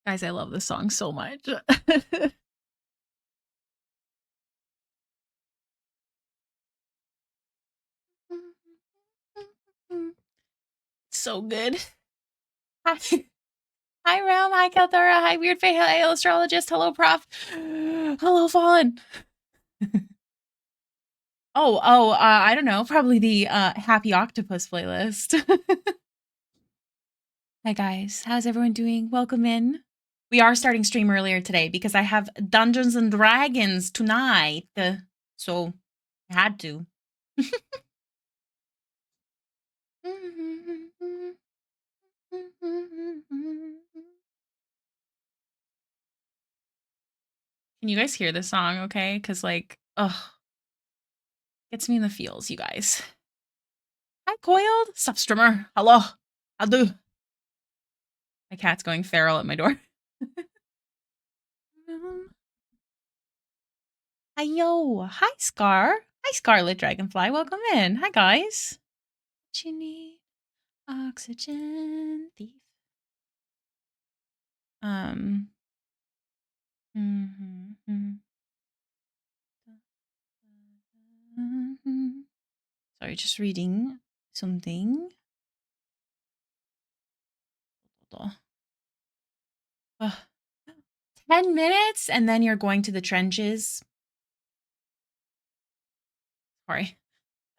Guys, I love this song so much. So good. Hi, hi, Realm. Hi, Caldera. Hi, Weird Fae. Hi, Astrologist. Hello, Prof. Hello, Fallen. I don't know. Probably the Happy Octopus playlist. Hi, guys. How's everyone doing? Welcome in. We are starting stream earlier today because I have Dungeons and Dragons tonight. So I had to. Can you guys hear this song okay? Because, like, ugh, gets me in the feels, you guys. Hi, Coiled. Sup, streamer. Hello. I'll do. My cat's going feral at my door. Hi, yo. Hi, Scar. Hi, Scarlet Dragonfly. Welcome in. Hi, guys. What you need? Oxygen thief. Sorry, just reading something. Ugh. 10 minutes and then you're going to the trenches. Sorry.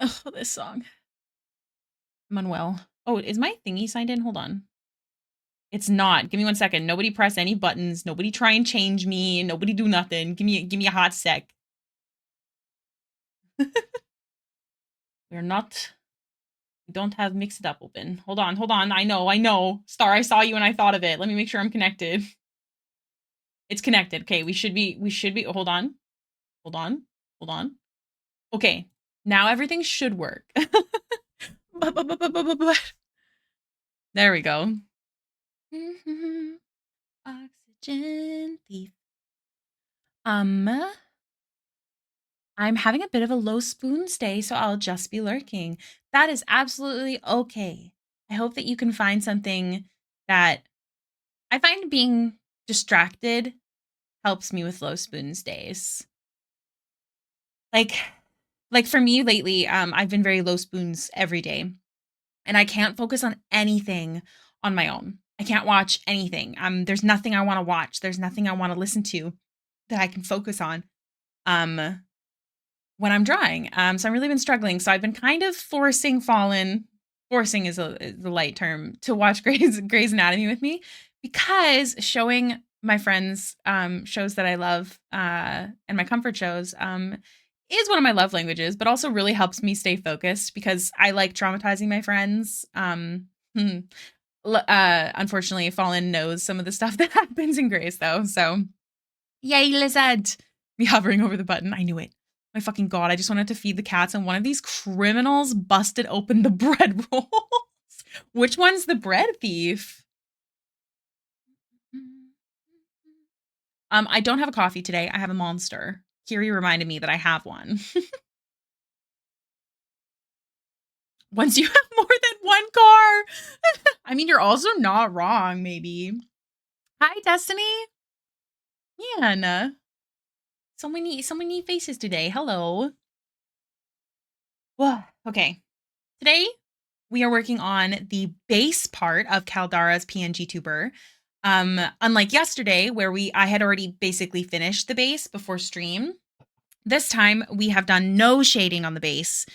Oh, this song. Manuel. Oh, is my thingy signed in? Hold on. It's not. Give me 1 second. Nobody press any buttons. Nobody try and change me. Nobody do nothing. Give me a hot sec. We don't have mix it up open. Hold on. I know. Star, I saw you and I thought of it. Let me make sure I'm connected. It's connected. Okay, we should be, hold on. Okay, now everything should work. There we go. Oxygen thief. I'm having a bit of a low spoons day, so I'll just be lurking. That is absolutely okay. I hope that you can find something that I find being distracted helps me with low spoons days. Like for me lately, I've been very low spoons every day, and I can't focus on anything on my own. I can't watch anything. There's nothing I want to watch. There's nothing I want to listen to that I can focus on. When I'm drawing. So I've really been struggling. So I've been kind of forcing is the light term, to watch Grey's Anatomy with me, because showing my friends shows that I love and my comfort shows is one of my love languages, but also really helps me stay focused because I like traumatizing my friends. Unfortunately, Fallen knows some of the stuff that happens in Grey's though. So yay, Lizard! Me hovering over the button. I knew it. My fucking god, I just wanted to feed the cats, and one of these criminals busted open the bread rolls. Which one's the bread thief? I don't have a coffee today. I have a Monster. Kiri reminded me that I have one. Once you have more than one car. I mean, you're also not wrong, maybe. Hi, Destiny. Man. So many faces today. Hello. Whoa. Okay. Today, we are working on the base part of Caldara's PNG tuber. Unlike yesterday, where I had already basically finished the base before stream, this time we have done no shading on the base.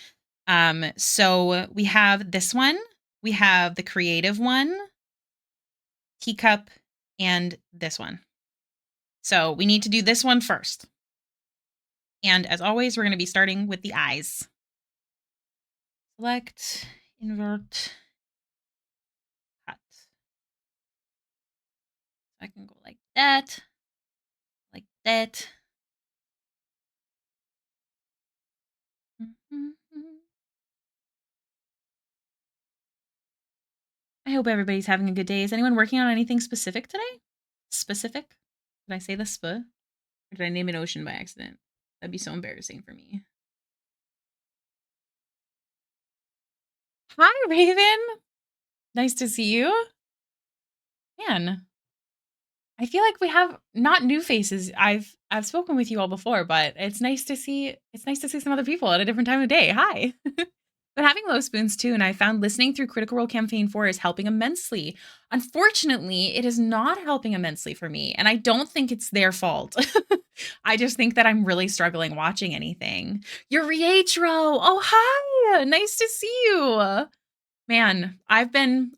So we have this one, we have the creative one, teacup, and this one. So we need to do this one first. And as always, we're going to be starting with the eyes. Select, invert, cut. I can go like that. Like that. I hope everybody's having a good day. Is anyone working on anything specific today? Specific? Did I say the sp? Or did I name an ocean by accident? That'd be so embarrassing for me. Hi, Raven. Nice to see you. Man. I feel like we have not new faces. I've spoken with you all before, but it's nice to see some other people at a different time of day. Hi. But having low spoons too, and I found listening through Critical Role Campaign 4 is helping immensely. Unfortunately, it is not helping immensely for me, and I don't think it's their fault. I just think that I'm really struggling watching anything. You're Rietro. Oh, hi. Nice to see you. Man, I've been.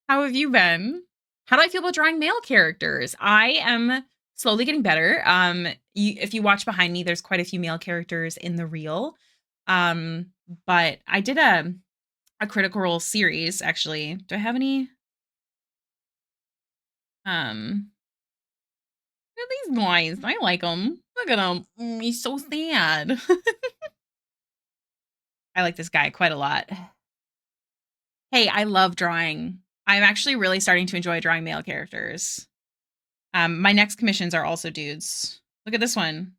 How have you been? How do I feel about drawing male characters? I am slowly getting better. If you watch behind me, there's quite a few male characters in the reel. Um, but I did a Critical Role series actually. Do I have any? Look at these guys. I like them. Look at him. He's so sad. I like this guy quite a lot. Hey, I love drawing. I'm actually really starting to enjoy drawing male characters. My next commissions are also dudes. Look at this one.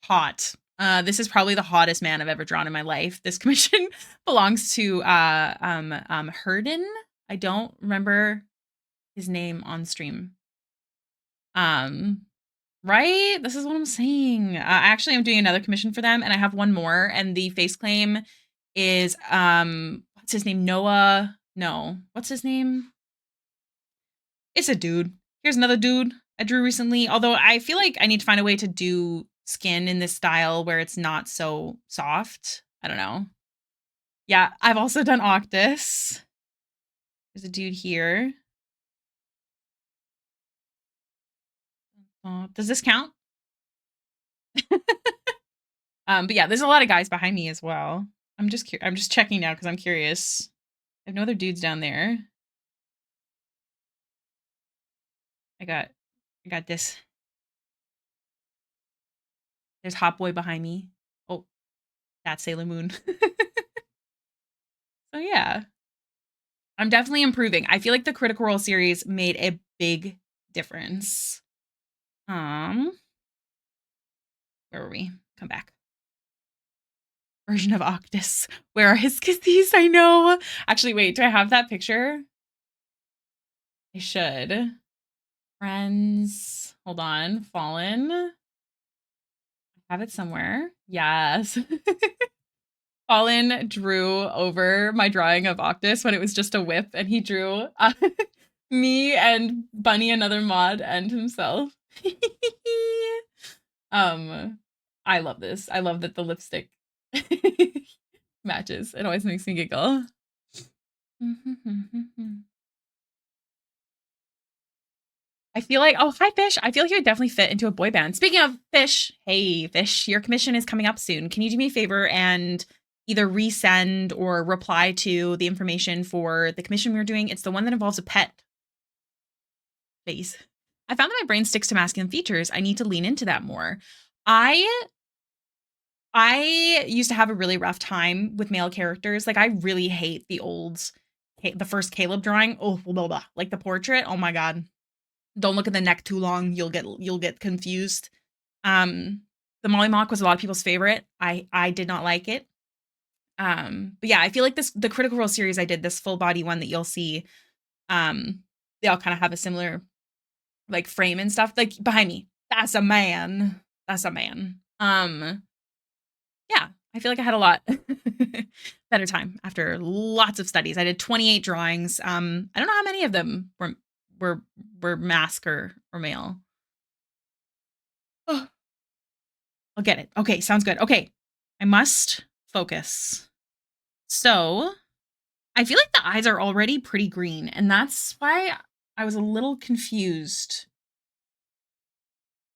Hot. This is probably the hottest man I've ever drawn in my life. This commission belongs to Herden. I don't remember his name on stream. Right? This is what I'm saying. Actually, I'm doing another commission for them, and I have one more. And the face claim is what's his name? Noah. No, what's his name? It's a dude. Here's another dude I drew recently. Although I feel like I need to find a way to do skin in this style where it's not so soft. I don't know. Yeah, I've also done Octus. There's a dude here. Does this count? But yeah, there's a lot of guys behind me as well. I'm just checking now because I'm curious. I have no other dudes down there. I got I got this. There's Hot Boy behind me. Oh, that's Sailor Moon. So yeah, I'm definitely improving. I feel like the Critical Role series made a big difference. Um, where were we? Come back. Version of Octus. Where are his kisses? I know. Actually, wait, do I have that picture? I should. Friends. Hold on. Fallen. I have it somewhere. Yes. Colin drew over my drawing of Octus when it was just a whip, and he drew me and Bunny, another mod, and himself. I love this. I love that the lipstick matches. It always makes me giggle. I feel like, oh, hi, Fish. I feel like you would definitely fit into a boy band. Speaking of Fish, hey, Fish, your commission is coming up soon. Can you do me a favor and either resend or reply to the information for the commission we're doing? It's the one that involves a pet face. I found that my brain sticks to masculine features. I need to lean into that more. I I used to have a really rough time with male characters. Like I really hate the first Caleb drawing. Oh, blah, blah, like the portrait. Oh my god. Don't look at the neck too long. You'll get confused. Um, the Molly Mock was a lot of people's favorite. I did not like it. But yeah, I feel like the Critical Role series I did, this full body one that you'll see, they all kind of have a similar like frame and stuff. Like behind me, that's a man. That's a man. Yeah, I feel like I had a lot better time after lots of studies. I did 28 drawings. I don't know how many of them were were mask or male. Oh, I'll get it. Okay, sounds good. Okay, I must focus. So I feel like the eyes are already pretty green, and that's why I was a little confused.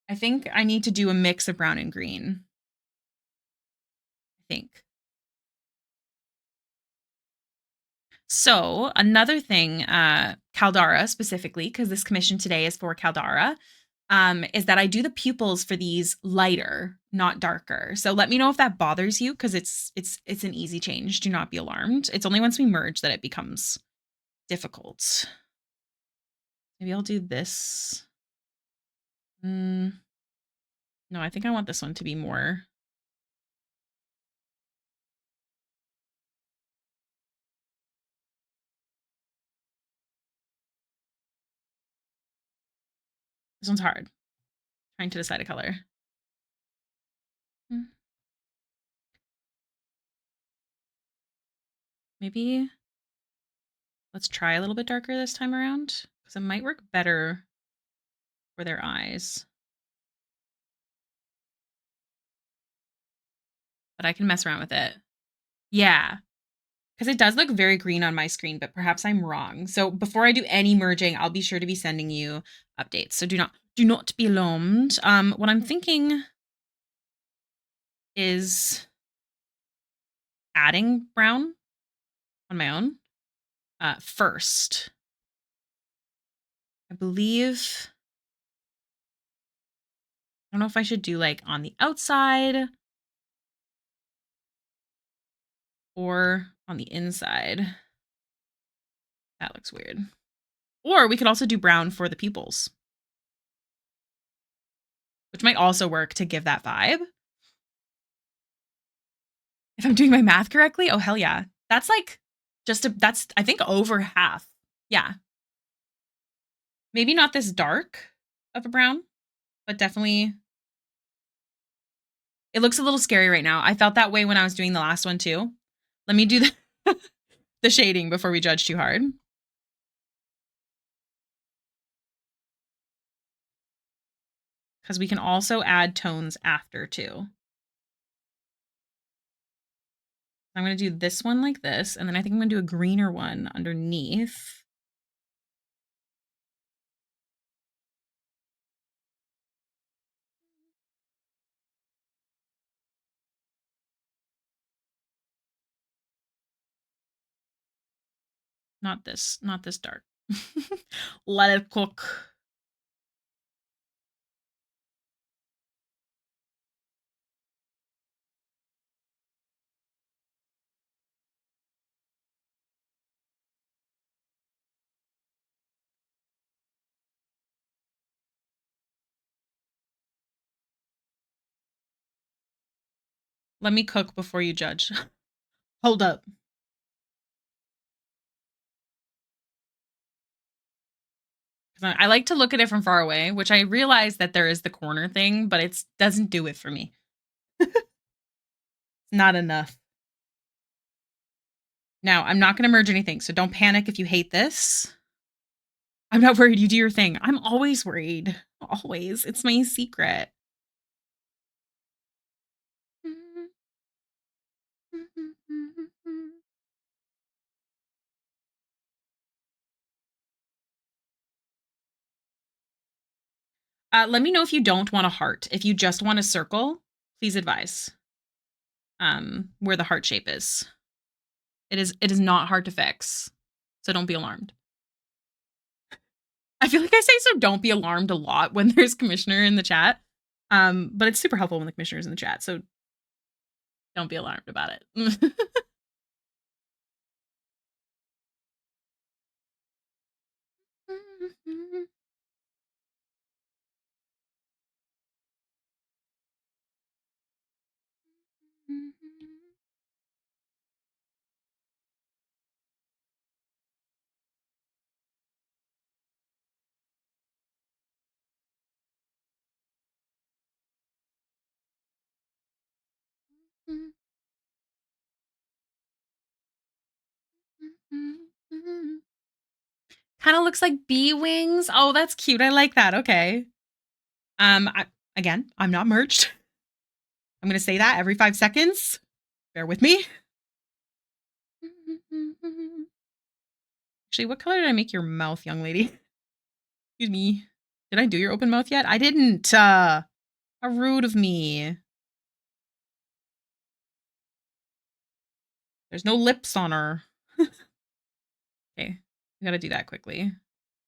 I think I need to do a mix of brown and green. I think. So another thing, Caldara specifically, because this commission today is for Caldara, is that I do the pupils for these lighter, not darker. So let me know if that bothers you, because it's an easy change. Do not be alarmed. It's only once we merge that it becomes difficult. Maybe I'll do this. No, I think I want this one to be more. This one's hard. Trying to decide a color. Maybe let's try a little bit darker this time around because it might work better for their eyes. But I can mess around with it. Yeah. Because it does look very green on my screen, but perhaps I'm wrong. So before I do any merging, I'll be sure to be sending you updates. So do not be alarmed. What I'm thinking is adding brown on my own first. I believe, I don't know if I should do like on the outside or on the inside. That looks weird. Or we could also do brown for the pupils, which might also work to give that vibe. If I'm doing my math correctly, oh hell yeah. That's like that's I think over half. Yeah. Maybe not this dark of a brown, but definitely it looks a little scary right now. I felt that way when I was doing the last one too. Let me do the shading before we judge too hard. Because we can also add tones after too. I'm going to do this one like this, and then I think I'm going to do a greener one underneath. Not this dark. Let it cook. Let me cook before you judge. Hold up. I like to look at it from far away, which I realize that there is the corner thing, but it doesn't do it for me. Not enough. Now, I'm not going to merge anything, so don't panic if you hate this. I'm not worried. You do your thing. I'm always worried. Always. It's my secret. Let me know if you don't want a heart. If you just want a circle, please advise where the heart shape is. It is not hard to fix, so don't be alarmed. I feel like I say so don't be alarmed a lot when there's commissioner in the chat. But it's super helpful when the commissioner is in the chat, so don't be alarmed about it. Kind of looks like bee wings. Oh, that's cute. I like that. Okay. Again, I'm not merged. I'm going to say that every 5 seconds. Bear with me. Actually, what color did I make your mouth, young lady? Excuse me. Did I do your open mouth yet? I didn't. How rude of me. There's no lips on her. Okay. We gotta do that quickly.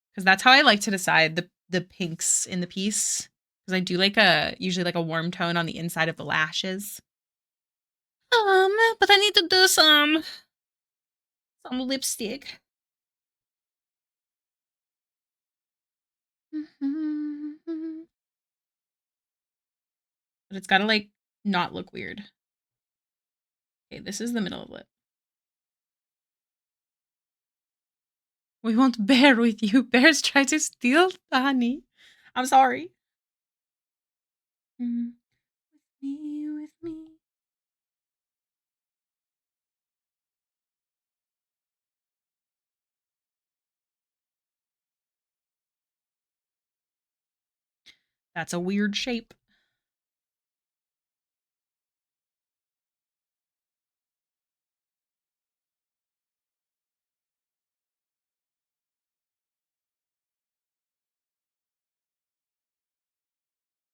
Because that's how I like to decide the pinks in the piece. Because I do like usually like a warm tone on the inside of the lashes. But I need to do some lipstick. But it's gotta like not look weird. Okay, this is the middle of lip. We won't bear with you. Bears try to steal the honey. I'm sorry. Mm, with me. That's a weird shape.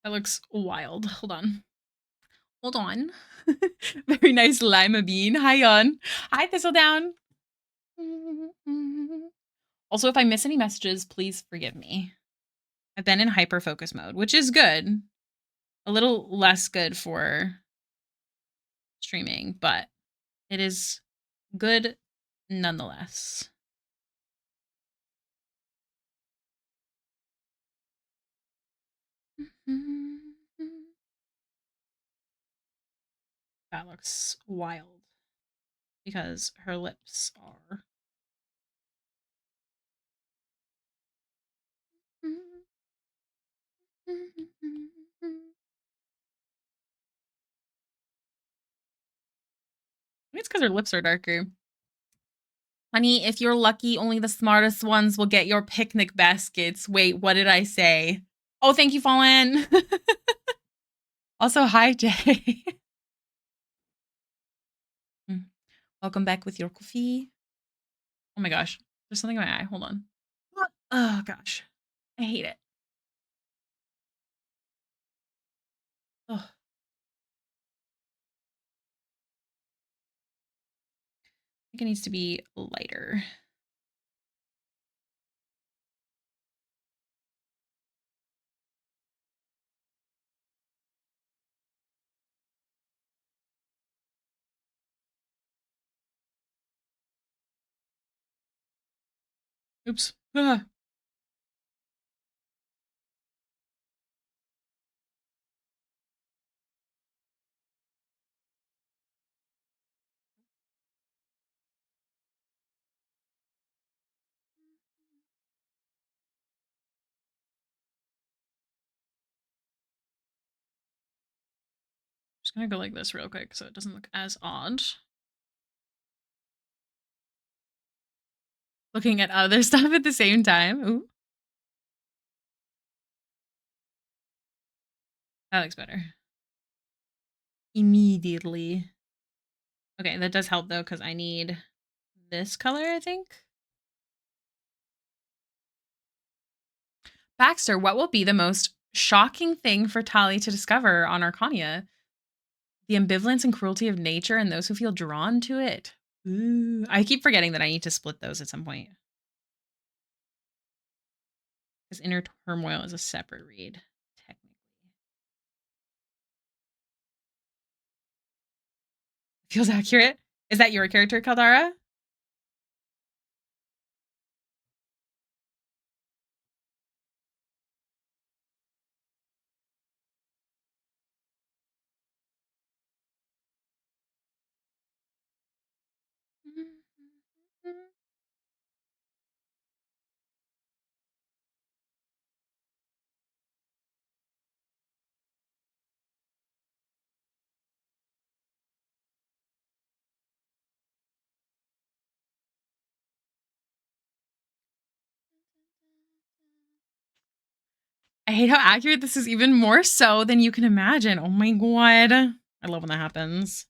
That looks wild. Hold on. Hold on. Very nice lima bean. Hi, on. Hi, Thistledown. Also, if I miss any messages, please forgive me. I've been in hyper focus mode, which is good. A little less good for streaming, but it is good nonetheless. That looks wild because her lips are. It's because her lips are darker. Honey, if you're lucky, only the smartest ones will get your picnic baskets. Wait, what did I say? Oh, thank you, Fallen. Also, hi, Jay. Welcome back with your coffee. Oh my gosh. There's something in my eye. Hold on. Oh gosh. I hate it. Oh. I think it needs to be lighter. Oops. Ah. Just gonna go like this real quick so it doesn't look as odd. Looking at other stuff at the same time. Ooh. That looks better. Immediately. Okay, that does help though, because I need this color, I think. Baxter, what will be the most shocking thing for Tali to discover on Arcania? The ambivalence and cruelty of nature and those who feel drawn to it. Ooh. I keep forgetting that I need to split those at some point. Because Inner Turmoil is a separate read, technically. Feels accurate. Is that your character, Caldara? I hate how accurate this is, even more so than you can imagine. Oh my god. I love when that happens.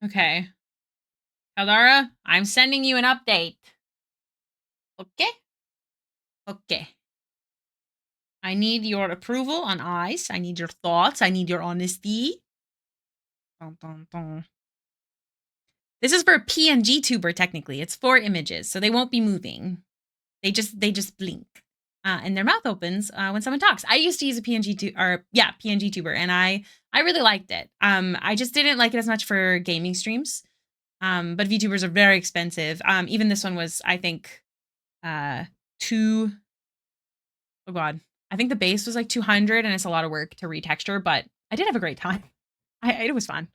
Okay. Caldara, I'm sending you an update. Okay? Okay. I need your approval on eyes. I need your thoughts. I need your honesty. Dun, dun, dun. This is for a PNG tuber, technically. It's 4 images, so they won't be moving. They just blink. And their mouth opens when someone talks. I used to use a PNG tuber, and I really liked it. I just didn't like it as much for gaming streams. But VTubers are very expensive. Even this one was, I think, two oh god. I think the base was like 200 and it's a lot of work to retexture, but I did have a great time. It was fun.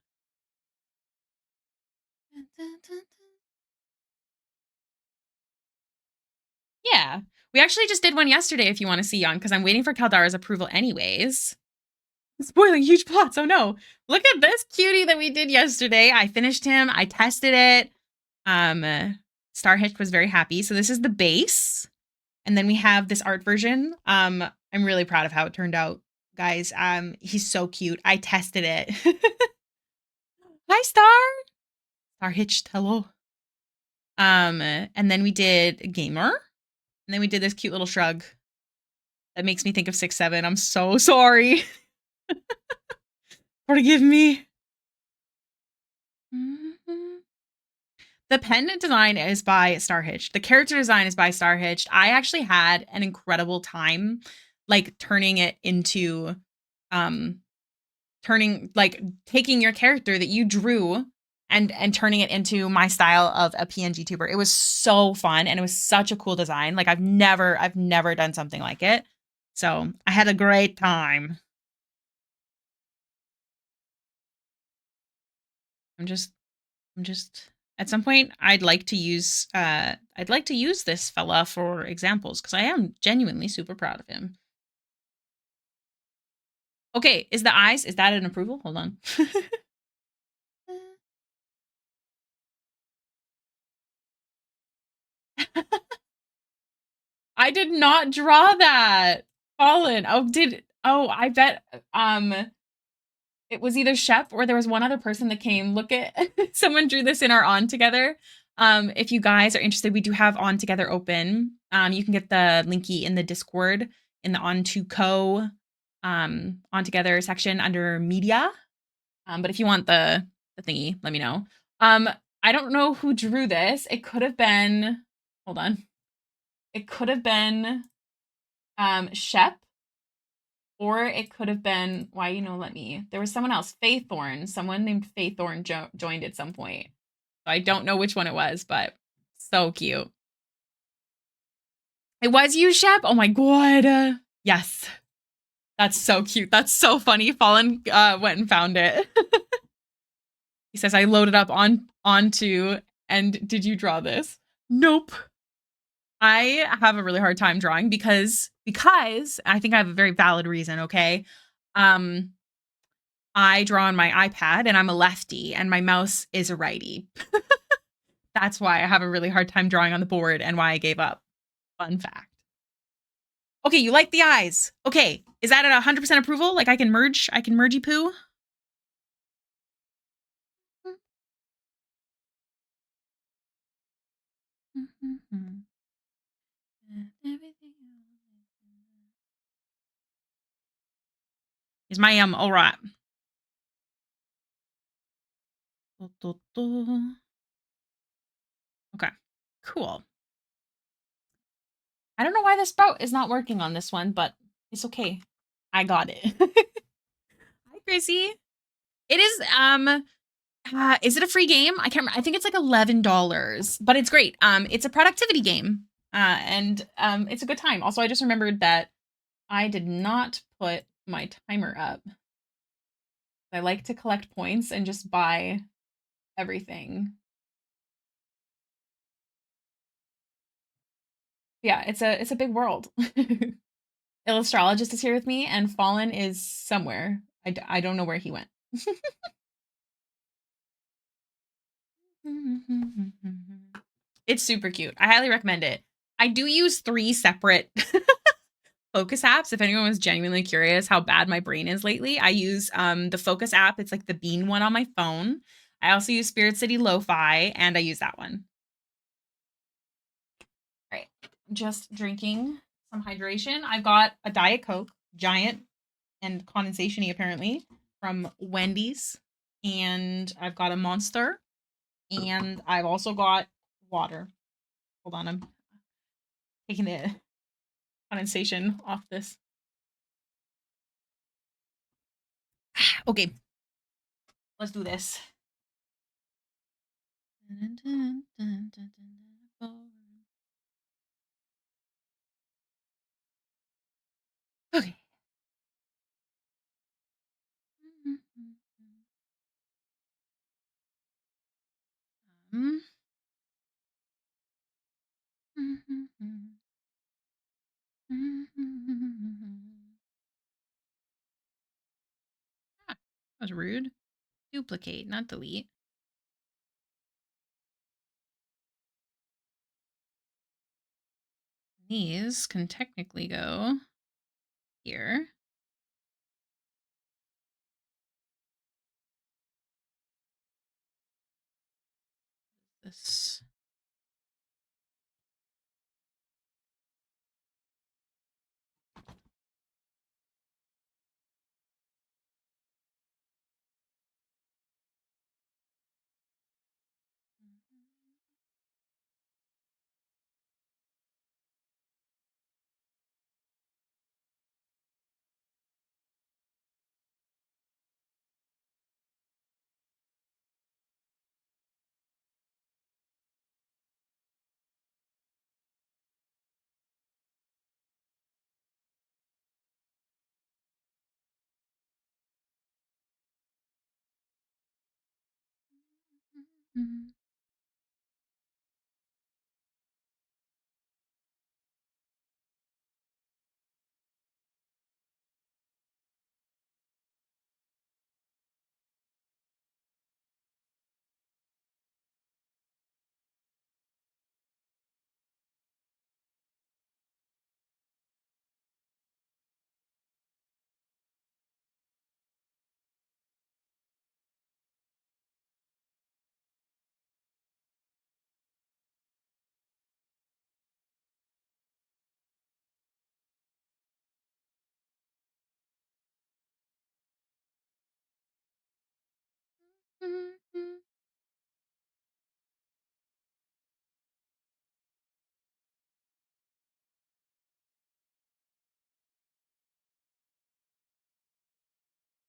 Yeah. We actually just did one yesterday if you want to see on, because I'm waiting for Caldara's approval anyways. Spoiling huge plots. Oh no. Look at this cutie that we did yesterday. I finished him. I tested it. Star Hitch was very happy. So this is the base. And then we have this art version. I'm really proud of how it turned out, guys. He's so cute. I tested it. Hi, Star. Star Hitch, hello. And then we did Gamer. And then we did this cute little shrug that makes me think of 6'7". I'm so sorry. Forgive me. The pendant design is by Star Hitched. The character design is by Star Hitched. I actually had an incredible time, like turning it into, taking your character that you drew and turning it into my style of a PNG tuber. It was so fun and it was such a cool design. Like I've never done something like it. So I had a great time. I'm just at some point I'd like to use this fella for examples because I am genuinely super proud of him. Okay, is that an approval? Hold on. I did not draw that. Fallen. I bet it was either Shep or there was one other person that came. Look at someone drew this in our On Together. If you guys are interested, we do have On Together open. You can get the linky in the Discord in the On To Co On Together section under media. But if you want the thingy, let me know. I don't know who drew this. It could have been, hold on. It could have been Shep, or it could have been, there was someone else, Faithorn. Someone named Faithorn joined at some point. So I don't know which one it was, but so cute. It was you, Shep? Oh my god. Yes. That's so cute. That's so funny. Fallen went and found it. He says, I loaded up onto, and did you draw this? Nope. I have a really hard time drawing because I think I have a very valid reason, okay? I draw on my iPad and I'm a lefty and my mouse is a righty. That's why I have a really hard time drawing on the board and why I gave up. Fun fact. Okay, you like the eyes. Okay, is that at 100% approval? Like I can mergey poo? Is my all right. Okay, cool. I don't know why the spout is not working on this one, but it's okay. I got it. Hi, Gracie. It is it a free game? I can't remember. I think it's like $11, but it's great. It's a productivity game. And it's a good time. Also, I just remembered that I did not put my timer up. I like to collect points and just buy everything. Yeah, it's a big world. Illustrologist is here with me, and Fallen is somewhere. I don't know where he went. It's super cute. I highly recommend it. I do use 3 separate focus apps. If anyone was genuinely curious how bad my brain is lately, I use the focus app. It's like the Bean one on my phone. I also use Spirit City Lo-Fi, and I use that one. All right, just drinking some hydration. I've got a Diet Coke, giant and condensation-y apparently, from Wendy's, and I've got a Monster, and I've also got water. Hold on, I'm taking the condensation off this. Okay, let's do this. Okay. Um, Ah, that was rude. Duplicate, not delete. These can technically go here. This.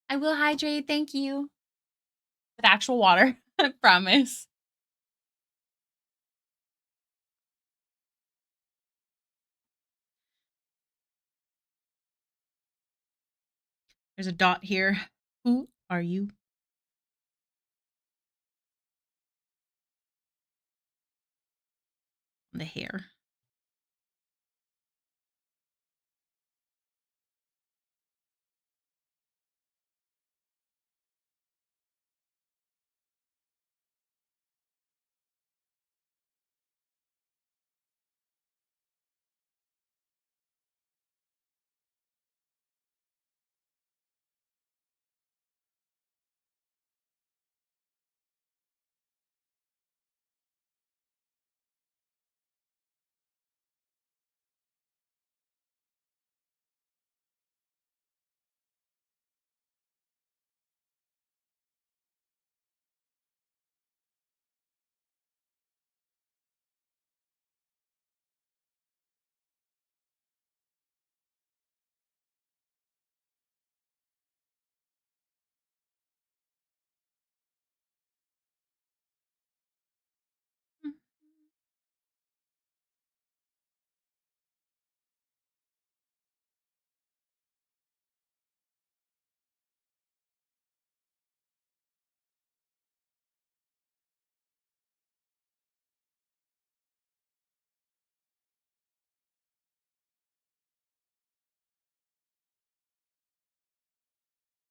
I will hydrate. Thank you. With actual water. I promise. There's a dot here. Who are you? The hair.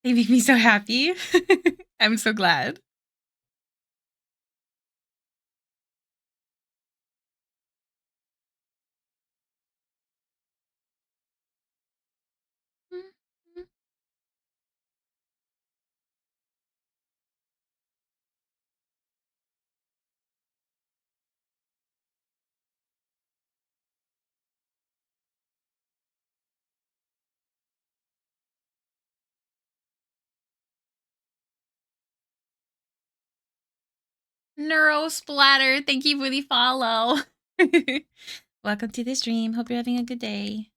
They make me so happy. I'm so glad. Neuro splatter. Thank you for the follow. Welcome to the stream. Hope you're having a good day.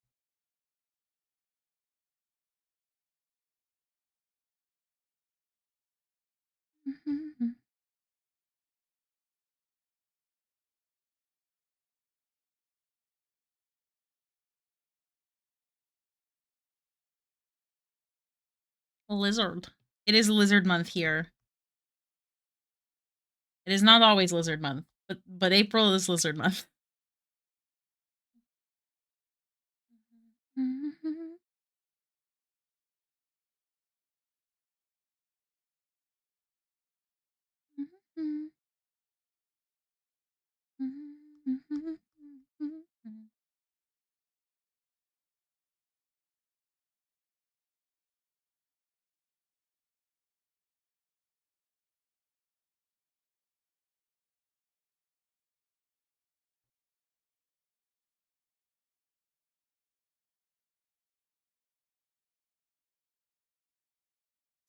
A lizard. It is lizard month here. It is not always lizard month, but April is lizard month.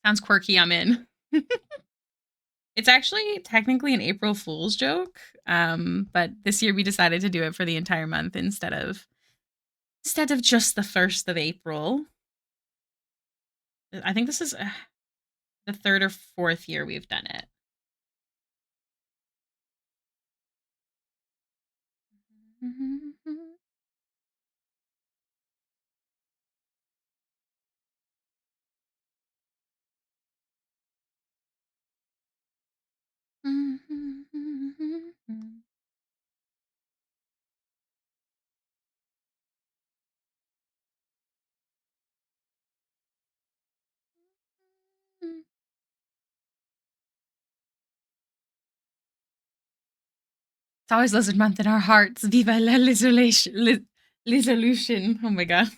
Sounds quirky, I'm in. It's actually technically an April Fool's joke, but this year we decided to do it for the entire month instead of just the 1st of April. I think this is the 3rd or 4th year we've done it. It's always lizard month in our hearts. Viva la lizolation. Lizolution. Oh my god.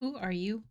Who are you?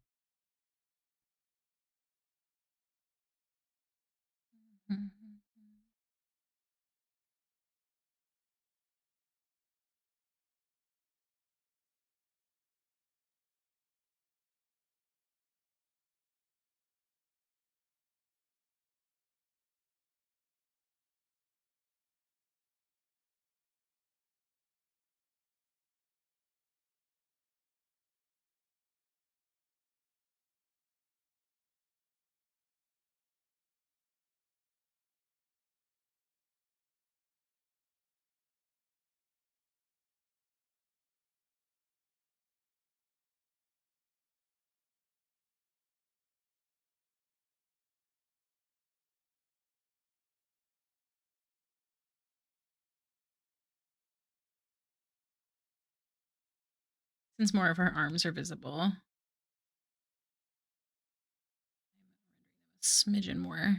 Since more of her arms are visible. A smidgen more.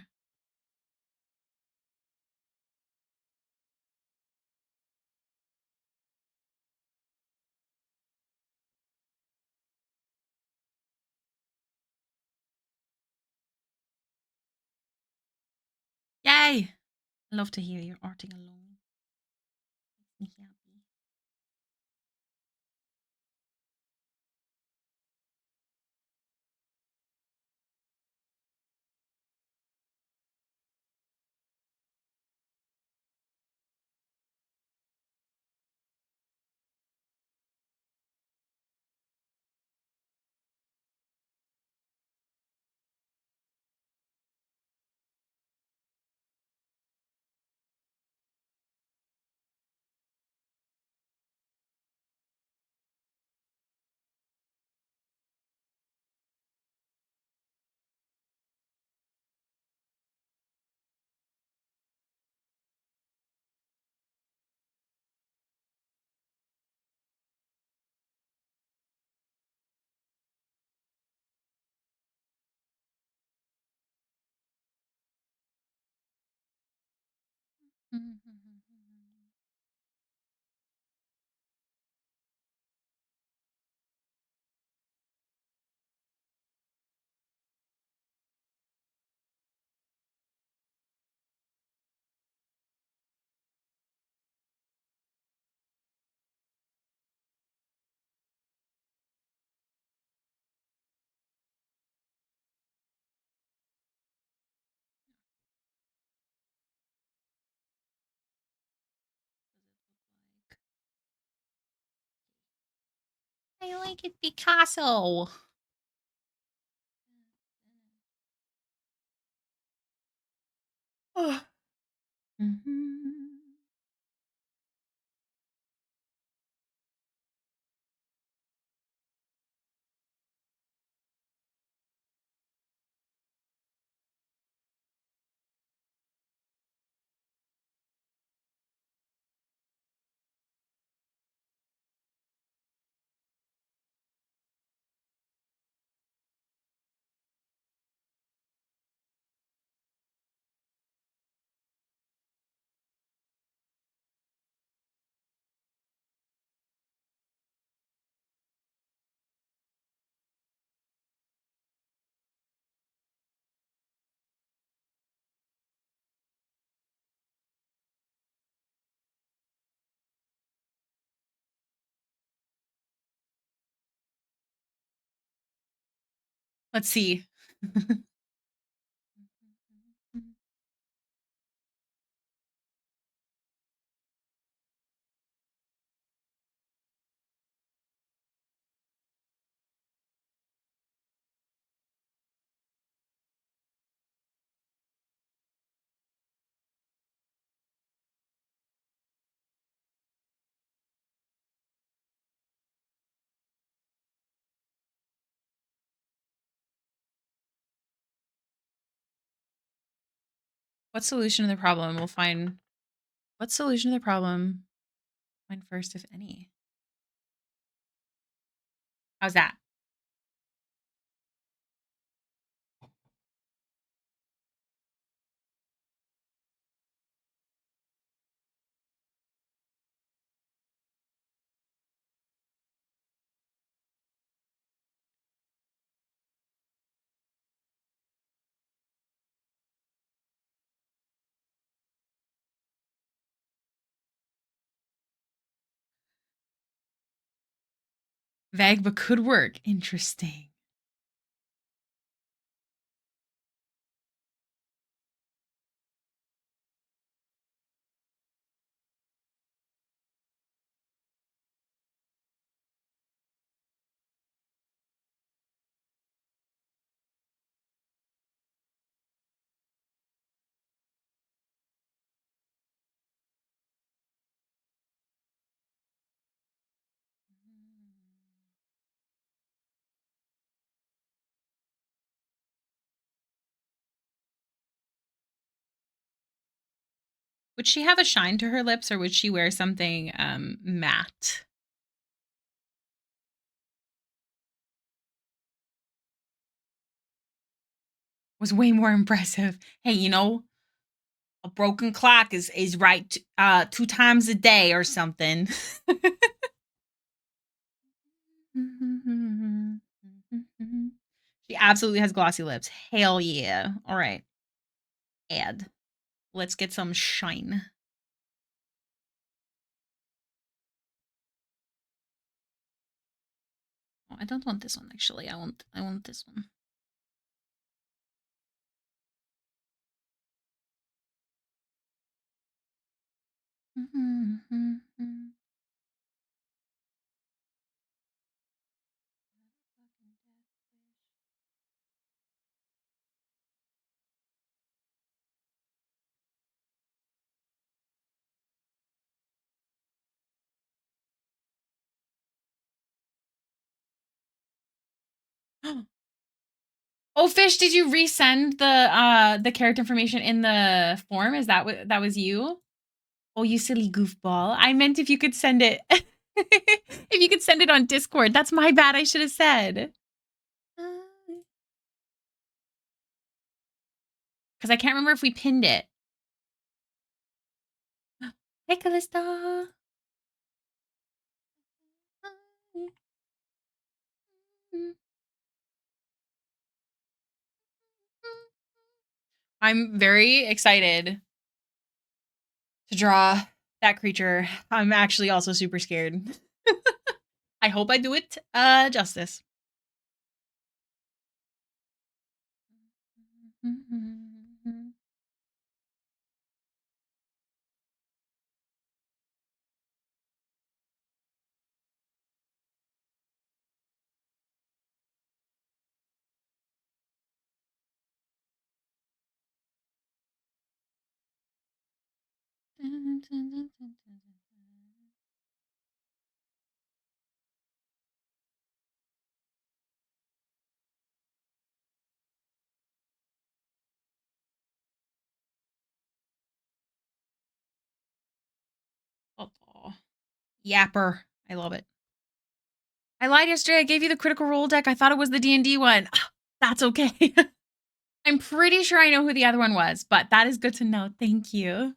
Yay! I love to hear you arting along. Makes me happy. I like it, Picasso. Oh. Let's see. What solution to the problem? We'll find what solution to the problem find first, if any. How's that? Vague but could work. Interesting. Would she have a shine to her lips, or would she wear something matte? Was way more impressive. Hey, you know, a broken clock is right 2 times a day or something. She absolutely has glossy lips. Hell yeah. All right. Add. Let's get some shine. Oh, I don't want this one actually. I want this one. Oh, Fish, did you resend the character information in the form? Is that what that was you? Oh, you silly goofball. I meant if you could send it if you could send it on Discord. That's my bad. I should have said. Cuz I can't remember if we pinned it. Hey, Callista. I'm very excited to draw that creature. I'm actually also super scared. I hope I do it justice. Oh, yapper. I love it. I lied yesterday. I gave you the Critical Role deck. I thought it was the D&D one. That's okay. I'm pretty sure I know who the other one was, but that is good to know. Thank you.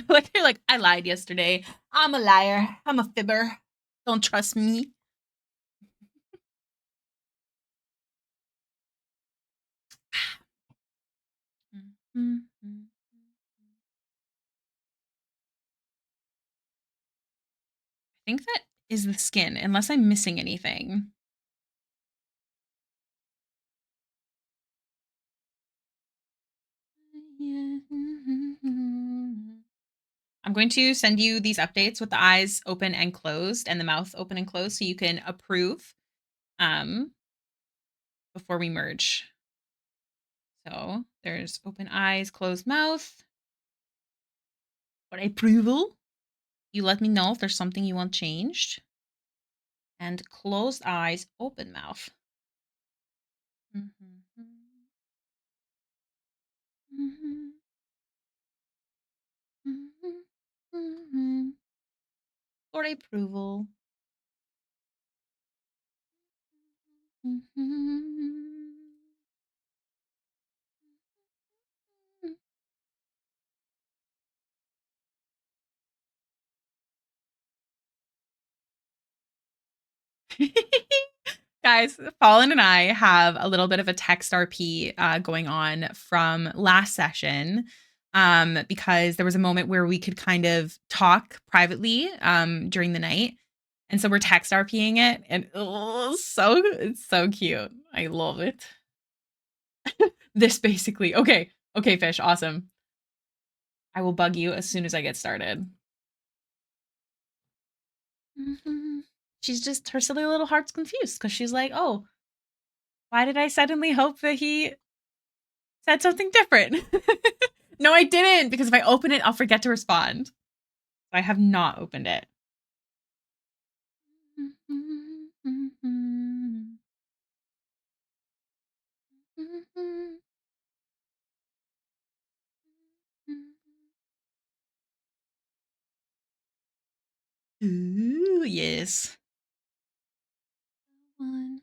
Like you're like, I lied yesterday. I'm a liar. I'm a fibber. Don't trust me. I think that is the skin, unless I'm missing anything. I'm going to send you these updates with the eyes open and closed and the mouth open and closed so you can approve before we merge. So there's open eyes, closed mouth. For approval, you let me know if there's something you want changed. And closed eyes, open mouth. For approval. Guys, Fallen and I have a little bit of a text RP going on from last session because there was a moment where we could kind of talk privately during the night. And so we're text RPing it, and it's so cute. I love it. This basically. Okay, Fish, awesome. I will bug you as soon as I get started. She's just, her silly little heart's confused because she's like, oh, why did I suddenly hope that he said something different? No, I didn't, because if I open it, I'll forget to respond. So I have not opened it. Ooh, yes. One.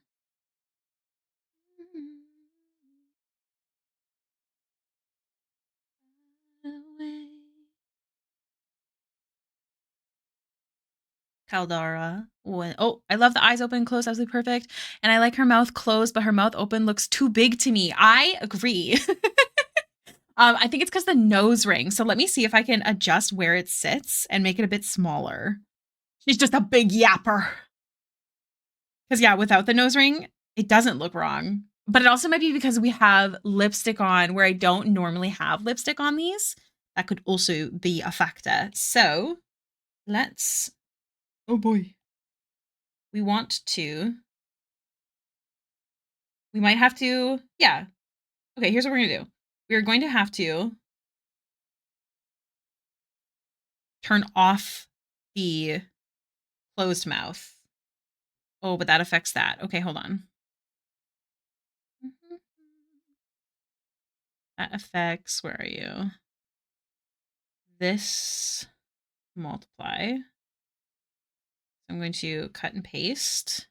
Away. Caldara. Oh, I love the eyes open and closed, absolutely perfect. And I like her mouth closed, but her mouth open looks too big to me. I agree. I think it's because the nose ring. So let me see if I can adjust where it sits and make it a bit smaller. She's just a big yapper. Because yeah, without the nose ring, it doesn't look wrong. But it also might be because we have lipstick on where I don't normally have lipstick on these. That could also be a factor. So let's, oh boy. We want to, we might have to, yeah. Okay, here's what we're going to do. We're going to have to turn off the closed mouth. Oh, but that affects that. Okay, hold on. That affects, where are you? This multiply. I'm going to cut and paste.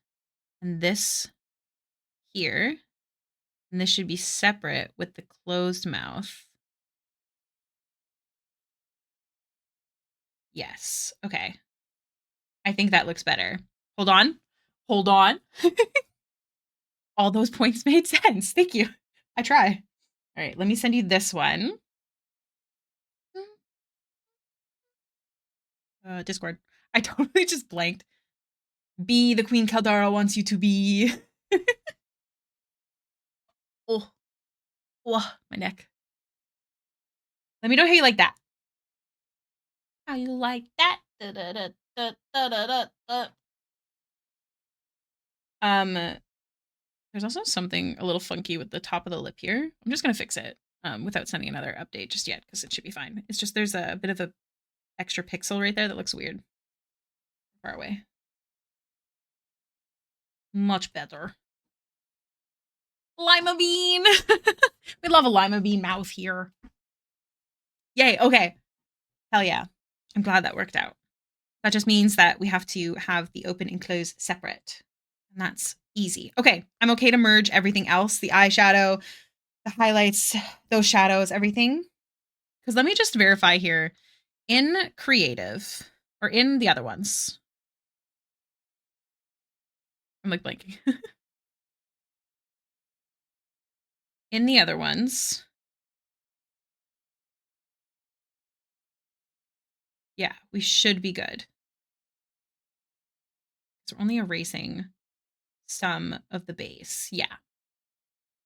And this here. And this should be separate with the closed mouth. Yes. Okay. I think that looks better. Hold on. Hold on. All those points made sense. Thank you. I try. All right, let me send you this one. Discord. I totally just blanked. Be the Queen Caldara wants you to be. Oh, oh, my neck. Let me know how you like that. How you like that? Da, da, da, da, da, da, da. There's also something a little funky with the top of the lip here. I'm just gonna fix it without sending another update just yet because it should be fine. It's just there's a bit of a extra pixel right there that looks weird. Far away. Much better. Lima bean. We love a lima bean mouth here. Yay. Okay. Hell yeah. I'm glad that worked out. That just means that we have to have the open and close separate. And that's easy. Okay. I'm okay to merge everything else, the eyeshadow, the highlights, those shadows, everything. Because let me just verify here. In creative, or in the other ones. I'm like blanking. In the other ones. Yeah, we should be good. So we're only erasing some of the base. Yeah.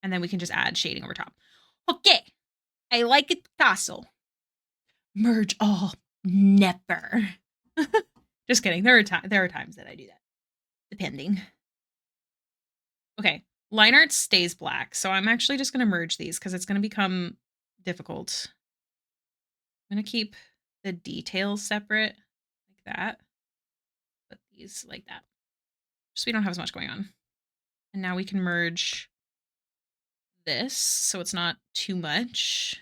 And then we can just add shading over top. Okay. I like it, Picasso. Merge all. Never. Just kidding. There are times that I do that. Depending. Okay. Line art stays black. So I'm actually just going to merge these because it's going to become difficult. I'm going to keep the details separate like that. Put these like that. Just so we don't have as much going on. And now we can merge this so it's not too much.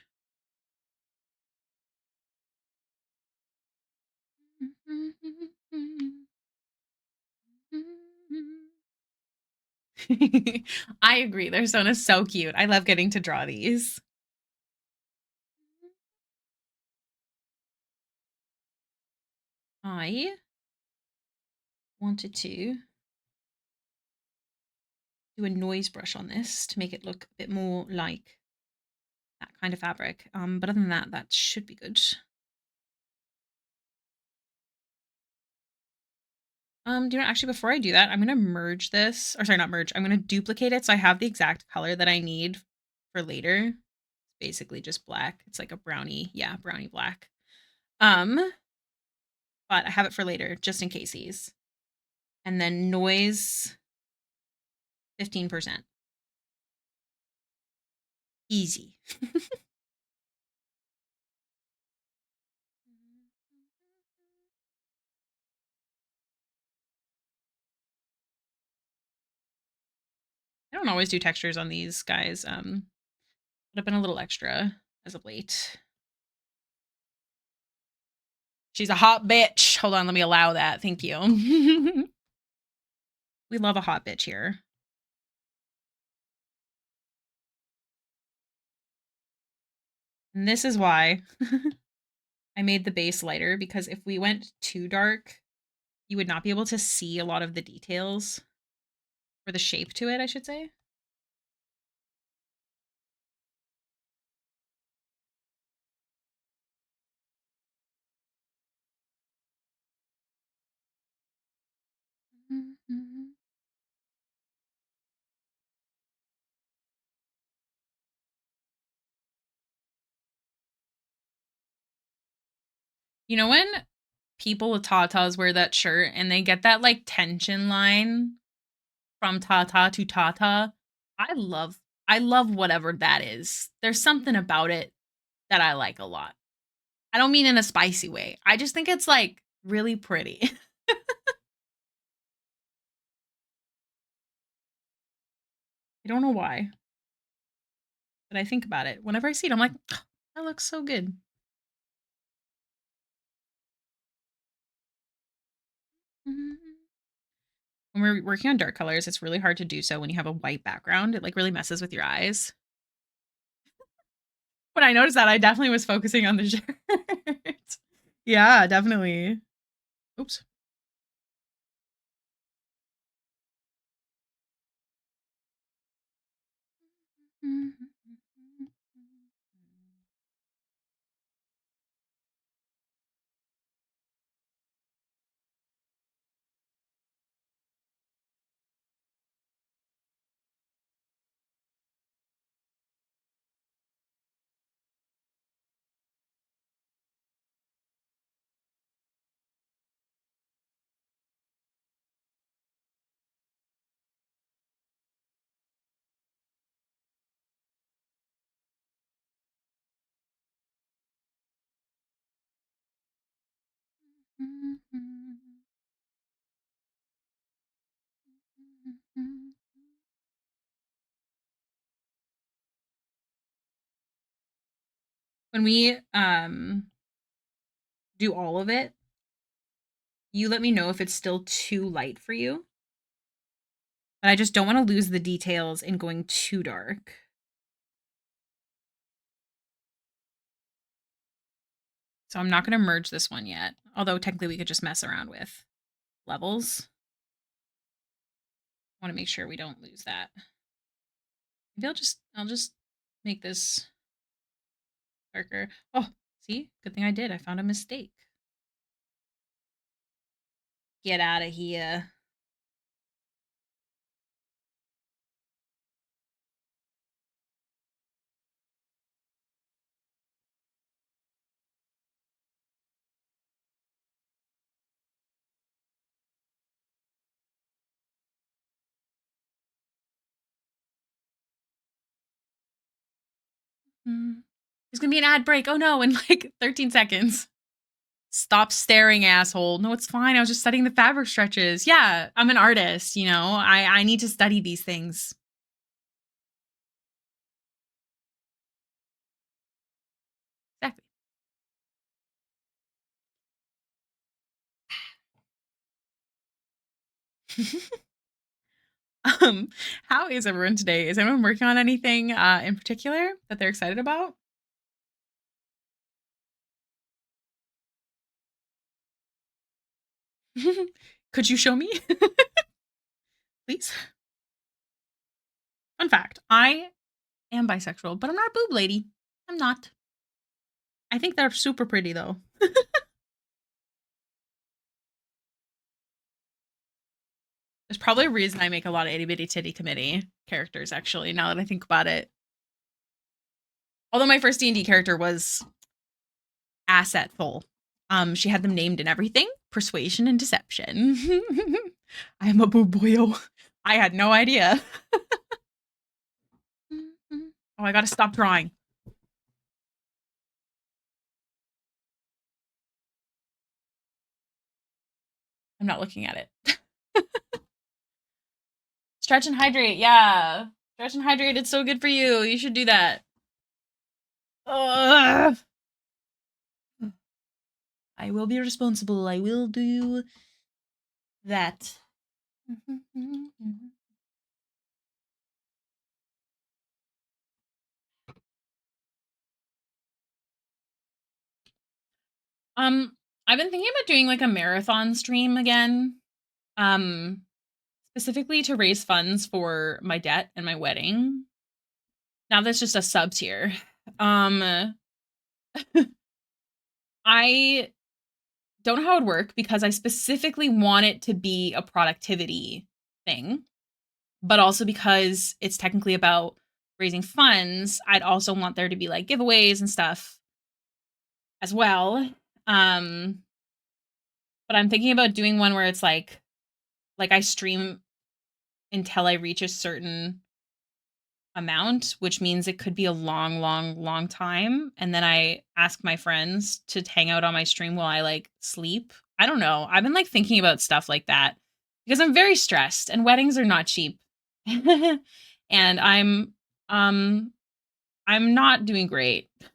I agree. Their Zone is so cute. I love getting to draw these. I wanted to do a noise brush on this to make it look a bit more like that kind of fabric. But other than that, that should be good. Do you know, actually, before I do that, I'm going to merge this, or sorry, not merge. I'm going to duplicate it so I have the exact color that I need for later. It's basically just black. It's like a brownie. Yeah, brownie black. But I have it for later, just in case. And then noise, 15%. Easy. I don't always do textures on these guys. But I've been a little extra as of late. She's a hot bitch. Hold on, let me allow that. Thank you. We love a hot bitch here. And this is why I made the base lighter, because if we went too dark, you would not be able to see a lot of the details, or the shape to it, I should say. You know when people with tatas wear that shirt and they get that like tension line from tata to tata? I love whatever that is. There's something about it that I like a lot. I don't mean in a spicy way. I just think it's like really pretty. I don't know why, but I think about it. Whenever I see it, I'm like, "Oh, that looks so good." When we're working on dark colors, it's really hard to do so when you have a white background. It like really messes with your eyes. When I noticed that, I definitely was focusing on the shirt. Yeah, definitely. Oops. When we do all of it, you let me know if it's still too light for you. But I just don't want to lose the details in going too dark. So I'm not going to merge this one yet. Although technically we could just mess around with levels. I want to make sure we don't lose that. Maybe I'll just make this darker. Oh, see? Good thing I did. I found a mistake. Get out of here. There's gonna be an ad break. Oh no, in like 13 seconds. Stop staring, asshole. No, it's fine. I was just studying the fabric stretches. Yeah, I'm an artist, you know. I need to study these things. Exactly. How is everyone today? Is anyone working on anything in particular that they're excited about? Could you show me? Please. Fun fact, I am bisexual, but I'm not a boob lady. I'm not. I think they're super pretty though. There's probably a reason I make a lot of itty bitty titty committee characters, actually, now that I think about it. Although my first D&D character was assetful. She had them named and everything. Persuasion and deception. I am a boob boyo. I had no idea. Oh, I gotta stop drawing. I'm not looking at it. Stretch and hydrate, yeah. Stretch and hydrate, it's so good for you. You should do that. Ugh. I will be responsible. I will do that. I've been thinking about doing like a marathon stream again. Um, specifically to raise funds for my debt and my wedding. Now that's just a sub tier. I don't know how it would work because I specifically want it to be a productivity thing, but also because it's technically about raising funds, I'd also want there to be like giveaways and stuff as well. But I'm thinking about doing one where it's like I stream until I reach a certain amount, which means it could be a long, long, long time. And then I ask my friends to hang out on my stream while I like sleep. I don't know. I've been like thinking about stuff like that because I'm very stressed and weddings are not cheap. And I'm not doing great. So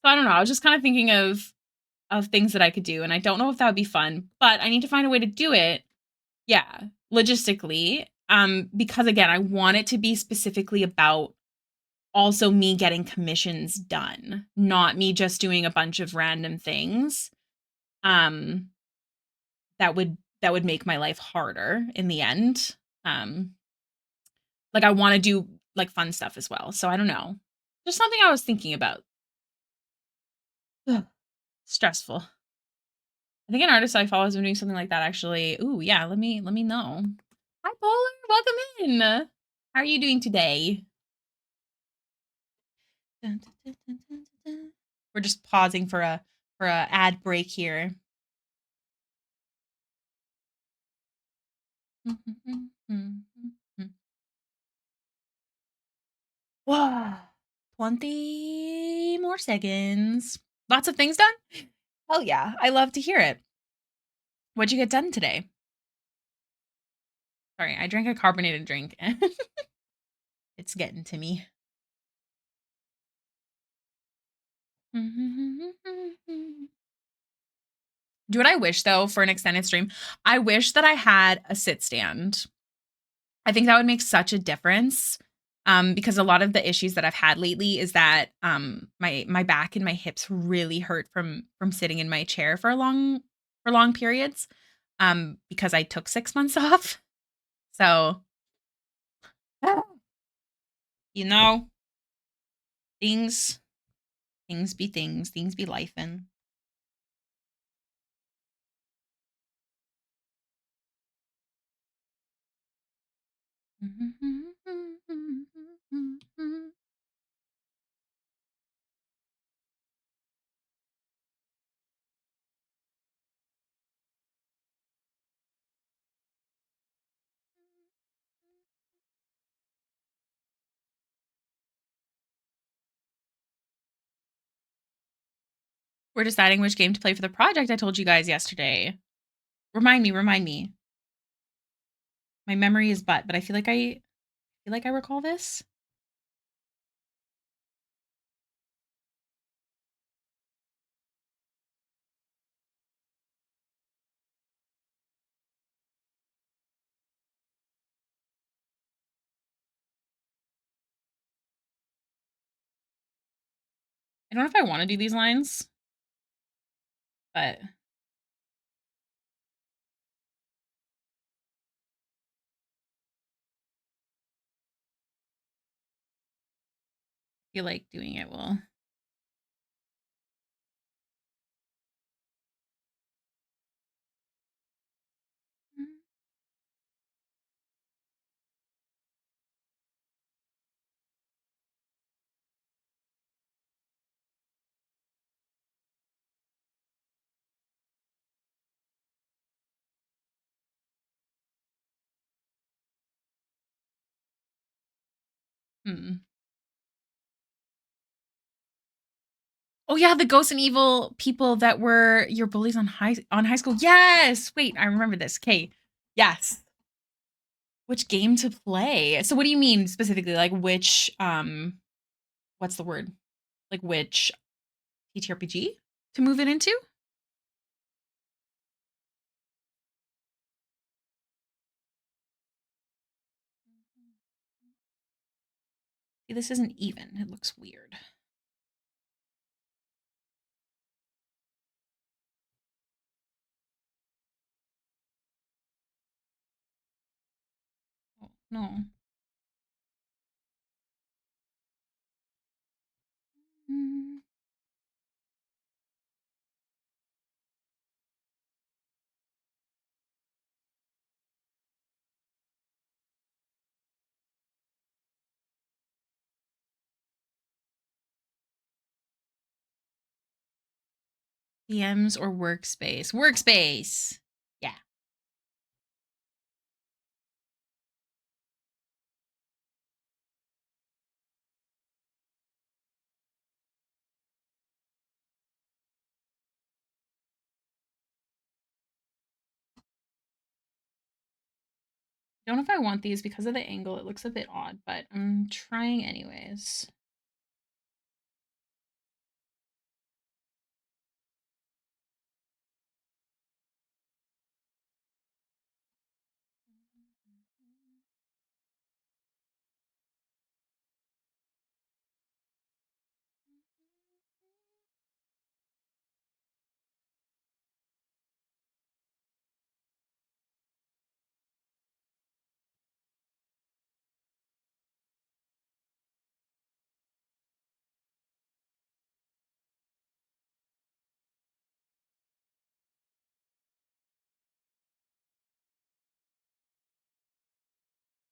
I don't know. I was just kind of thinking of things that I could do and I don't know if that would be fun, but I need to find a way to do it. Yeah, logistically. Because again, I want it to be specifically about also me getting commissions done, not me just doing a bunch of random things. um, that would make my life harder in the end. Um, like I want to do like fun stuff as well. So I don't know. Just something I was thinking about. Ugh, stressful. I think an artist I follow has been doing something like that actually. Ooh, yeah, let me know. Hi Polar, welcome in. How are you doing today? Dun, dun, dun, dun, dun, dun. We're just pausing for a ad break here. Wow. 20 more seconds. Lots of things done? Oh yeah, I love to hear it. What'd you get done today? Sorry, I drank a carbonated drink and it's getting to me. Do what I wish though for an extended stream. I wish that I had a sit stand. I think that would make such a difference. Because a lot of the issues that I've had lately is that my back and my hips really hurt from sitting in my chair for long periods. Because I took 6 months off. So you know, things things be life and we're deciding which game to play for the project I told you guys yesterday. Remind me. My memory is but I feel like I recall this. I don't know if I want to do these lines, but I feel like doing it will. Hmm. Oh yeah, the ghosts and evil people that were your bullies on high school. Yes. Wait, I remember this. Okay. Yes. Which game to play? So what do you mean specifically? Like which what's the word? Like which TTRPG to move it into? See, this isn't even. It looks weird. Oh, no. Mm. DMs or workspace? Workspace. Yeah. Don't know if I want these because of the angle. It looks a bit odd, but I'm trying anyways.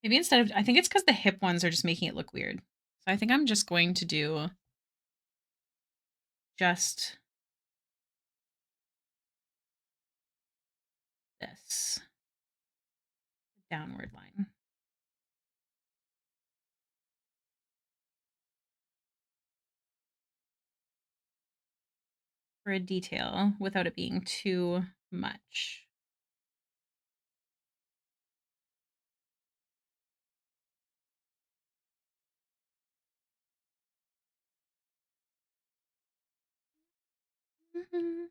Maybe instead of I think it's because the hip ones are just making it look weird. So I think I'm just going to do just this downward line for a detail without it being too much. Mhm.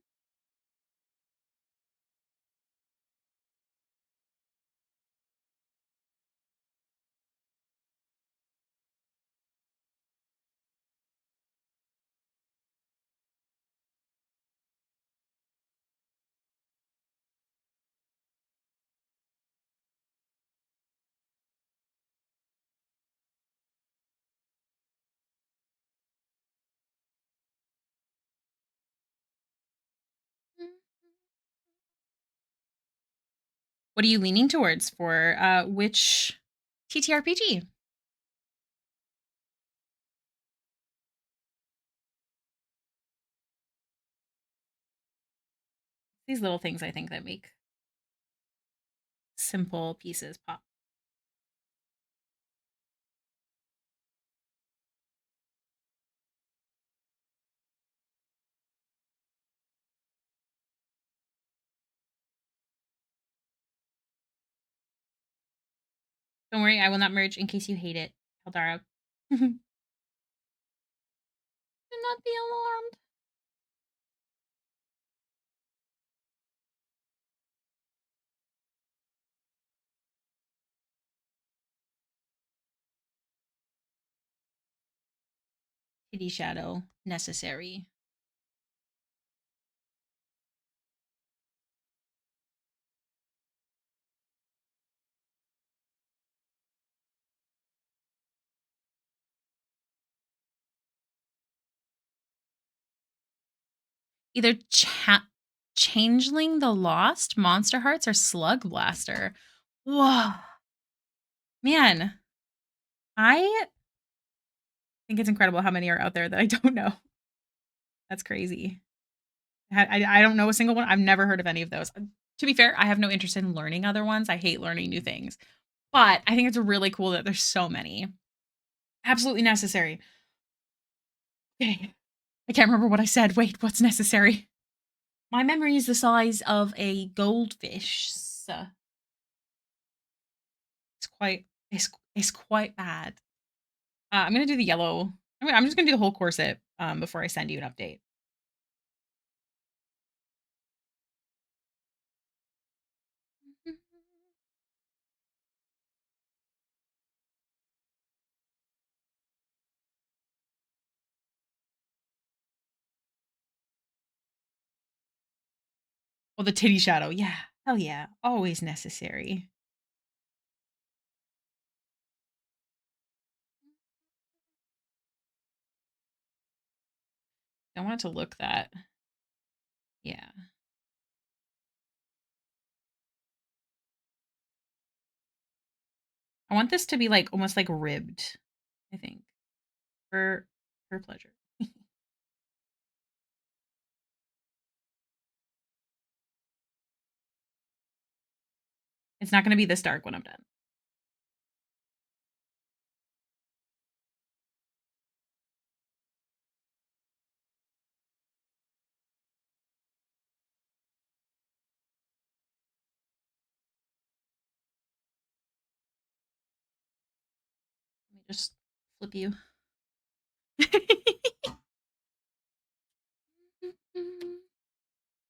What are you leaning towards for which TTRPG? These little things I think that make simple pieces pop. Don't worry, I will not merge in case you hate it, Eldara. Do not be alarmed. Kitty shadow necessary. Either Changeling the Lost, Monster Hearts, or Slug Blaster. Whoa. Man, I think it's incredible how many are out there that I don't know. That's crazy. I don't know a single one. I've never heard of any of those. To be fair, I have no interest in learning other ones. I hate learning new things. But I think it's really cool that there's so many. Absolutely necessary. Okay. I can't remember what I said. Wait, what's necessary? My memory is the size of a goldfish. So it's quite bad. I'm gonna do the yellow. I'm just gonna do the whole corset before I send you an update. Well, the titty shadow, yeah, hell yeah, always necessary. I want it to look that, yeah. I want this to be like almost like ribbed. I think for pleasure. It's not gonna be this dark when I'm done. Let me just flip you.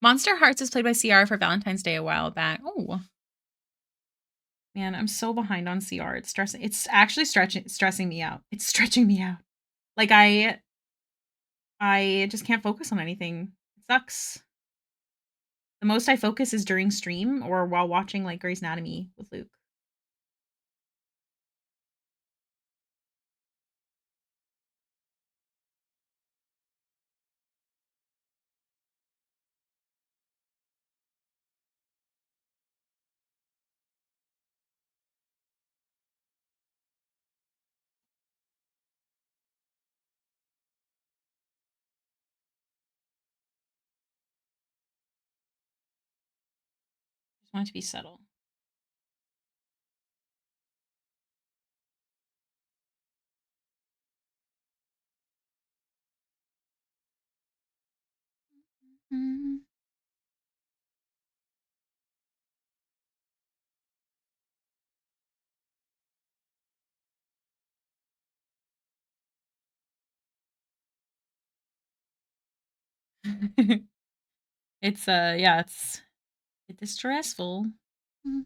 Monster Hearts is played by CR for Valentine's Day a while back. Oh, man, I'm so behind on CR. It's stressing. It's actually stressing me out. It's stretching me out. Like I just can't focus on anything. It sucks. The most I focus is during stream or while watching like Grey's Anatomy with Luke. Want it to be subtle. Mhm. It's, yeah, it is stressful. Mhm.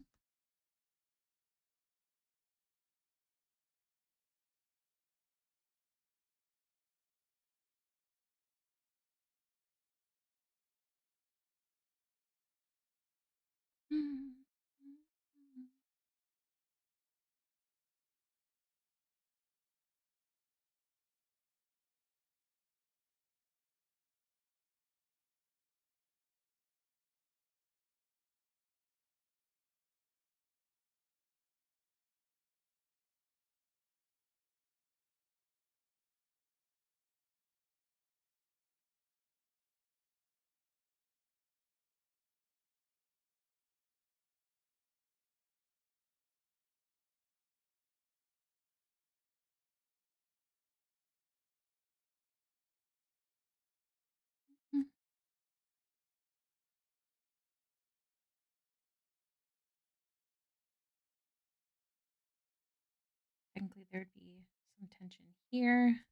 Technically, there'd be some tension here.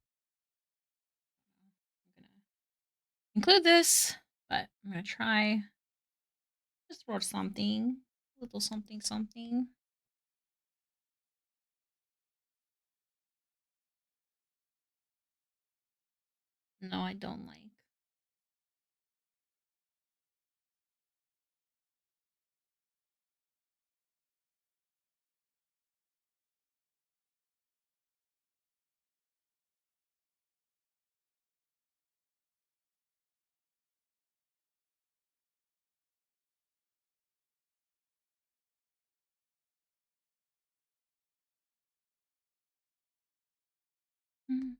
I'm gonna include this, but I'm gonna try just for something, a little something, something. No, I don't like. Mm.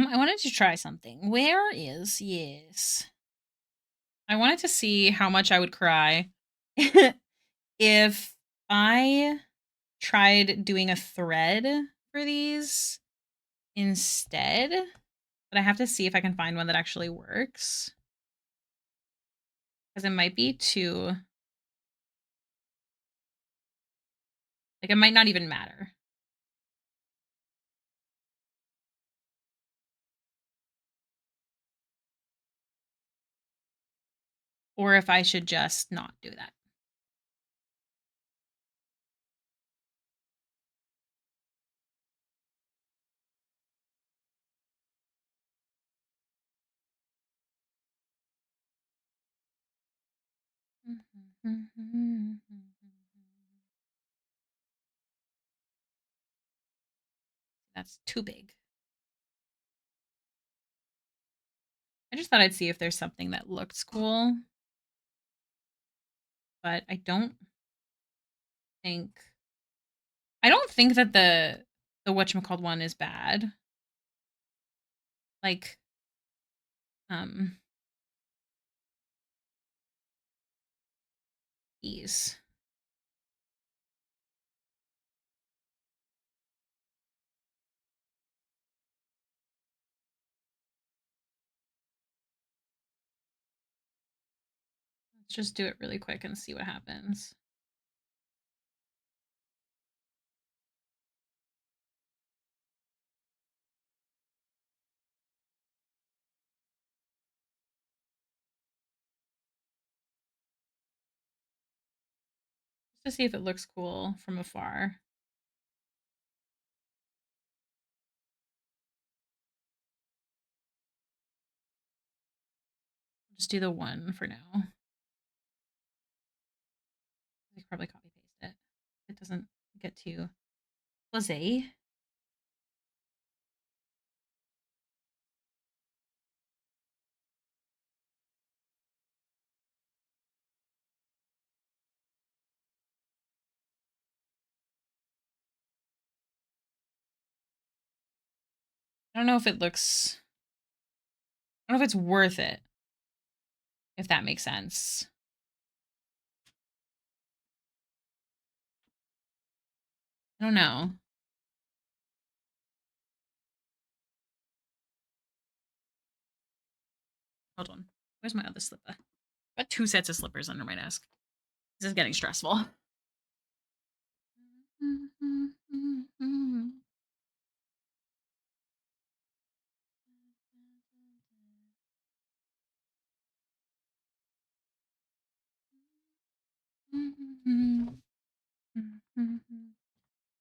I wanted to try something. Where is yes? I wanted to see how much I would cry if I tried doing a thread for these instead, but I have to see if I can find one that actually works. Because it might be too, like, it might not even matter. Or if I should just not do that. That's too big. I just thought I'd see if there's something that looks cool. But I don't think that the whatchamacalled one is bad. Like, these. Let's just do it really quick and see what happens. Just to see if it looks cool from afar. Just do the one for now. I could probably copy paste it. It doesn't get too fuzzy. I don't know if it looks, I don't know if it's worth it, if that makes sense. I don't know. Hold on. Where's my other slipper? I've got 2 sets of slippers under my desk. This is getting stressful.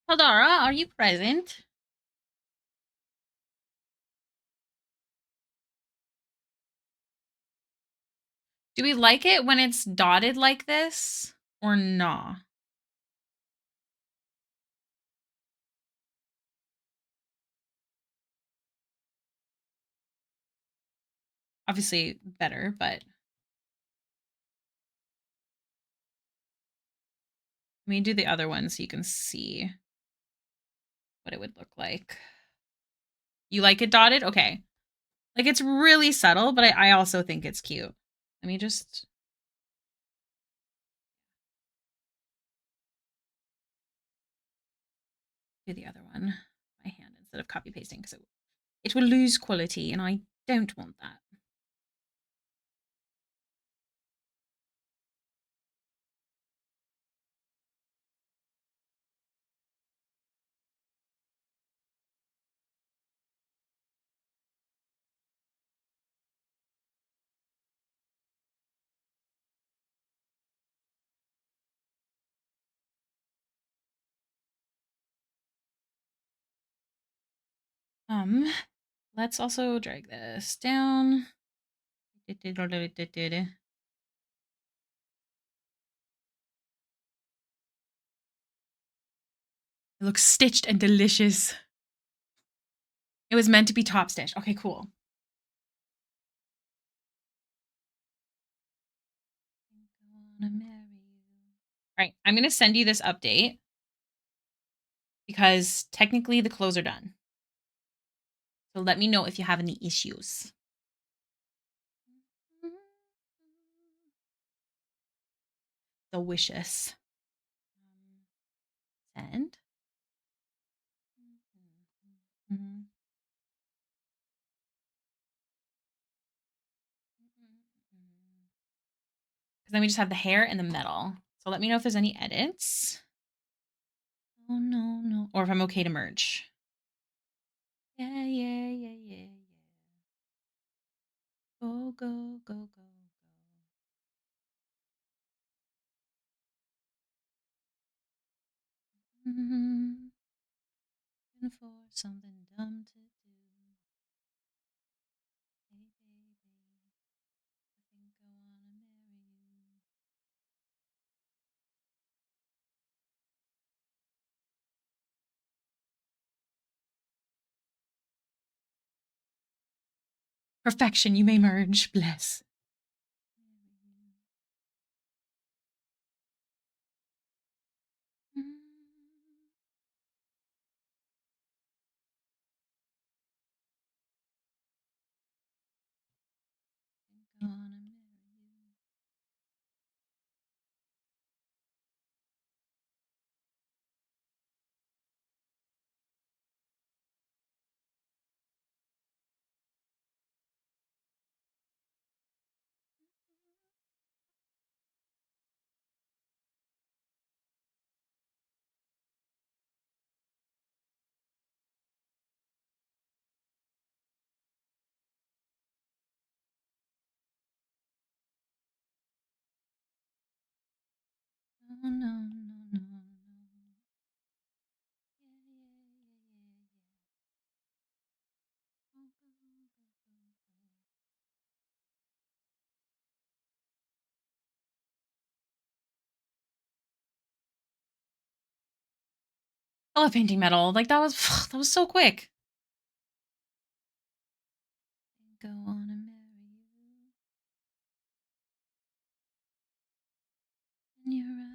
Haldara, are you present? Do we like it when it's dotted like this or nah? Obviously better, but let me do the other one so you can see what it would look like. You like it dotted? Okay. Like, it's really subtle, but I also think it's cute. Let me just... do the other one by hand instead of copy pasting because it will lose quality and I don't want that. Let's also drag this down. It looks stitched and delicious. It was meant to be top stitched. Okay, cool. All right, I'm going to send you this update because technically the clothes are done. So let me know if you have any issues. Delicious. Send. then we just have the hair and the metal. So let me know if there's any edits. Oh, no, no. Or if I'm okay to merge. Yeah, yeah, yeah, yeah, yeah. Go, go, go, go, go. Mm-hmm. For something dumb to do. Hey, baby, I think I wanna marry you. Perfection, you may merge. Bless. Mm-hmm. Think I wanna marry you. No, no, no, no, no. Yeah, yeah, yeah, yeah, yeah. Go, go, go, go, go. I love painting metal. Like that was that was so quick. Think I wanna marry you. In your eyes.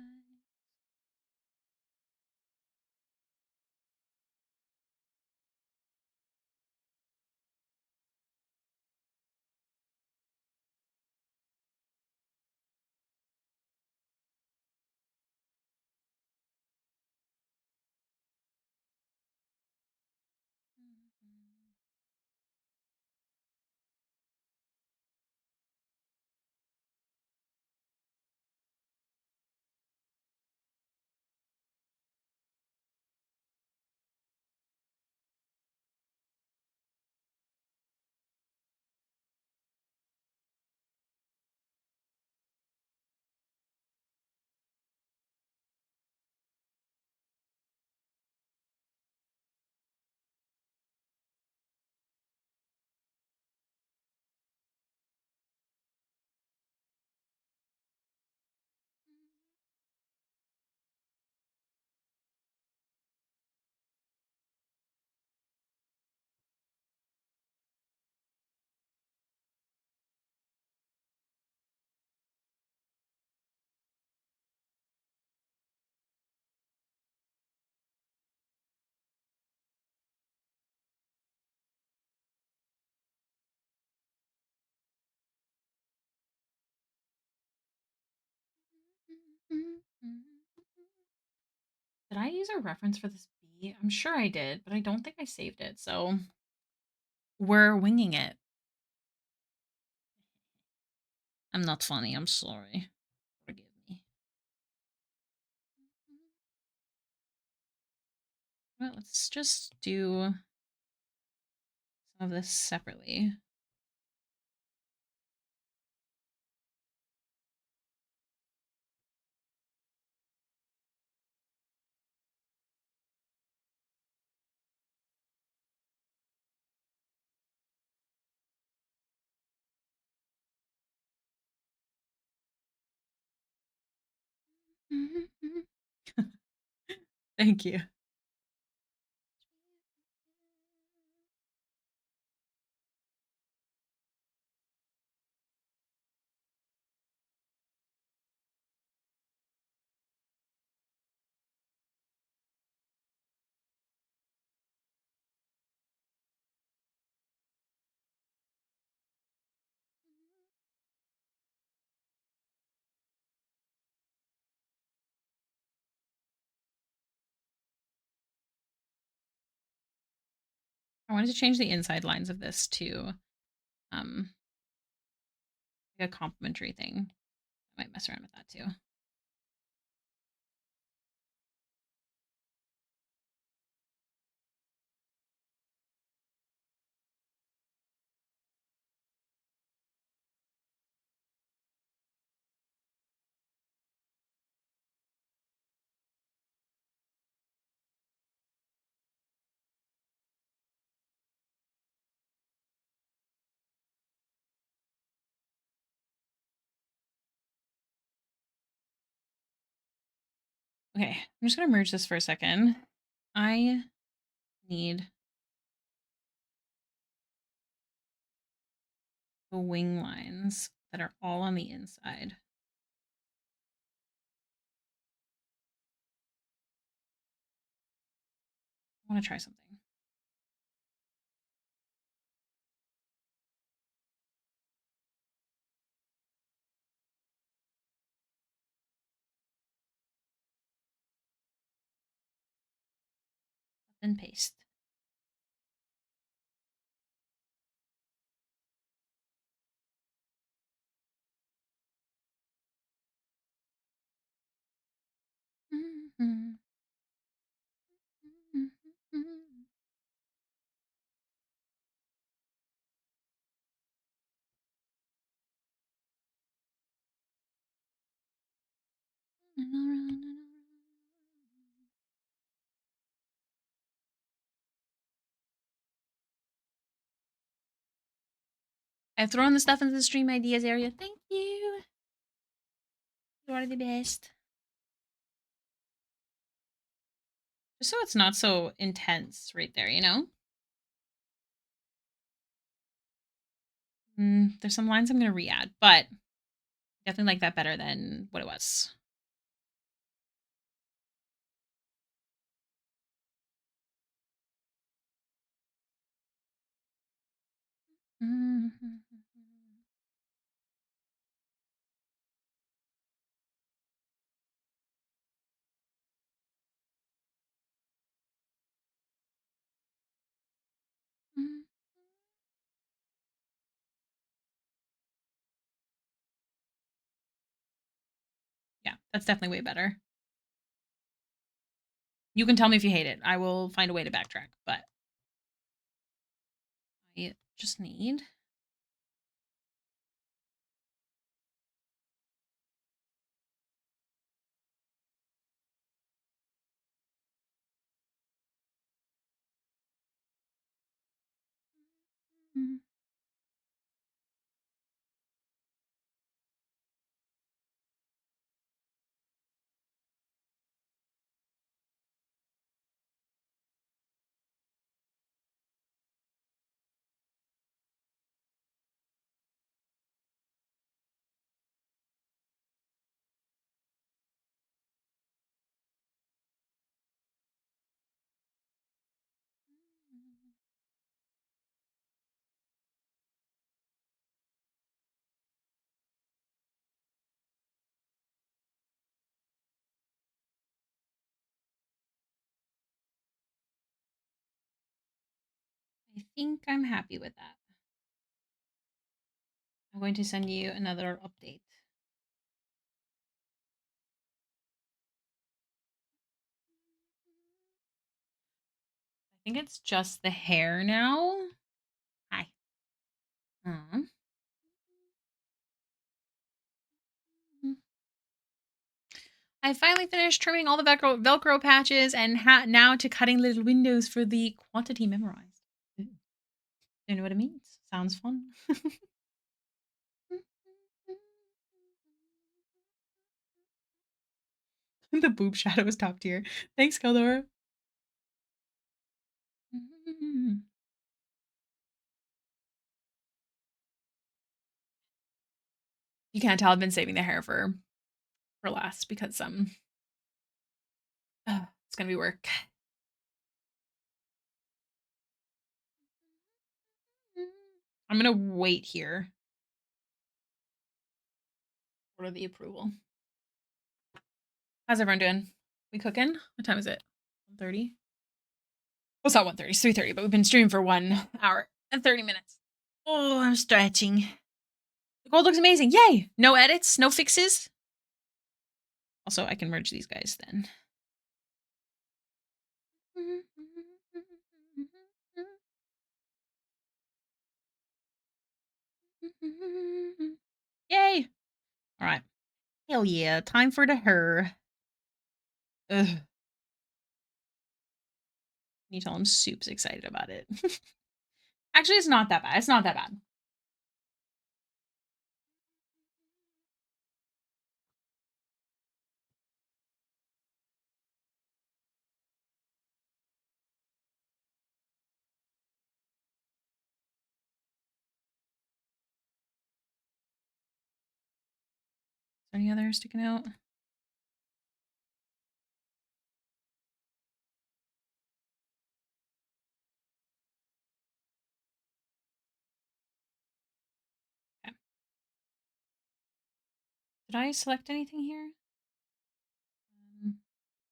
Mm-hmm. Did I use a reference for this bee? I'm sure I did, but I don't think I saved it. So we're winging it. I'm not funny. I'm sorry. Forgive me. Well, let's just do some of this separately. Thank you. I wanted to change the inside lines of this to like a complimentary thing. Might mess around with that too. Okay, I'm just gonna merge this for a second. I need the wing lines that are all on the inside. I want to try something. And paste. I've thrown the stuff into the stream ideas area. Thank you. You are the best. Just so it's not so intense right there, you know? There's some lines I'm going to re-add, but definitely like that better than what it was. Yeah, that's definitely way better. You can tell me if you hate it. I will find a way to backtrack, but I just need I think I'm happy with that. I'm going to send you another update. I think it's just the hair now. Hi. I finally finished trimming all the Velcro patches and now to cutting little windows for the quantity memorized. Ooh. You know what it means? Sounds fun. The boob shadow is top tier. Thanks, Keldora. You can't tell I've been saving the hair for last because it's gonna be work. I'm gonna wait here. Order the approval. How's everyone doing? We cooking? What time is it? 1:30? Well, it's not 1:30, it's 3:30, but we've been streaming for 1 hour and 30 minutes. Oh, I'm stretching. The gold looks amazing. Yay! No edits, no fixes. Also, I can merge these guys then. Yay! All right. Hell yeah. Time for the her. Ugh. Can you tell I'm super excited about it? Actually, it's not that bad. It's not that bad. Is there any others sticking out? Okay. Did I select anything here?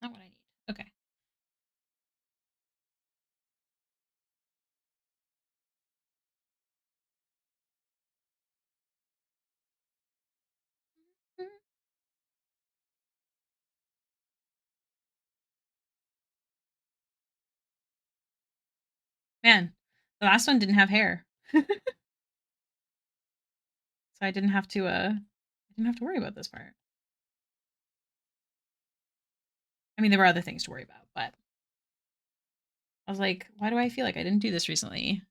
Not what I need. Okay. Man, the last one didn't have hair. So I didn't have to worry about this part. I mean, there were other things to worry about, but I was like, why do I feel like I didn't do this recently?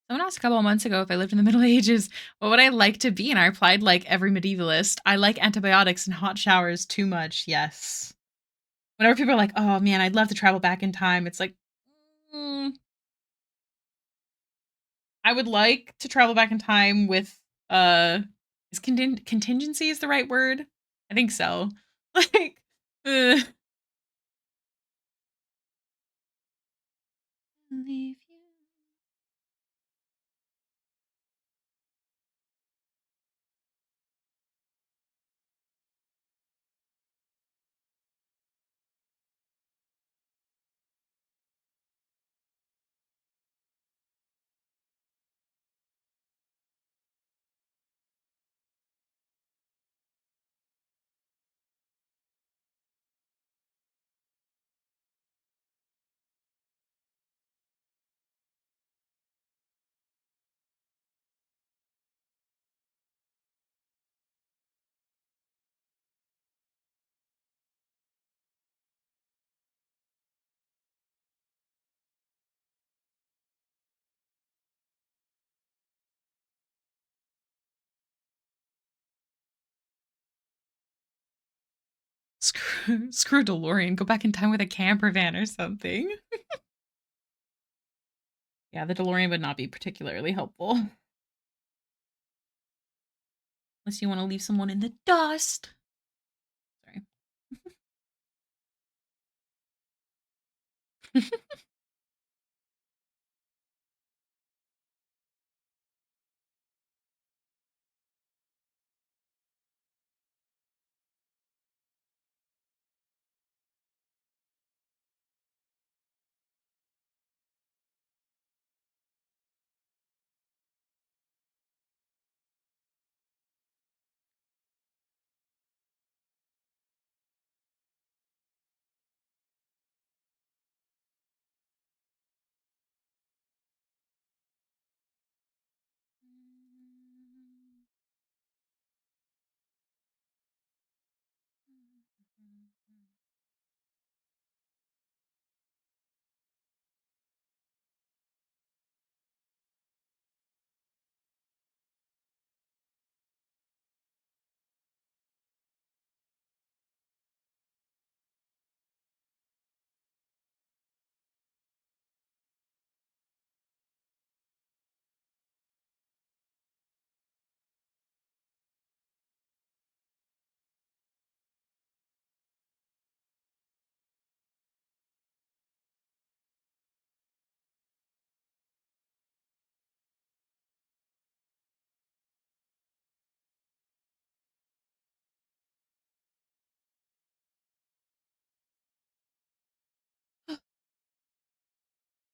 Someone asked a couple of months ago if I lived in the Middle Ages, what would I like to be? And I replied, like every medievalist, I like antibiotics and hot showers too much. Yes. Whenever people are like, oh man, I'd love to travel back in time, it's like, mm, I would like to travel back in time with, is contingency is the right word? I think so. Like, ugh. Leave you. Screw DeLorean. Go back in time with a camper van or something. Yeah, the DeLorean would not be particularly helpful. Unless you want to leave someone in the dust. Sorry.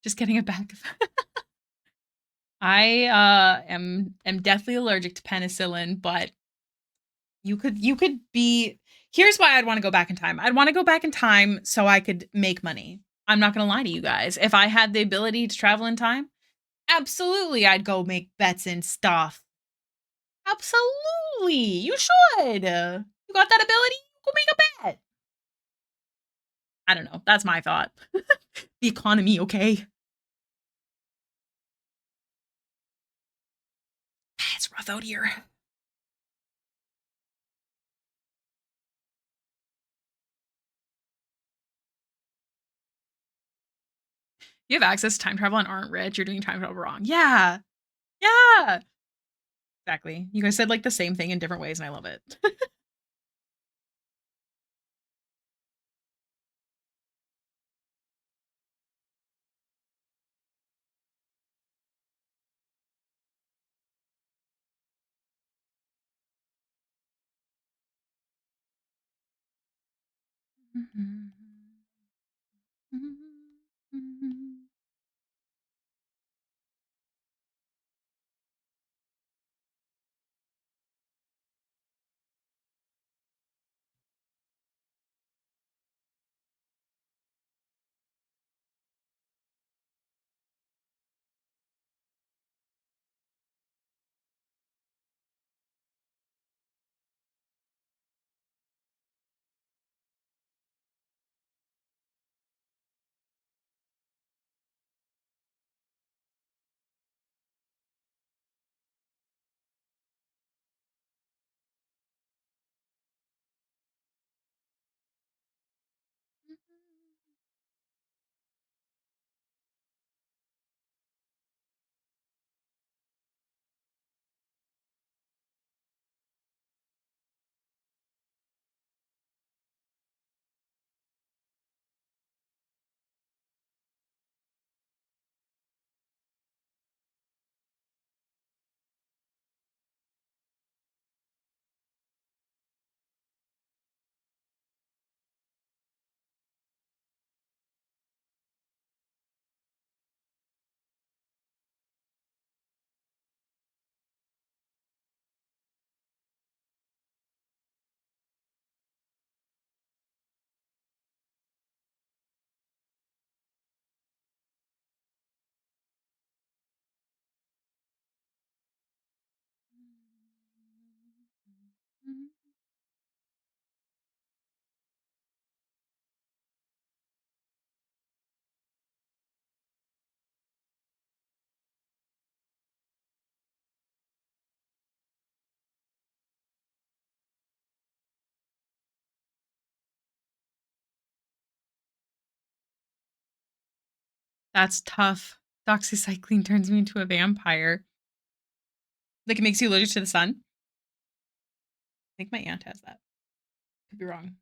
Just getting it back. I am deathly allergic to penicillin, but you could be here's why I'd want to go back in time. I'd want to go back in time so I could make money. I'm not going to lie to you guys. If I had the ability to travel in time, absolutely I'd go make bets and stuff. Absolutely. You should. You got that ability? Go make a bet. I don't know. That's my thought. The economy, okay? It's rough out here. You have access to time travel and aren't rich. You're doing time travel wrong. Yeah. Yeah. Exactly. You guys said like the same thing in different ways, and I love it. That's tough. Doxycycline turns me into a vampire. Like it makes you allergic to the sun. I think my aunt has that. Could be wrong.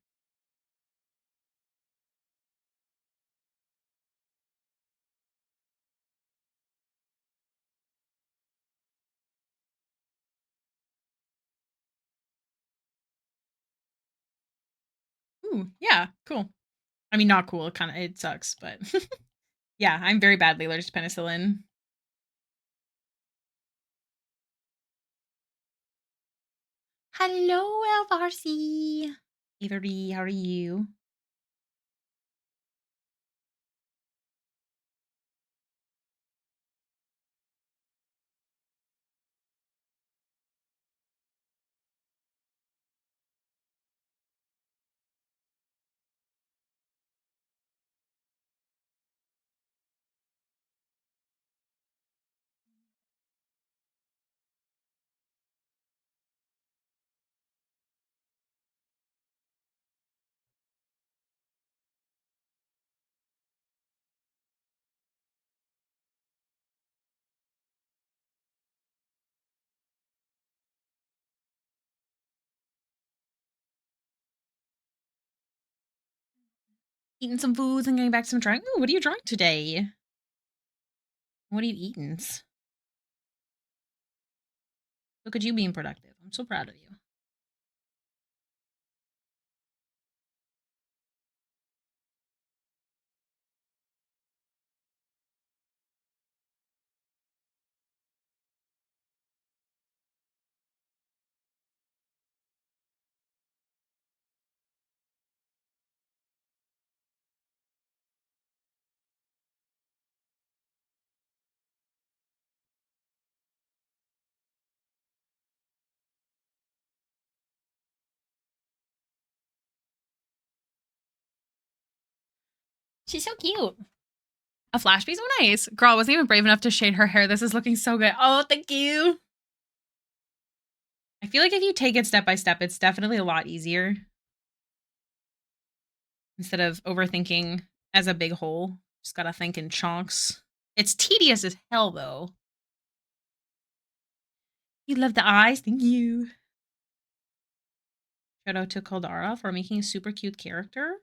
Ooh, yeah, cool. I mean, not cool. It sucks, but yeah, I'm very badly allergic to penicillin. Hello, Elvarcy. Avery, how are you? Eating some foods and getting back to some drawing. Ooh, what are you drawing today? What are you eating? Look at you being productive. I'm so proud of you. She's so cute. A flash piece? Oh, nice. Girl, I wasn't even brave enough to shade her hair. This is looking so good. Oh, thank you. I feel like if you take it step by step, it's definitely a lot easier. Instead of overthinking as a big whole. Just gotta think in chunks. It's tedious as hell, though. You love the eyes? Thank you. Shout out to Caldara for making a super cute character.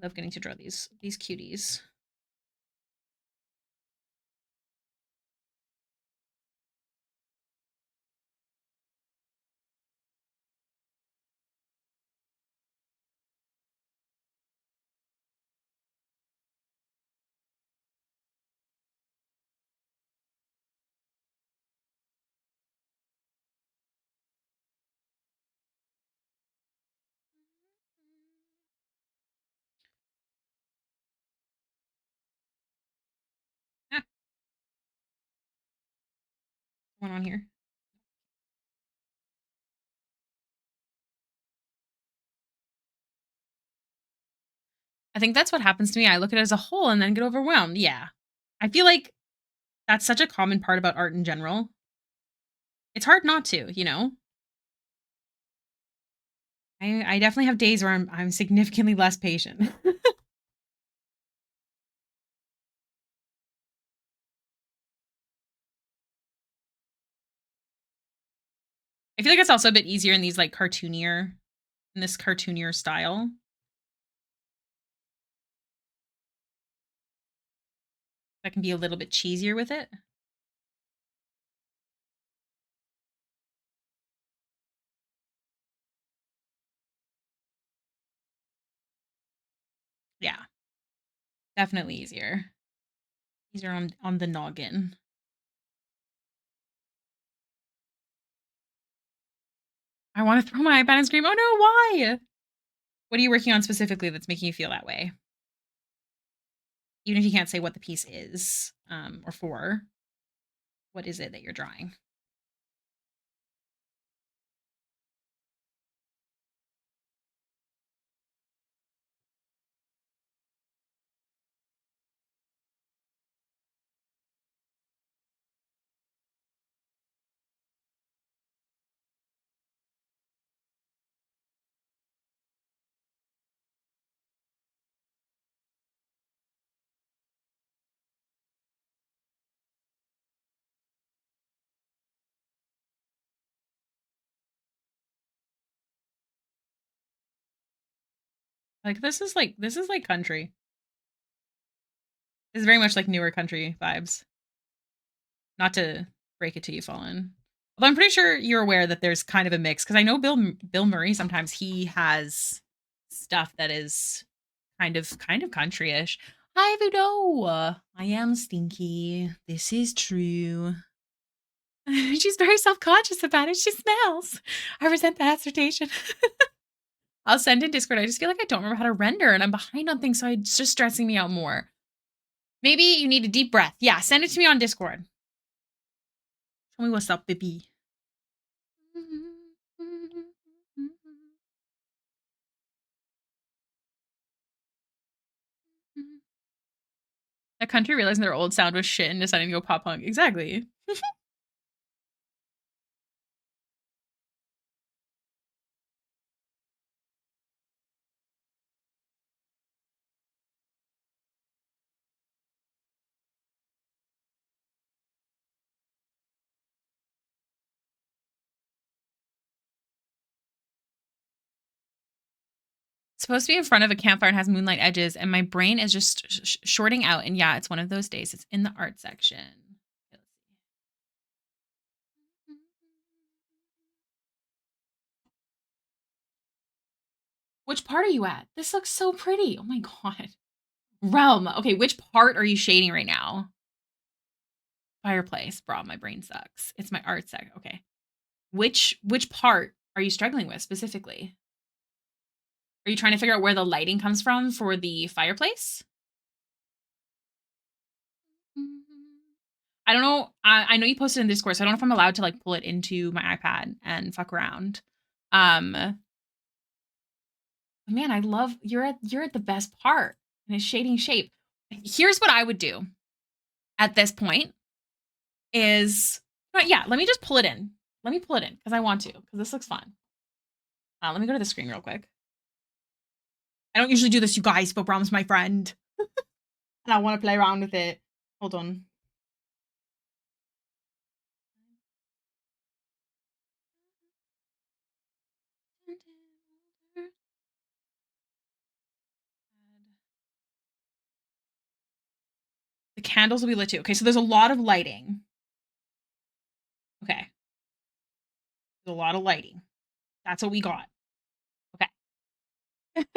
I love getting to draw these cuties. Ah, what's going on here? I think that's what happens to me. I look at it as a whole and then get overwhelmed. Yeah. I feel like that's such a common part about art in general. It's hard not to, you know? I definitely have days where I'm significantly less patient. I feel like it's also a bit easier in these like cartoonier in this cartoonier style. That can be a little bit cheesier with it. Yeah. Definitely easier. Easier on the noggin. I want to throw my iPad and scream, "Oh no, why?" What are you working on specifically that's making you feel that way? Even if you can't say what the piece is, or for, what is it that you're drawing? Like this is like country. This is very much like newer country vibes. Not to break it to you, Fallen. Although I'm pretty sure you're aware that there's kind of a mix because I know Bill Murray sometimes he has stuff that is kind of country-ish. Hi, Vudo. I am stinky. This is true. She's very self-conscious about it. She smells. I resent that assertion. I'll send in Discord. I just feel like I don't remember how to render and I'm behind on things, so it's just stressing me out more. Maybe you need a deep breath. Yeah, send it to me on Discord. Tell me what's up, baby. That country realizing their old sound was shit and deciding to go pop punk. Exactly. It's supposed to be in front of a campfire and has moonlight edges, and my brain is just shorting out. And yeah, it's one of those days. It's in the art section. Which part are you at? This looks so pretty. Oh my god. Realm. Okay, which part are you shading right now? Fireplace. Bro, my brain sucks. It's my art sec. Okay. Which part are you struggling with specifically? Are you trying to figure out where the lighting comes from for the fireplace? I don't know. I know you posted in Discord, so I don't know if I'm allowed to like pull it into my iPad and fuck around. Man, I love you're at the best part. and is shading shape. Here's what I would do at this point is, yeah, let me just pull it in. Let me pull it in because I want to, because this looks fun. Let me go to the screen real quick. I don't usually do this, you guys, but Brahm's my friend. And I want to play around with it. Hold on. The candles will be lit too. Okay, so there's a lot of lighting. Okay. There's a lot of lighting. That's what we got. Okay.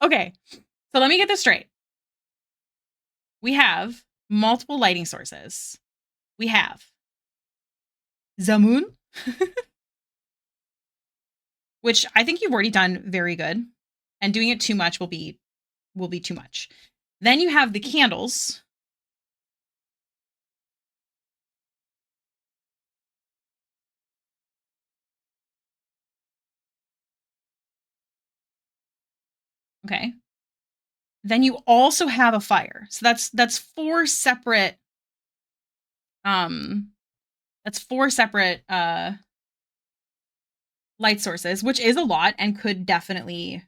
Okay. So let me get this straight. We have multiple lighting sources. We have the moon, which I think you've already done very good. And doing it too much will be too much. Then you have the candles. Okay. Then you also have a fire. So that's four separate light sources, which is a lot and could definitely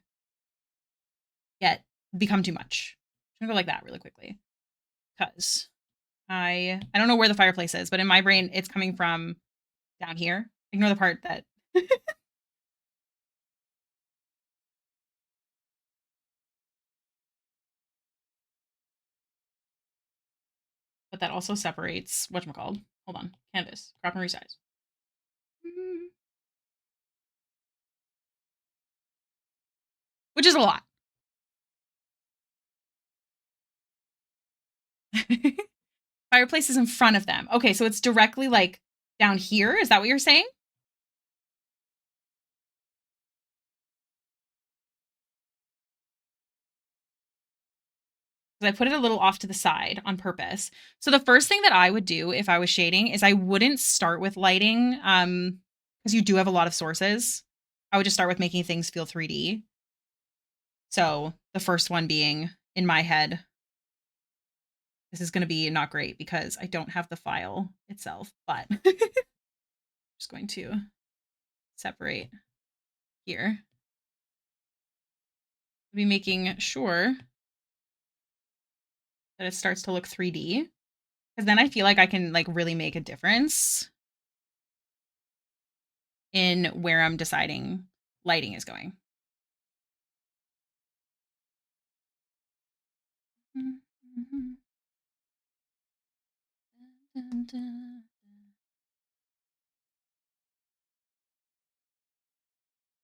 become too much. I'm gonna go like that really quickly. Because I don't know where the fireplace is, but in my brain it's coming from down here. Ignore the part that but that also separates whatchamacalled. Hold on. Canvas. Crop and resize. Which is a lot. Fireplace is in front of them. Okay, so it's directly like down here. Is that what you're saying? Because I put it a little off to the side on purpose. So the first thing that I would do if I was shading is I wouldn't start with lighting, because you do have a lot of sources. I would just start with making things feel 3D. So the first one being in my head. This is going to be not great because I don't have the file itself, but I'm just going to separate here. I'll be making sure that it starts to look 3D, because then I feel like I can like really make a difference in where I'm deciding lighting is going.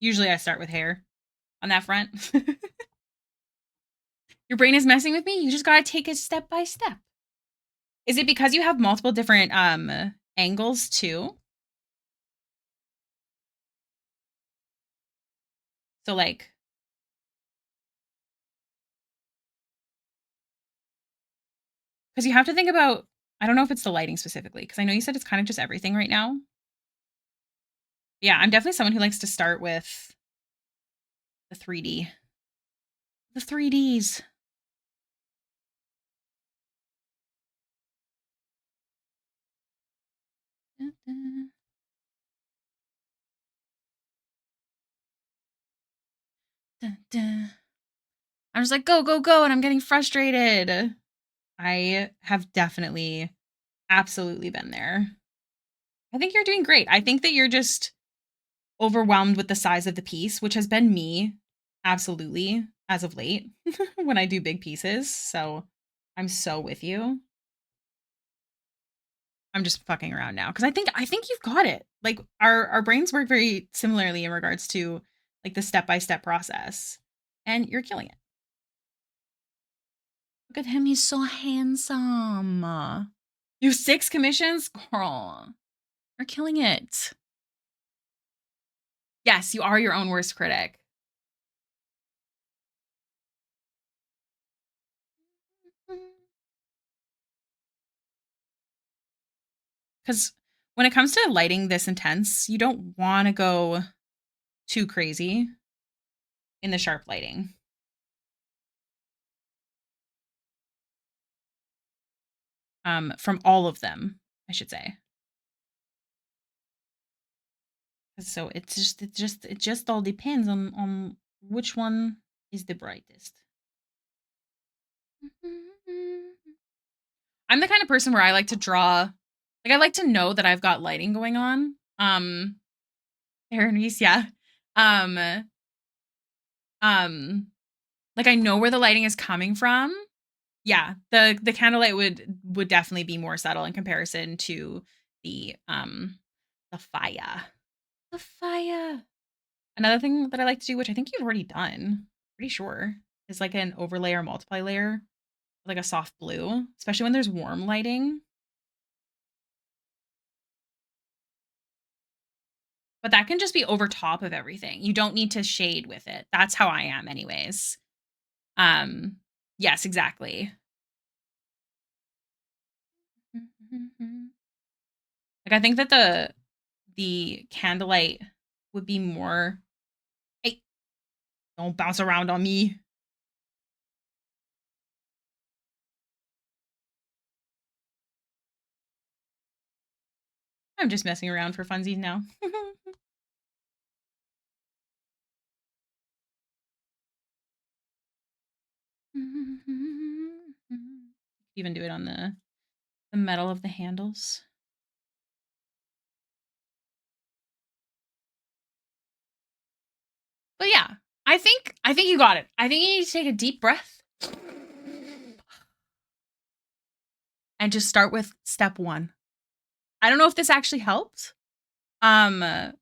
Usually I start with hair on that front. Your brain is messing with me. You just gotta take it step by step. Is it because you have multiple different angles too? So like, because you have to think about, I don't know if it's the lighting specifically, because I know you said it's kind of just everything right now. Yeah, I'm definitely someone who likes to start with the 3D. The 3Ds. I'm just like, go, go, go, and I'm getting frustrated. I have definitely, absolutely been there. I think you're doing great. I think that you're just overwhelmed with the size of the piece, which has been me, absolutely, as of late, when I do big pieces. So I'm so with you. I'm just fucking around now because I think you've got it. Like our brains work very similarly in regards to like the step-by-step process, and you're killing it. Look at him, he's so handsome. You have 6 commissions? Girl, you're killing it. Yes, you are your own worst critic. Because when it comes to lighting this intense, you don't want to go too crazy in the sharp lighting. from all of them, I should say. So it just all depends on which one is the brightest. I'm the kind of person where I like to draw, like I like to know that I've got lighting going on. Hailiiz, yeah. Um, like I know where the lighting is coming from. Yeah, the candlelight would definitely be more subtle in comparison to the fire. The fire. Another thing that I like to do, which I think you've already done, pretty sure, is like an overlay or multiply layer, like a soft blue, especially when there's warm lighting. But that can just be over top of everything. You don't need to shade with it. That's how I am anyways. Um, yes, exactly. Like I think that the candlelight would be more. Hey, don't bounce around on me. I'm just messing around for funsies now. Even do it on the metal of the handles. But yeah, I think you got it. I think you need to take a deep breath and just start with step 1. I don't know if this actually helped. But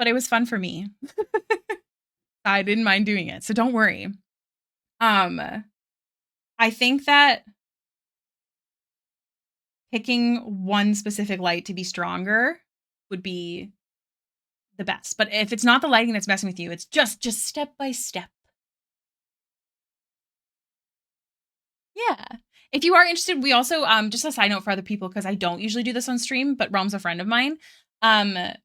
it was fun for me. I didn't mind doing it, so don't worry. Um, I think that picking one specific light to be stronger would be the best. But if it's not the lighting that's messing with you, it's just step by step. Yeah. If you are interested, we also just a side note for other people because I don't usually do this on stream, but Realm's a friend of mine.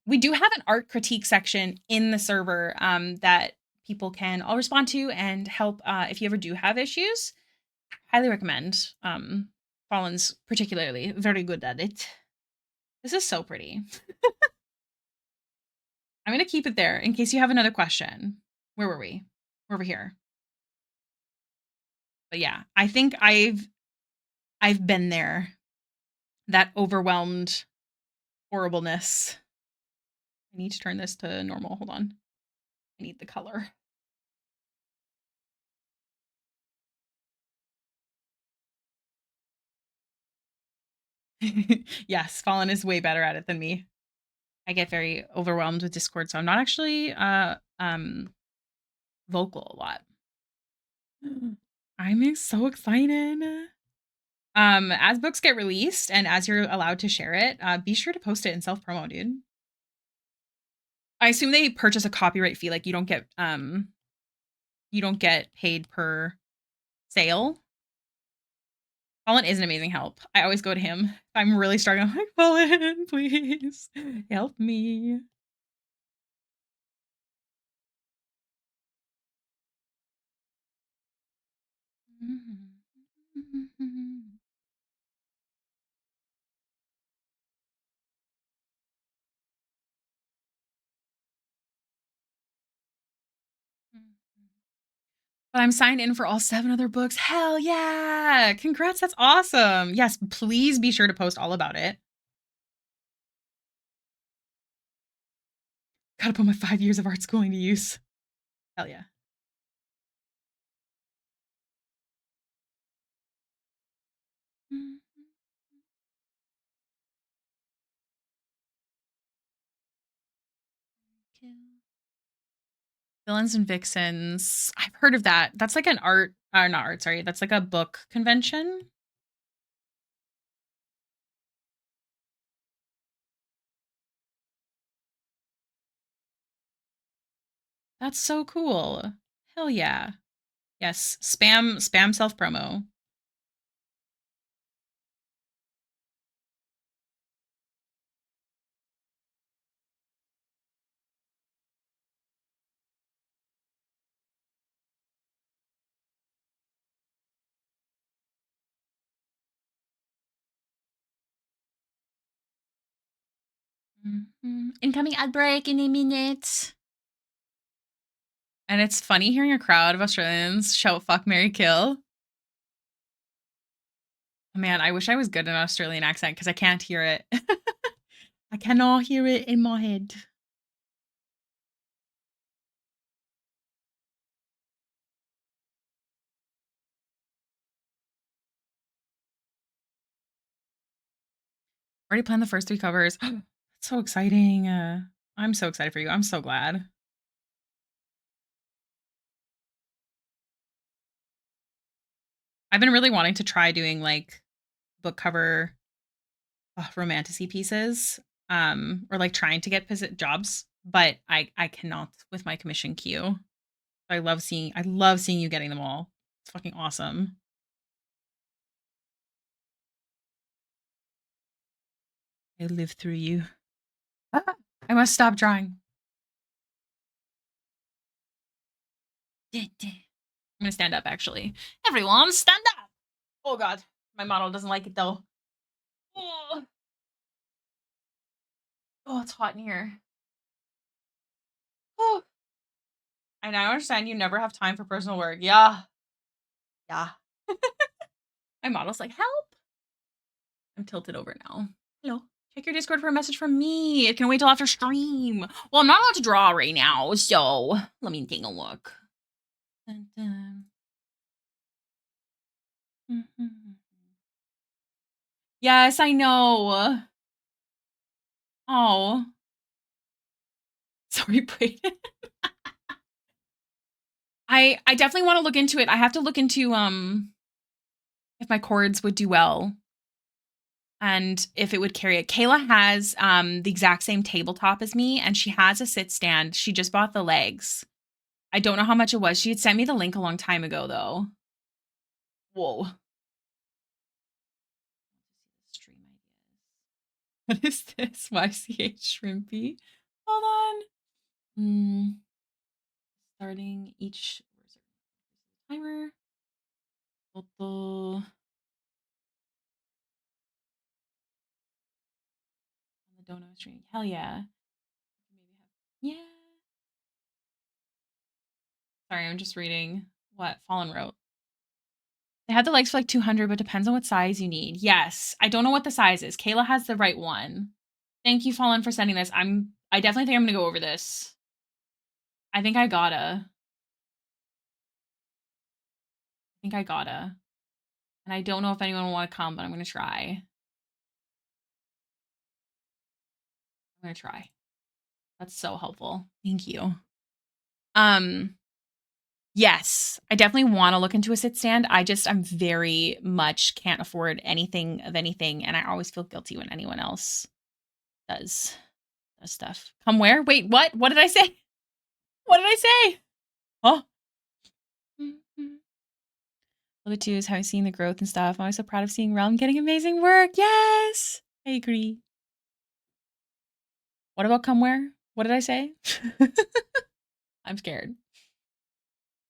We do have an art critique section in the server that people can all respond to and help if you ever do have issues. Highly recommend. Fallen's particularly very good at it. This is so pretty. I'm gonna keep it there in case you have another question. Where were we? We're over here. But yeah, I think I've been there. That overwhelmed horribleness. I need to turn this to normal. Hold on. I need the color. Yes, Fallen is way better at it than me. I get very overwhelmed with Discord, so I'm not actually vocal a lot. I'm so excited. As books get released and as you're allowed to share it, be sure to post it in self promo, dude. I assume they purchase a copyright fee, like you don't get paid per sale. Colin is an amazing help. I always go to him. If I'm really struggling, I'm like, Colin, please help me. But I'm signed in for all 7 other books. Hell yeah! Congrats, that's awesome. Yes, please be sure to post all about it. Gotta put my 5 years of art schooling to use. Hell yeah. Villains and Vixens. I've heard of that. That's like an art, not art, sorry. That's like a book convention. That's so cool. Hell yeah. Yes, spam self promo. Incoming ad break in a minute. And it's funny hearing a crowd of Australians shout "fuck, marry, kill." Man, I wish I was good in an Australian accent because I can't hear it. I cannot hear it in my head. Already planned the first 3 covers. That's so exciting. I'm so excited for you. I'm so glad. I've been really wanting to try doing, like, book cover, romantasy pieces, or, like, trying to get jobs, but I cannot with my commission queue. I love seeing you getting them all. It's fucking awesome. I live through you. Ah, I must stop drawing. I'm gonna stand up, actually. Everyone, stand up! Oh god, my model doesn't like it, though. Oh, oh it's hot in here. Oh. I now understand you never have time for personal work. Yeah. Yeah. My model's like, "Help." I'm tilted over now. Hello. Check your Discord for a message from me. It can wait till after stream. Well, I'm not allowed to draw right now, so let me take a look. Dun, dun. Mhm. Yes, I know. Oh. Sorry, Brayden. I definitely wanna look into it. I have to look into, if my chords would do well and if it would carry it. Kayla has, the exact same tabletop as me, and she has a sit stand. She just bought the legs. I don't know how much it was. She had sent me the link a long time ago, though. Whoa. Stream ideas. What is this? YCH Shrimpy? Hold on. Starting each timer. Total on the dono stream. Hell yeah. Yeah. Sorry, I'm just reading what Fallen wrote. They had the legs for like 200, but depends on what size you need. Yes. I don't know what the size is. Kayla has the right one. Thank you, Fallen, for sending this. I definitely think I'm gonna go over this. I think I gotta. I think I gotta. And I don't know if anyone will want to come, but I'm gonna try. I'm gonna try. That's so helpful. Thank you. Yes, I definitely want to look into a sit stand. I'm very much can't afford anything of anything, and I always feel guilty when anyone else does stuff. Come where? Wait, what? What did I say? What did I say? Oh. Love it too is how I'm seeing the growth and stuff. I'm always so proud of seeing Realm getting amazing work. Yes, I agree. What about come where? What did I say? I'm scared.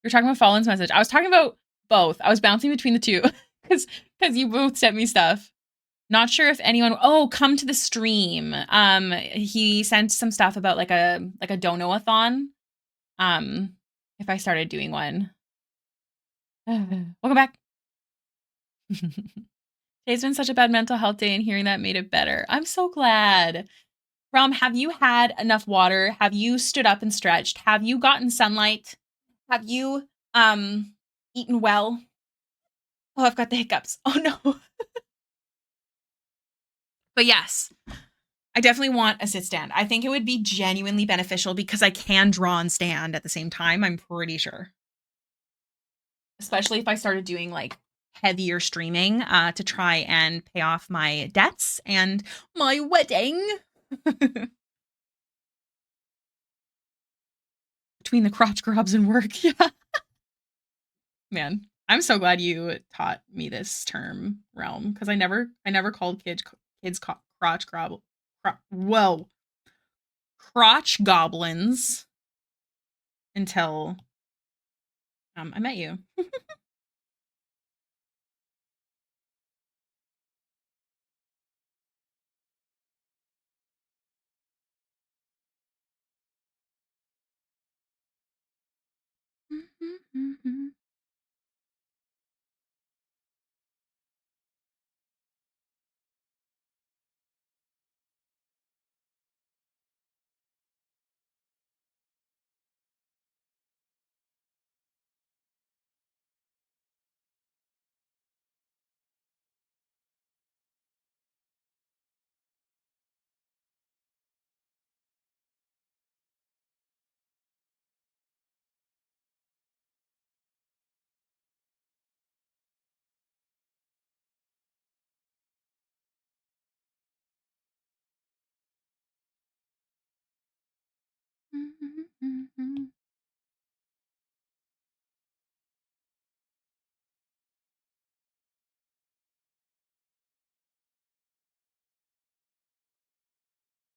You're talking about Fallen's message. I was talking about both. I was bouncing between the two because you both sent me stuff. Not sure if anyone. Oh, come to the stream. He sent some stuff about like a dono-a-thon. If I started doing one. Welcome back. Today's been such a bad mental health day, and hearing that made it better. I'm so glad. Rom, have you had enough water? Have you stood up and stretched? Have you gotten sunlight? Have you eaten well? Oh, I've got the hiccups. Oh no. But yes, I definitely want a sit stand. I think it would be genuinely beneficial because I can draw and stand at the same time, I'm pretty sure. Especially if I started doing like heavier streaming to try and pay off my debts and my wedding. Between the crotch grubs and work. Yeah. Man, I'm so glad you taught me this term realm because I never called kids crotch grobble. Whoa. Crotch goblins until I met you.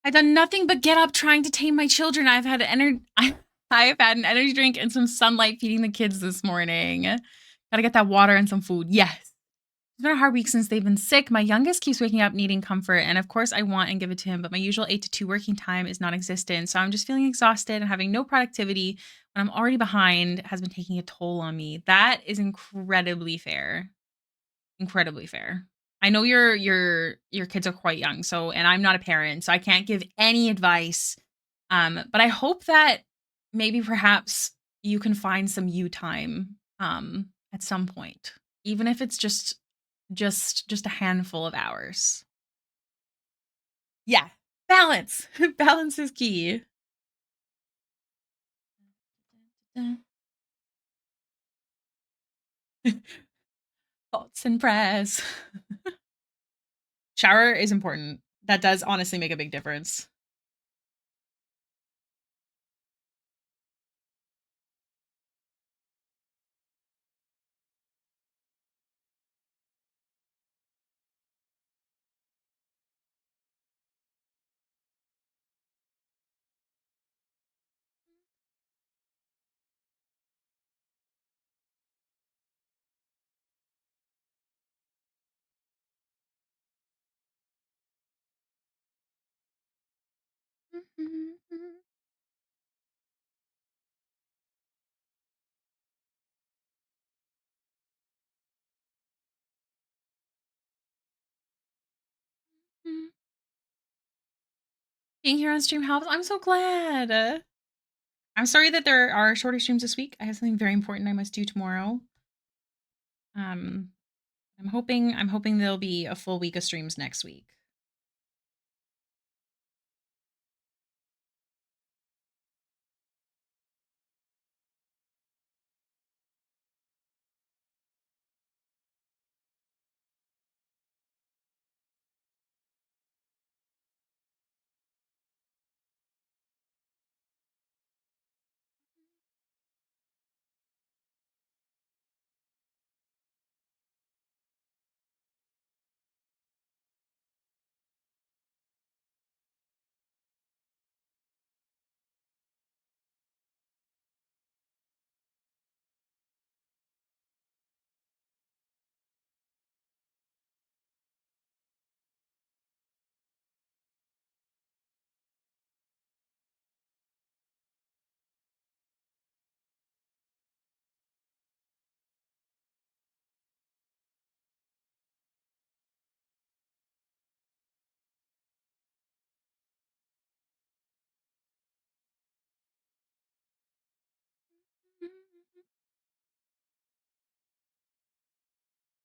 I've done nothing but get up trying to tame my children. I've had an energy drink and some sunlight feeding the kids this morning. Gotta get that water and some food. Yes. It's been a hard week since they've been sick. My youngest keeps waking up needing comfort, and of course, I want and give it to him, but my usual 8 to 2 working time is non existent. So I'm just feeling exhausted and having no productivity when I'm already behind has been taking a toll on me. That is incredibly fair. Incredibly fair. I know your kids are quite young, so and I'm not a parent, so I can't give any advice. But I hope that maybe perhaps you can find some you time at some point, even if it's just a handful of hours. Yeah. Balance. Balance is key. Thoughts and prayers. Shower is important. That does honestly make a big difference. Being here on stream helps. I'm so glad. I'm sorry that there are shorter streams this week. I have something very important I must do tomorrow. Um, I'm hoping there'll be a full week of streams next week.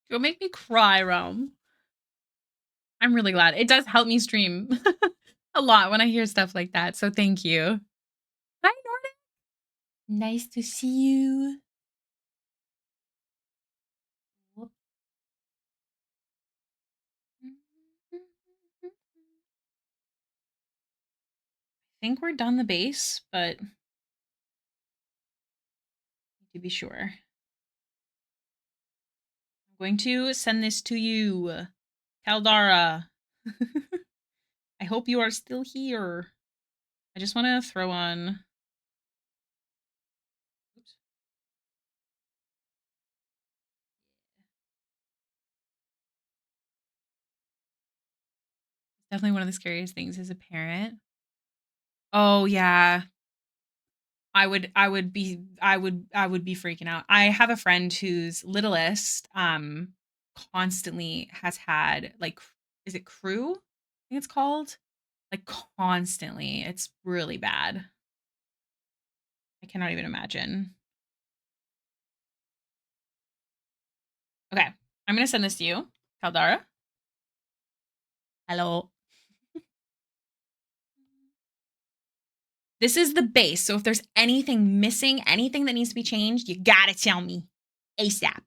You'll make me cry, Rome. I'm really glad. It does help me stream a lot when I hear stuff like that. So thank you. Hi, Nordic. Nice to see you. I think we're done the base, but to be sure. I'm going to send this to you, Caldara. I hope you are still here. I just want to throw on. Oops. It's definitely one of the scariest things as a parent. Oh yeah. I would be freaking out. I have a friend whose littlest constantly has had like is it crew? I think it's called. Like constantly. It's really bad. I cannot even imagine. Okay. I'm gonna send this to you, Caldara. Hello. This is the base. So if there's anything missing, anything that needs to be changed, you gotta tell me ASAP.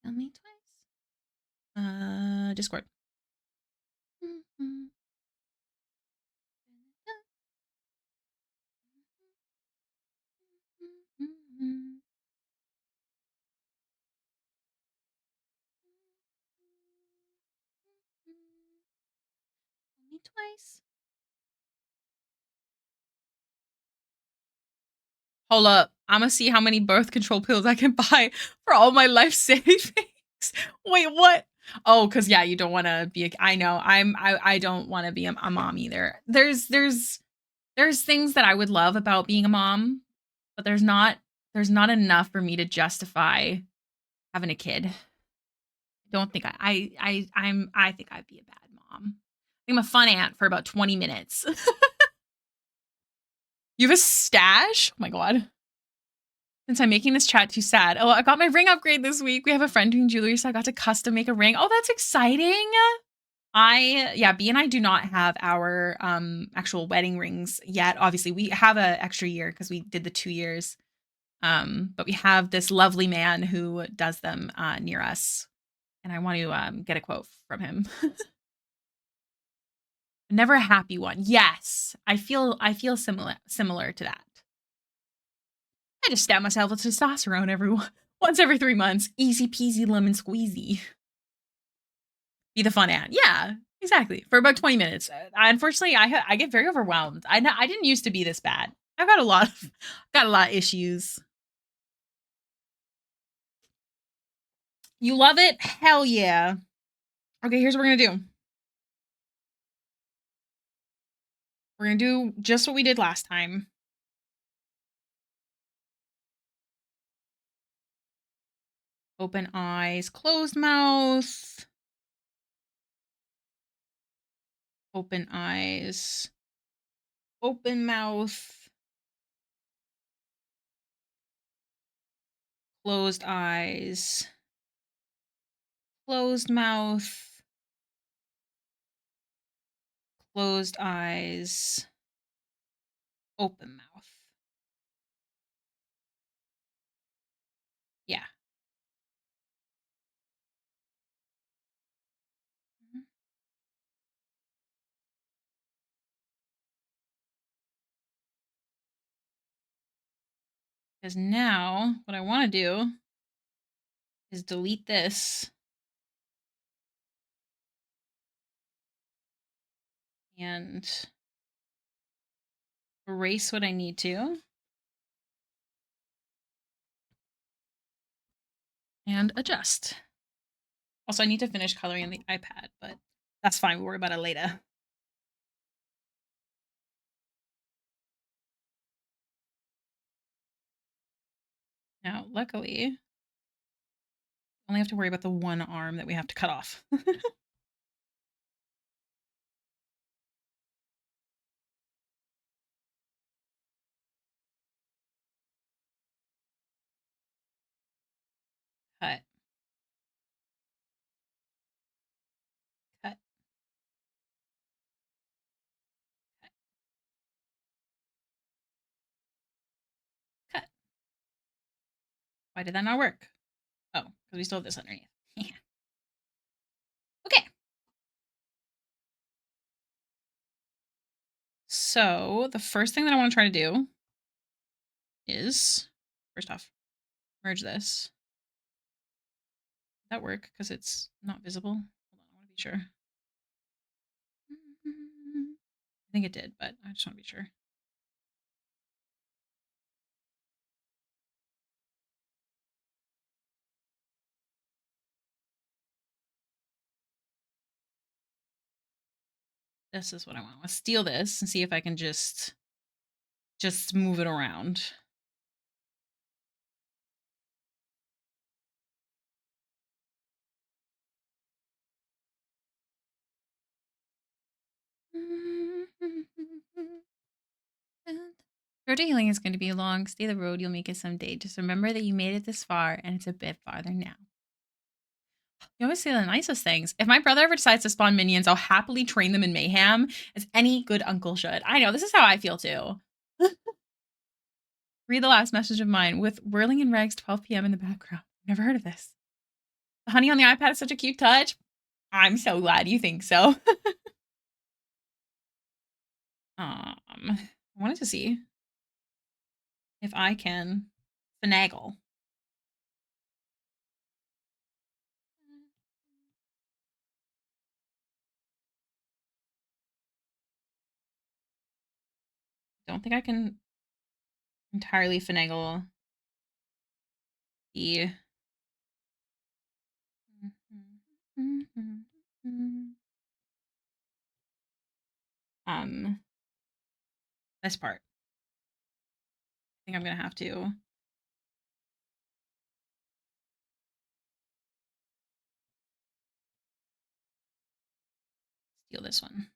Tell me twice. Discord. Tell me twice. Hold up. I'm gonna see how many birth control pills I can buy for all my life savings. Wait, what? Oh, because yeah, you don't want to be. I know. I don't want to be a mom either. There's things that I would love about being a mom, but there's not enough for me to justify having a kid. Don't think I think I'd be a bad mom. I'm a fun aunt for about 20 minutes. You have a stash? Oh my god. Since I'm making this chat too sad. Oh, I got my ring upgrade this week. We have a friend doing jewelry, so I got to custom make a ring. Oh, that's exciting. B and I do not have our actual wedding rings yet. Obviously, we have an extra year because we did the 2 years. But we have this lovely man who does them near us, and I want to get a quote from him. Never a happy one. Yes, I feel similar to that. I just stab myself with testosterone once every 3 months. Easy peasy lemon squeezy. Be the fun aunt. Yeah, exactly. For about 20 minutes. Unfortunately, I get very overwhelmed. I didn't used to be this bad. I've got a lot of issues. You love it? Hell yeah. Okay, here's what we're gonna do. We're gonna do just what we did last time. Open eyes, closed mouth. Open eyes, open mouth, closed eyes, closed mouth, closed eyes, open mouth. Yeah. Because now what I want to do is delete this and erase what I need to. And adjust. Also, I need to finish coloring on the iPad, but that's fine. We'll worry about it later. Now, luckily, I only have to worry about the one arm that we have to cut off. Cut, cut, cut. Why did that not work? Oh, because we still have this underneath. Okay. So the first thing that I want to try to do is, first off, merge this. Does that work? Because it's not visible. Hold on, I want to be sure. I think it did, but I just want to be sure. This is what I want. I want to steal this and see if I can just move it around. Road to healing is going to be long. Stay the road. You'll make it someday. Just remember that you made it this far, and it's a bit farther now. You always say the nicest things. If my brother ever decides to spawn minions, I'll happily train them in mayhem, as any good uncle should. I know, this is how I feel too. Read the last message of mine with Whirling in Rags 12 p.m. in the background. Never heard of this. The honey on the iPad is such a cute touch. I'm so glad you think so. I wanted to see if I can finagle. Don't think I can entirely finagle the um this part. I think I'm gonna have to steal this one.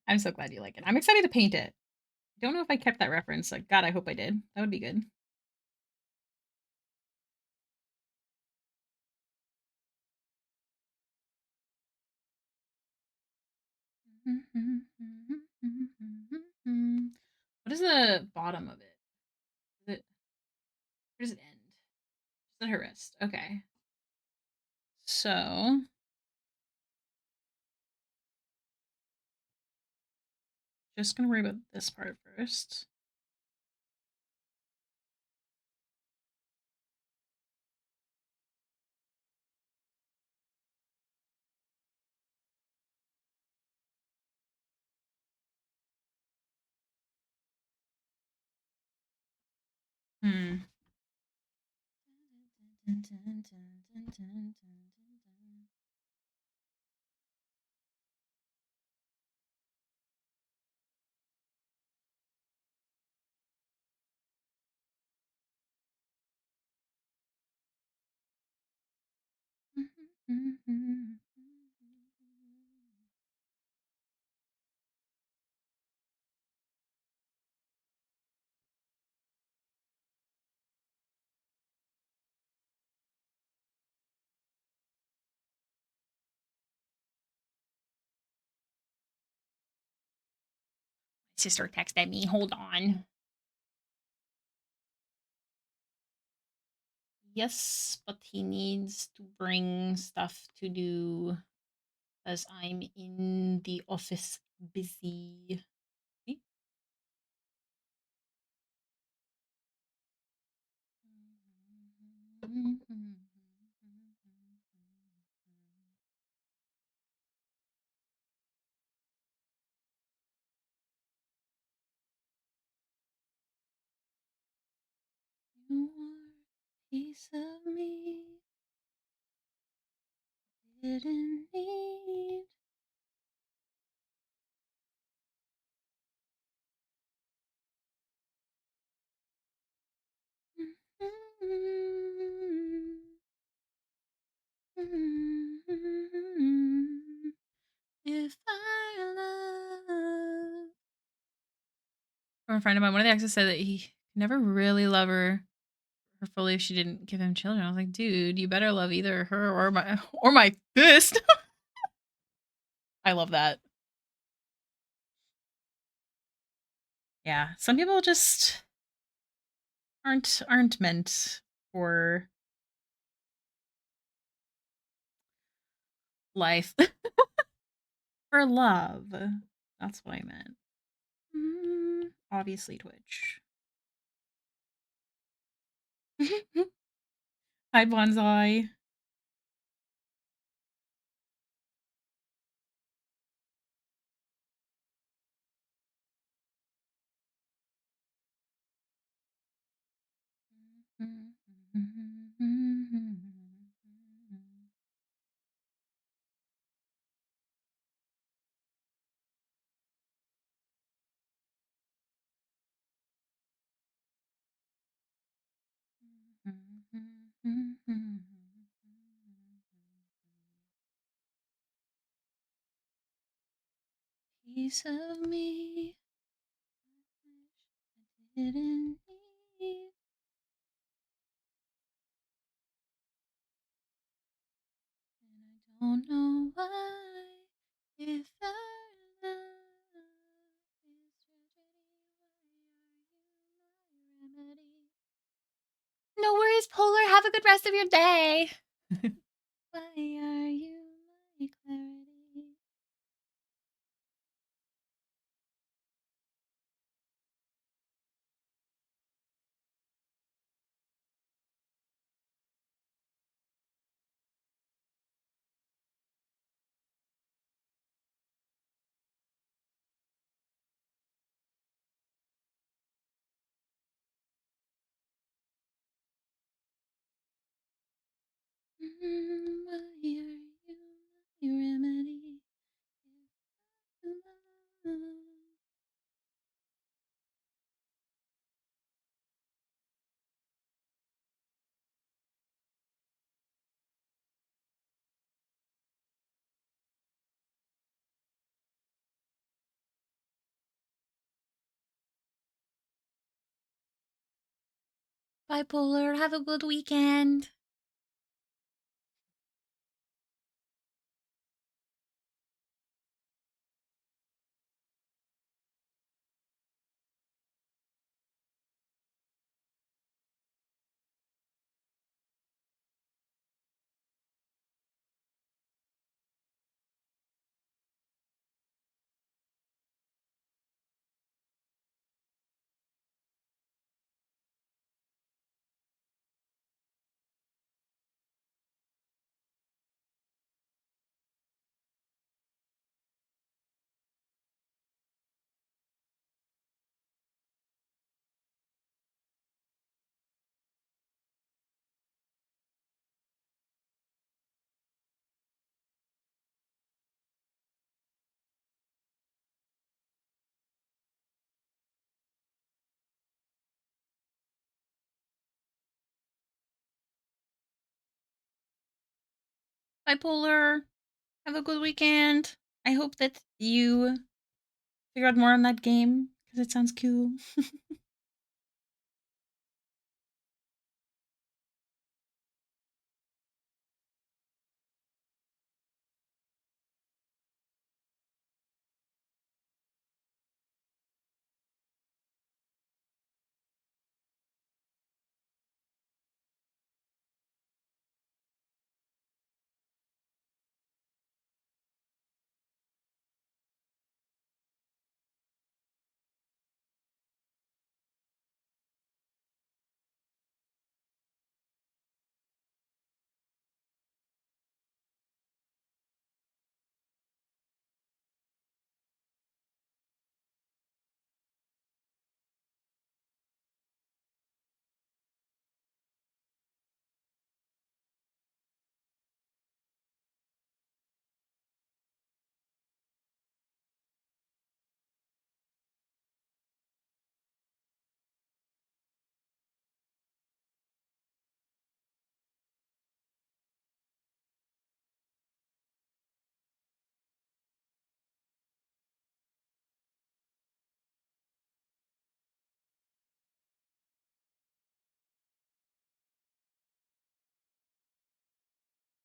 I'm so glad you like it. I'm excited to paint it. Don't know if I kept that reference. Like, God, I hope I did. That would be good. What is the bottom of it? Is it where does it end? Just at her wrist. Okay. So just gonna worry about this part first. Hmm. Sister texted me. Hold on. Yes, but he needs to bring stuff to do as I'm in the office busy. You are a piece of me didn't need. If I love. From a friend of mine, one of the exes said that he could never really love her fully if she didn't give him children. I was like, dude, you better love either her or my fist. I love that. Yeah, some people just aren't meant for life. For love. That's what I meant. Obviously Twitch. Hi, Bonsai. Piece of me I didn't need. And I don't know why. If I love No worries, Polar. Have a good rest of your day. Why are you my clarity? Why are you my remedy? Bipolar, have a good weekend. Bipolar, have a good weekend. I hope that you figure out more on that game because it sounds cool.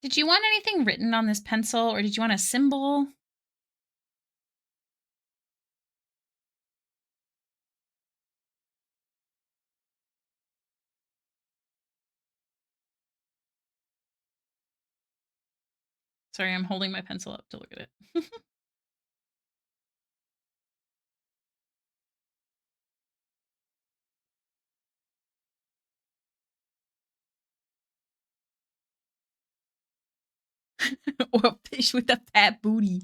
Did you want anything written on this pencil or did you want a symbol? Sorry, I'm holding my pencil up to look at it. Or a fish with a fat booty.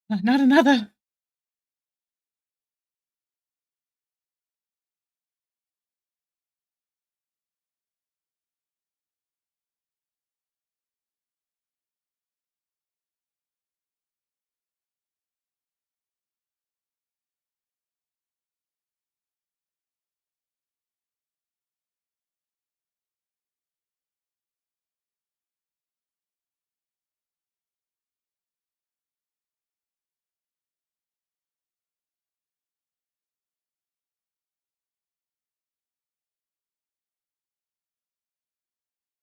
Not another.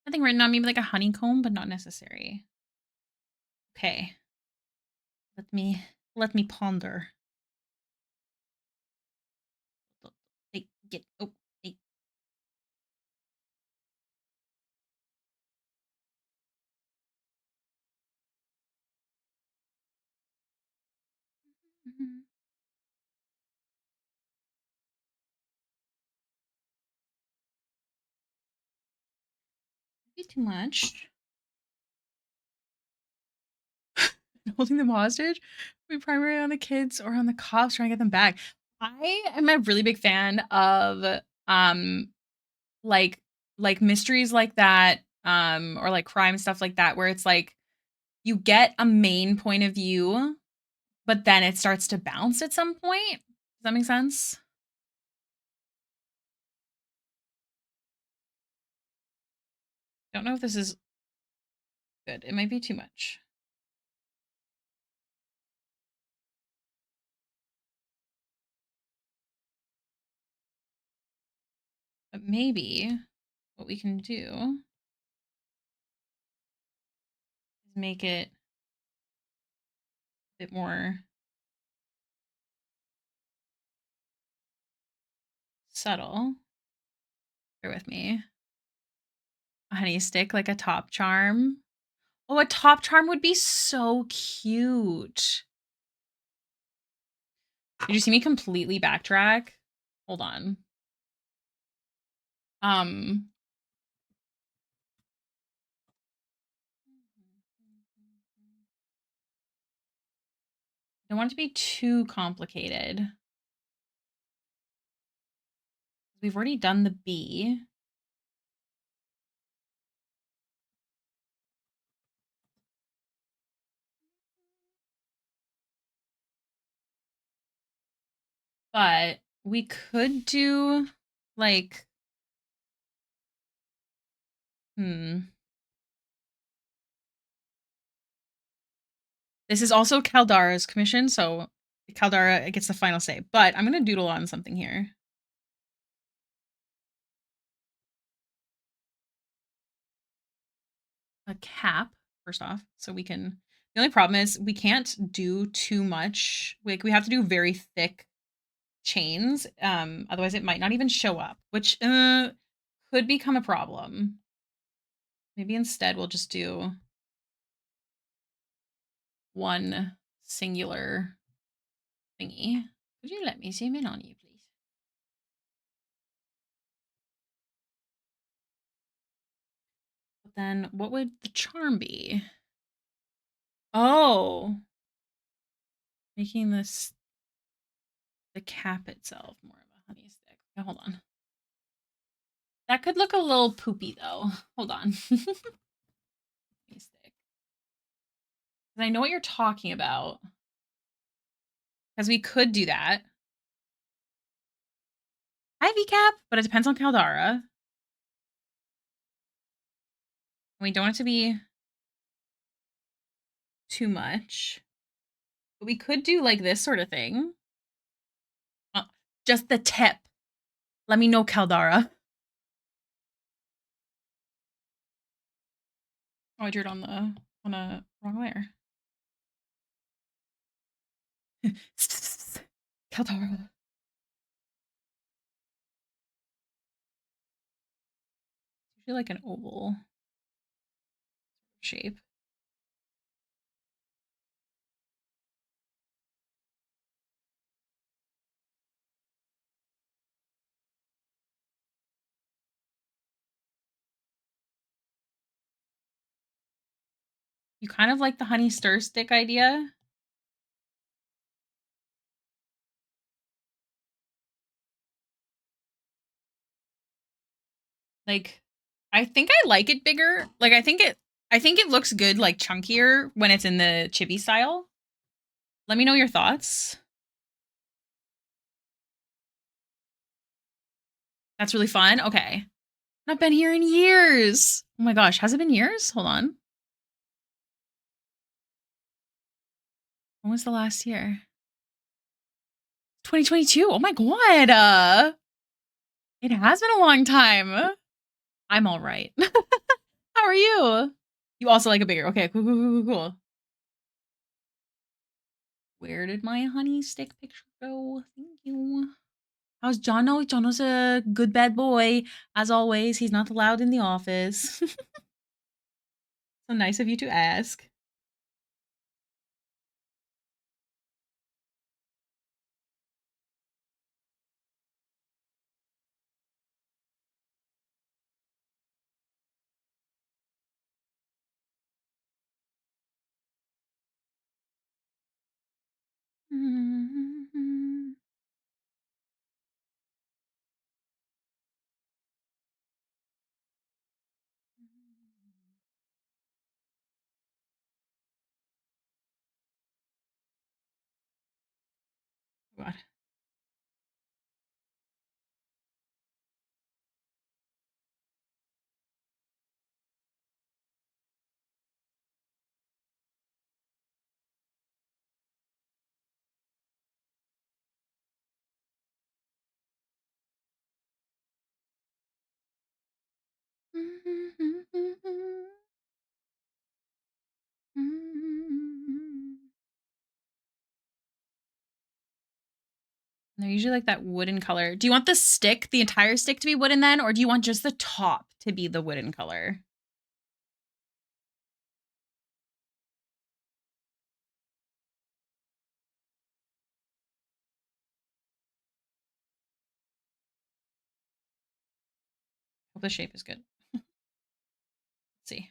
Nothing written on maybe like a honeycomb, but not necessary. Okay. Let me ponder. Hey, get oh, hey. Mhm. Maybe too much. Holding them hostage? We primarily on the kids or on the cops trying to get them back. I am a really big fan of um like mysteries like that, or like crime stuff like that, where it's like you get a main point of view, but then it starts to bounce at some point. Does that make sense? Don't know if this is good. It might be too much. But maybe what we can do is make it a bit more subtle. Bear with me. A honey stick, like a top charm. Oh, a top charm would be so cute. Did you see me completely backtrack? Hold on. Um, I don't want it to be too complicated. We've already done the bee. But we could do like This is also Caldara's commission, so Caldara gets the final say. But I'm gonna doodle on something here. A cap, first off, so we can. The only problem is we can't do too much. Like we have to do very thick chains. Otherwise it might not even show up, which could become a problem. Maybe instead we'll just do one singular thingy. Could you let me zoom in on you, please? But then what would the charm be? Oh, making this the cap itself more of a honey stick. Okay, hold on. That could look a little poopy though. Hold on. Honey stick. I know what you're talking about. Because we could do that. Ivy cap, but it depends on Caldara. We don't want it to be too much. But we could do like this sort of thing. Just the tip. Let me know, Caldara. Oh, I drew it on a wrong layer. Caldara. It's usually like an oval shape. You kind of like the honey stir stick idea? Like, I think I like it bigger. Like, I think it looks good, like chunkier when it's in the chibi style. Let me know your thoughts. That's really fun. Okay. I've been here in years. Oh my gosh, has it been years? Hold on. When was the last year? 2022. Oh my god. It has been a long time. I'm all right. How are you? You also like a bigger. Okay, cool, cool, cool, cool, cool. Where did my honey stick picture go? Thank you. How's Jono? Jono's a good bad boy. As always, he's not allowed in the office. So nice of you to ask. God. They're usually like that wooden color. Do you want the stick, the entire stick to be wooden then, or do you want just the top to be the wooden color? Hope the shape is good. Let's see.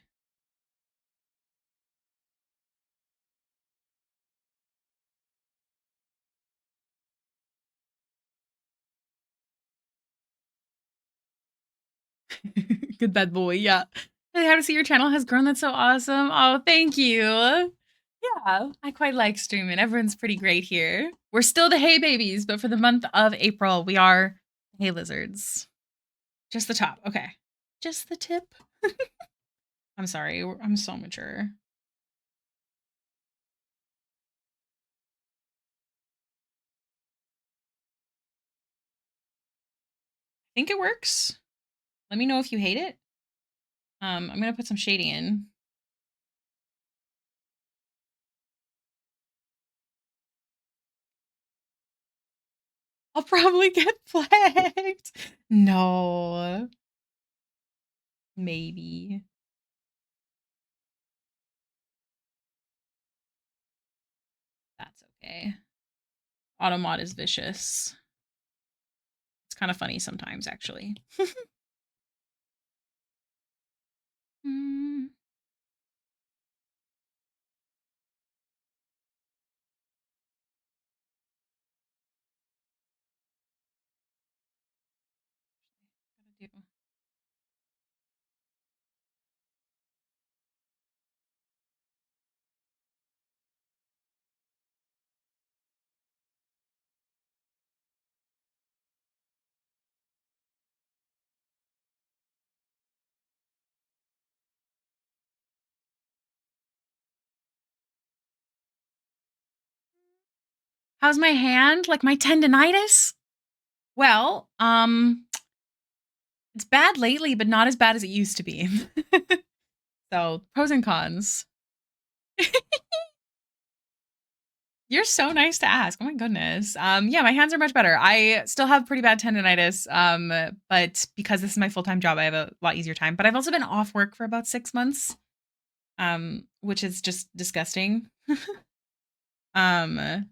Good bad boy. Yeah. Hey, how to see your channel has grown. That's so awesome. Oh, thank you. Yeah, I quite like streaming. Everyone's pretty great here. We're still the hay babies, but for the month of April, we are hay lizards. Just the top. Okay. Just the tip. I'm sorry. I'm so mature. I think it works. Let me know if you hate it. I'm gonna put some shading in. I'll probably get flagged. No. Maybe. That's okay. Automod is vicious. It's kind of funny sometimes, actually. Mm. Gotta do. How's my hand? Like my tendonitis? Well, it's bad lately, but not as bad as it used to be. So, pros and cons. You're so nice to ask. Oh my goodness. Yeah, my hands are much better. I still have pretty bad tendonitis. But because this is my full-time job, I have a lot easier time. But I've also been off work for about 6 months. Which is just disgusting. Um,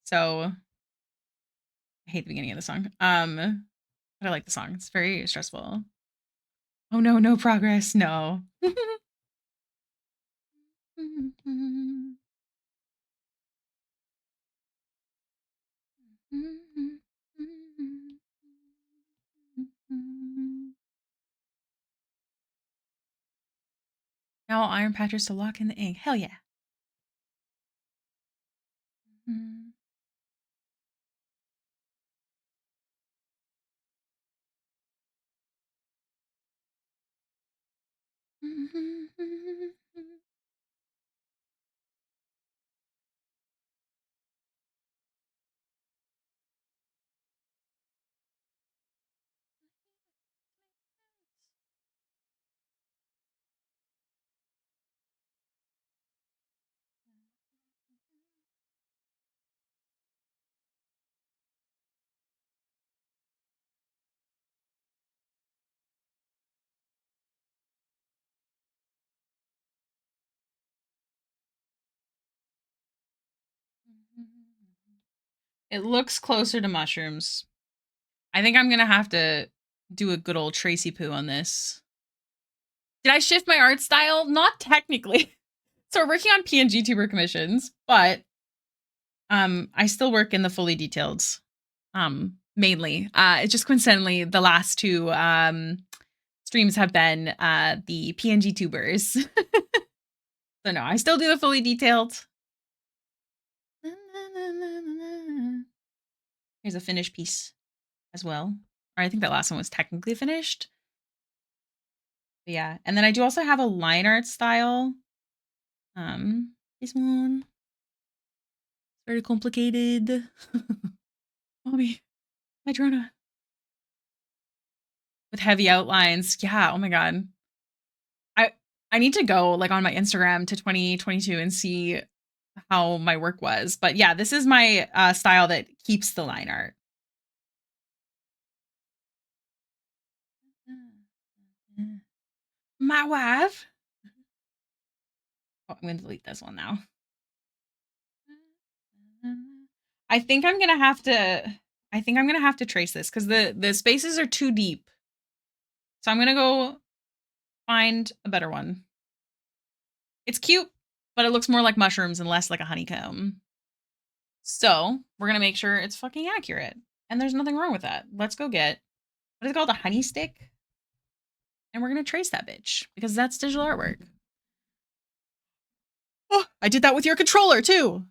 so I hate the beginning of the song. But I like the song. It's very stressful. Oh no, no progress. No. Now I'll iron patches to lock in the ink. Hell yeah. It looks closer to mushrooms. I think I'm gonna have to do a good old Tracy poo on this. Did I shift my art style? Not technically. So we're working on PNG tuber commissions, but I still work in the fully detailed, mainly. It's just coincidentally the last two streams have been the PNG tubers. So no, I still do the fully detailed. Here's a finished piece as well. Or I think that last one was technically finished. But yeah, and then I do also have a line art style. This one. Very complicated. Mommy, my drona. With heavy outlines. Yeah, oh my god. I I need to go like on my Instagram to 2022 and see how my work was. But yeah, this is my style that keeps the line art. My wife. Oh, I'm going to delete this one now. I think I'm going to have to trace this cuz the spaces are too deep. So I'm going to go find a better one. It's cute, but it looks more like mushrooms and less like a honeycomb. So, we're going to make sure it's fucking accurate. And there's nothing wrong with that. Let's go get what is it called? A honey stick? And we're going to trace that bitch because that's digital artwork. Oh, I did that with your controller too.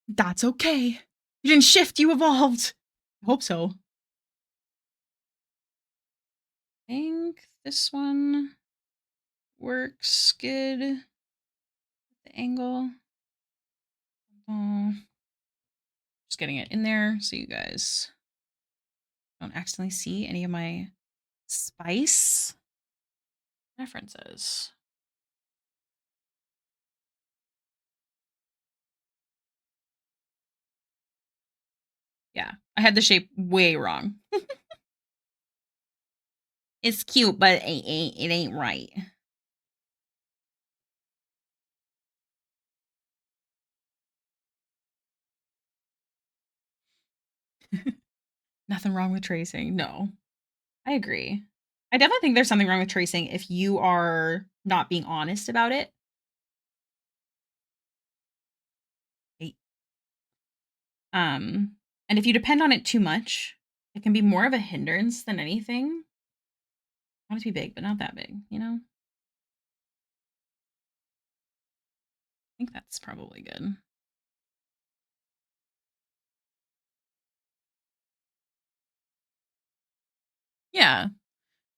That's okay. You didn't shift, you evolved. I hope so. I think this one works good. The angle. Oh, just getting it in there so you guys don't accidentally see any of my spice references. Yeah, I had the shape way wrong. It's cute, but it ain't right. Nothing wrong with tracing. No, I agree. I definitely think there's something wrong with tracing if you are not being honest about it. And if you depend on it too much, it can be more of a hindrance than anything. I want it to be big, but not that big, you know? I think that's probably good. Yeah.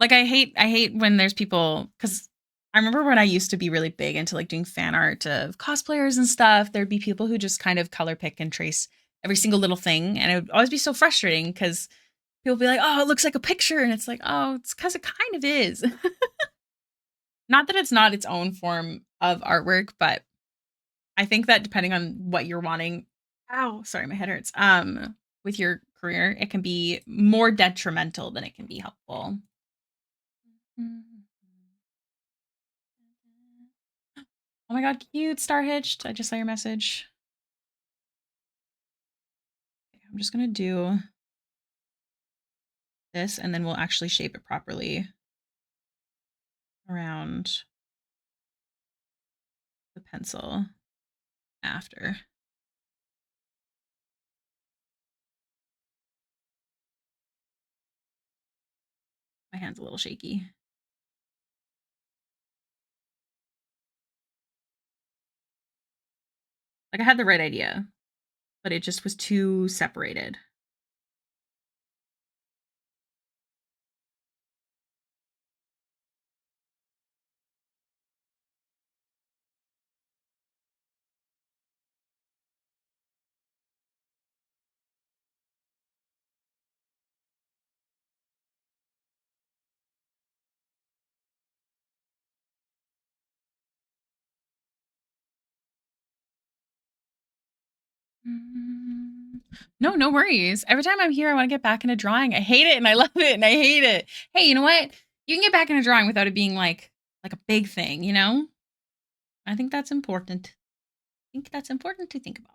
Like I hate when there's people cuz I remember when I used to be really big into like doing fan art of cosplayers and stuff, there'd be people who just kind of color pick and trace every single little thing and it would always be so frustrating cuz people would be like, "Oh, it looks like a picture." And it's like, "Oh, it's cuz it kind of is." Not that it's not its own form of artwork, but I think that depending on what you're wanting ow, sorry, my head hurts. With your career, it can be more detrimental than it can be helpful. Oh my god, cute, Star Hitched. I just saw your message. Okay, I'm just gonna do this and then we'll actually shape it properly around the pencil after. My hand's a little shaky. Like I had the right idea, but it just was too separated. No, no worries. Every time I'm here, I want to get back into drawing. I hate it and I love it and I hate it. Hey, you know what? You can get back into drawing without it being like a big thing, you know? I think that's important. I think that's important to think about.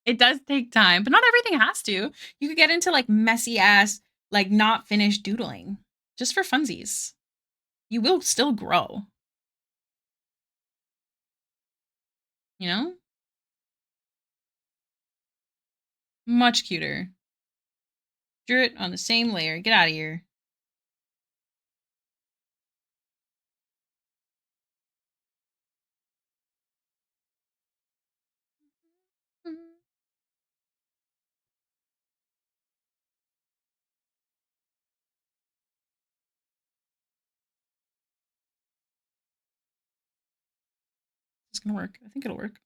It does take time, but not everything has to. You could get into like messy ass, like not finished doodling just for funsies. You will still grow, you know? Much cuter. Drew it on the same layer. Get out of here. It's gonna work. I think it'll work.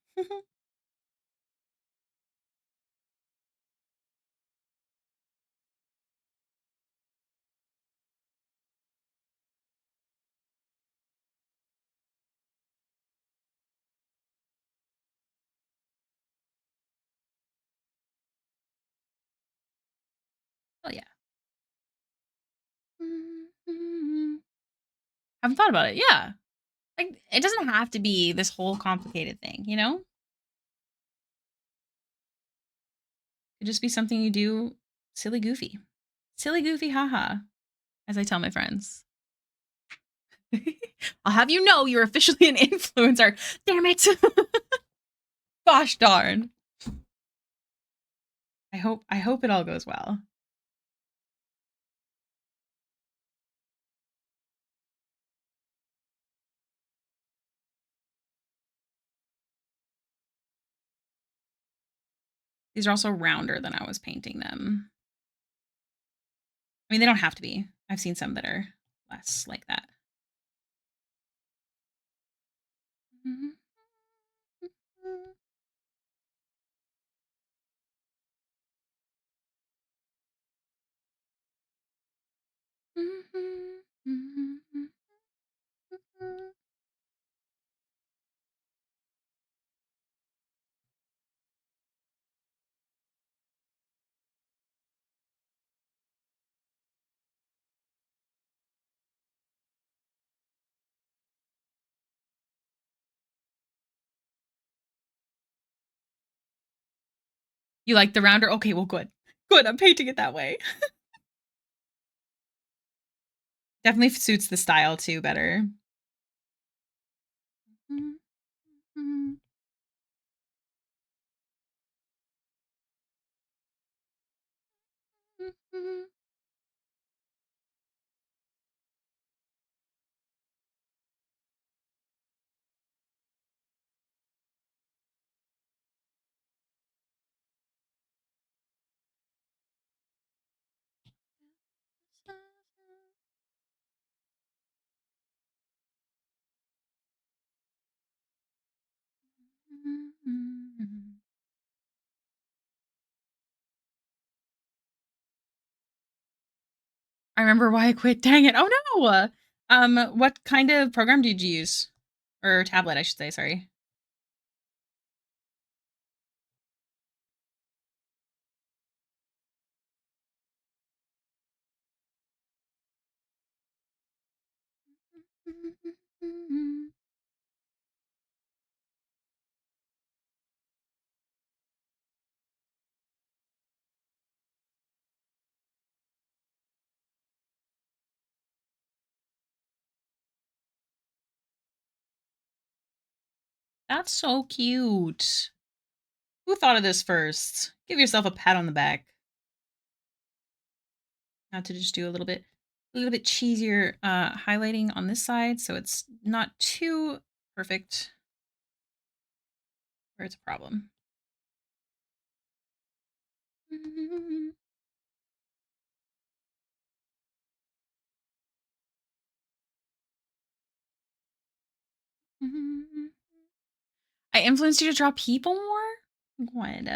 Oh yeah. Haven't thought about it. Yeah. Like it doesn't have to be this whole complicated thing, you know? It could just be something you do silly goofy. Silly goofy haha, as I tell my friends. I'll have you know you're officially an influencer. Damn it. Gosh darn. I hope it all goes well. These are also rounder than I was painting them. I mean, they don't have to be. I've seen some that are less like that. You like the rounder? Okay, well, good. Good, I'm painting it that way. Definitely suits the style too better. I remember why I quit. Dang it. Oh no. What kind of program did you use? Or tablet, I should say, sorry. That's so cute. Who thought of this first? Give yourself a pat on the back. Now to just do a little bit cheesier highlighting on this side so it's not too perfect where it's a problem. I influenced you to draw people more? What?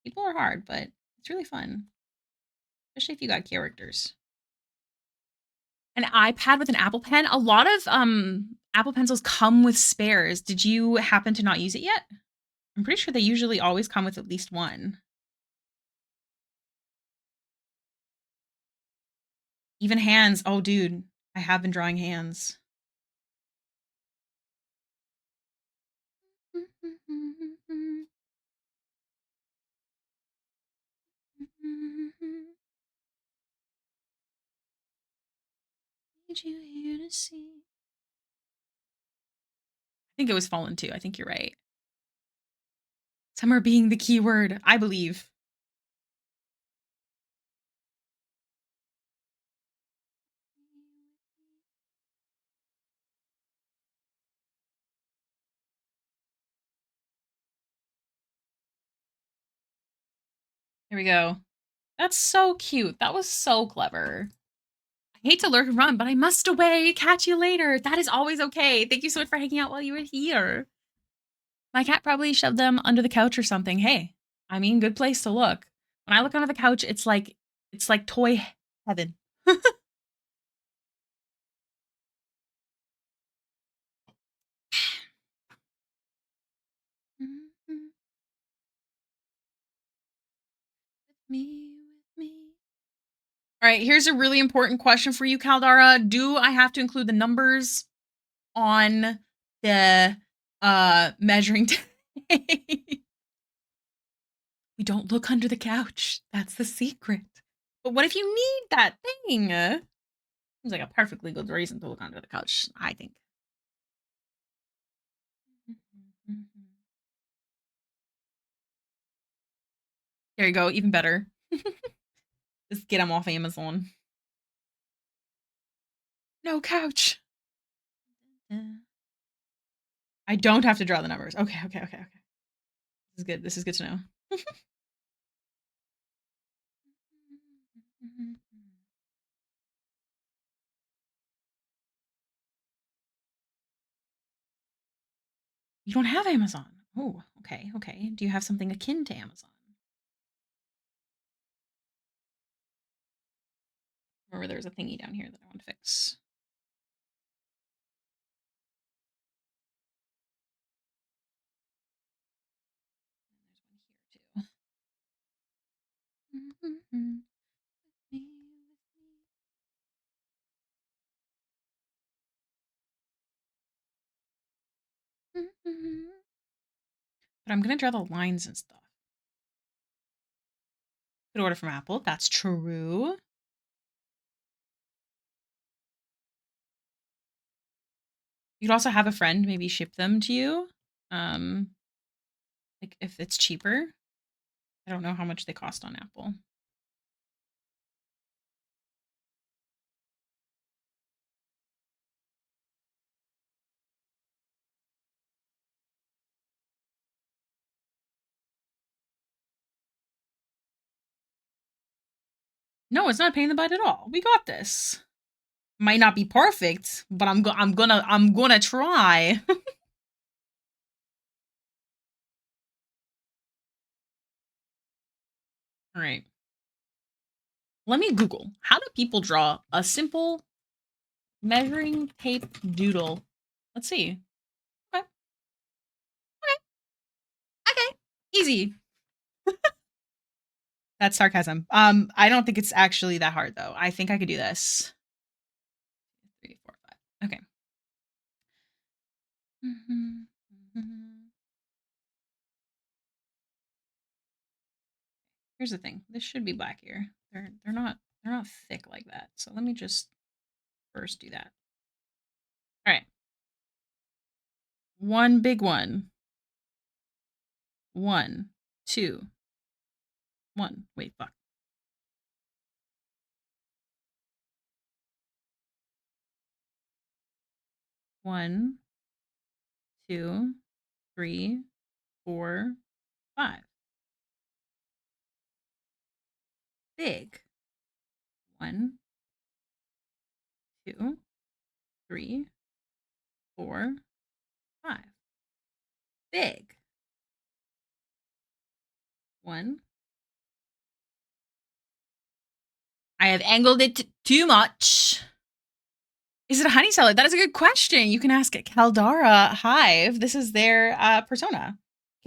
People are hard, but it's really fun, especially if you got characters. An iPad with an Apple Pen. A lot of Apple Pencils come with spares. Did you happen to not use it yet? I'm pretty sure they usually always come with at least one. Even hands. Oh, dude, I have been drawing hands. you here to see. I think it was fallen too. I think you're right. Summer being the key word, I believe. Here we go. That's so cute. That was so clever. I hate to lurk and run, but I must away. Catch you later. That is always okay. Thank you so much for hanging out while you were here. My cat probably shoved them under the couch or something. Hey, I mean, good place to look. When I look under the couch, it's like toy heaven. With me. All right, here's a really important question for you, Caldara. Do I have to include the numbers on the measuring tape? We don't look under the couch. That's the secret. But what if you need that thing? Seems like a perfectly good reason to look under the couch, I think. There you go, even better. Just get them off Amazon. No couch. I don't have to draw the numbers. Okay. This is good. This is good to know. You don't have Amazon. Oh, okay. Do you have something akin to Amazon? Remember, there's a thingy down here that I want to fix. There's one here too. But I'm gonna draw the lines and stuff. Could order from Apple. That's true. You could also have a friend maybe ship them to you. Like if it's cheaper. I don't know how much they cost on Apple. No, it's not a pain in the butt at all. We got this. Might not be perfect, but I'm gonna try. All right. Let me Google. How do people draw a simple measuring tape doodle? Let's see. Okay. Okay. Easy. That's sarcasm. I don't think it's actually that hard though. I think I could do this. 3, 4, 5. Okay. Here's the thing. This should be black here. They're not thick like that. So let me just first do that. All right. One big one. 1, 2, 1. Wait, fuck. 1, 2, 3, 4, 5. Big. 1, 2, 3, 4, 5. Big. 1. I have angled it too much. Is it a honey salad? That is a good question. You can ask Caldara Hive. This is their persona.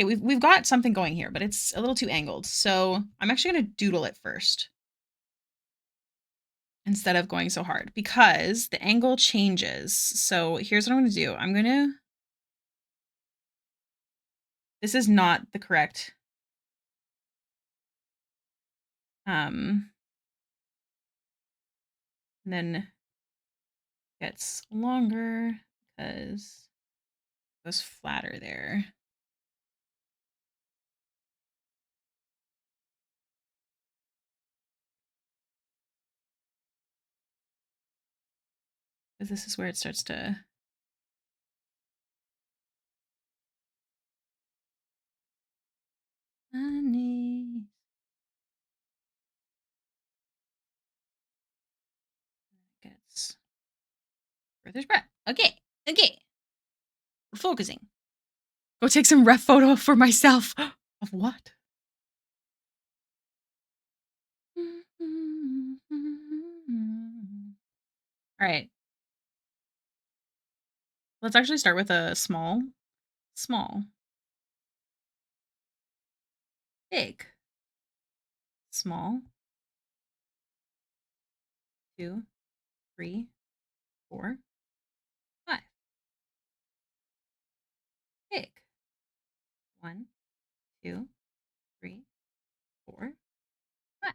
Okay, we've got something going here, but it's a little too angled. So I'm actually gonna doodle it first instead of going so hard because the angle changes. So here's what I'm gonna do. This is not the correct and then gets longer because it goes flatter there. Because this is where it starts to honey. Gets further spread. Okay. Okay. We're focusing. Go take some ref photo for myself. Of what? All right. Let's actually start with a small, big, small, 2, 3, 4, 5. Big. 1, 2, 3, 4, 5.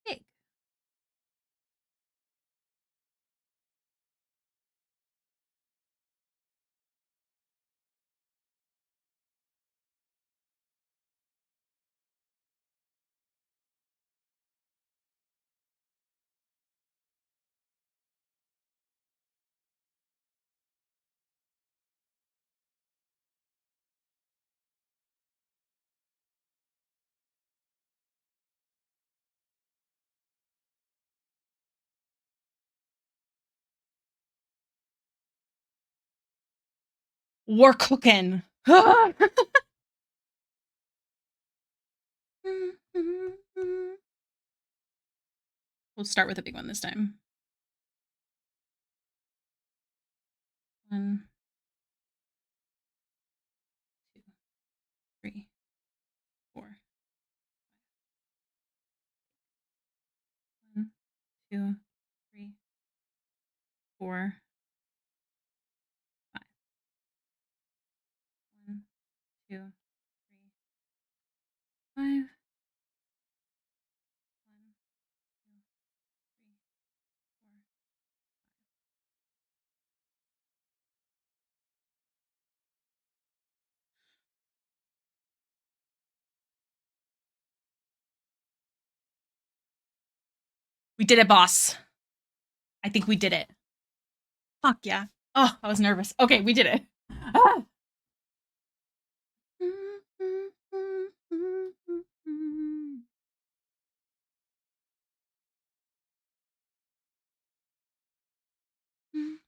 Big. We're cooking. We'll start with a big one this time. 1, 2, 3, 4. 1, 2, 3, 4, 5. 1, 2, 3, 5. 1, 2, 3, 4. We did it, boss. I think we did it. Fuck yeah. Oh, I was nervous. Okay, we did it. Ah.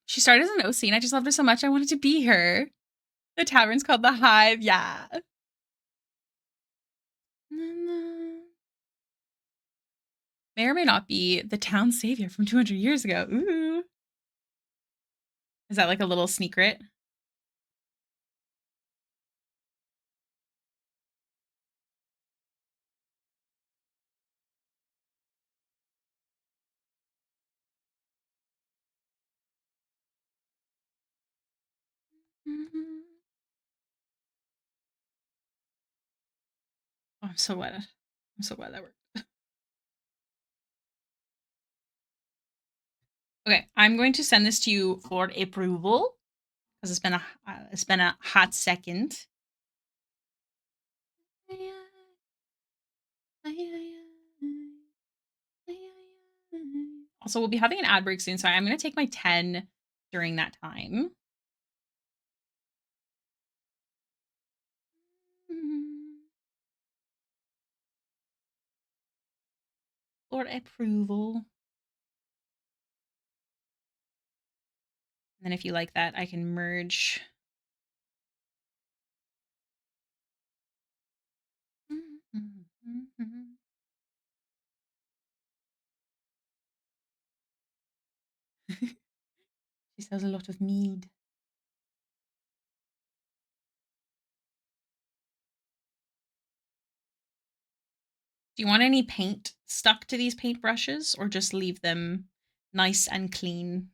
She started as an OC and I just loved her so much I wanted to be her. The tavern's called the Hive. Yeah. May or may not be the town savior from 200 years ago. Ooh. Is that like a little secret? Oh, I'm so wet. I'm so glad that worked. Okay, I'm going to send this to you for approval because it's been a hot second. Also, we'll be having an ad break soon, so I'm going to take my 10 during that time. For approval. And then if you like that, I can merge. She sells a lot of mead. Do you want any paint stuck to these paintbrushes or just leave them nice and clean?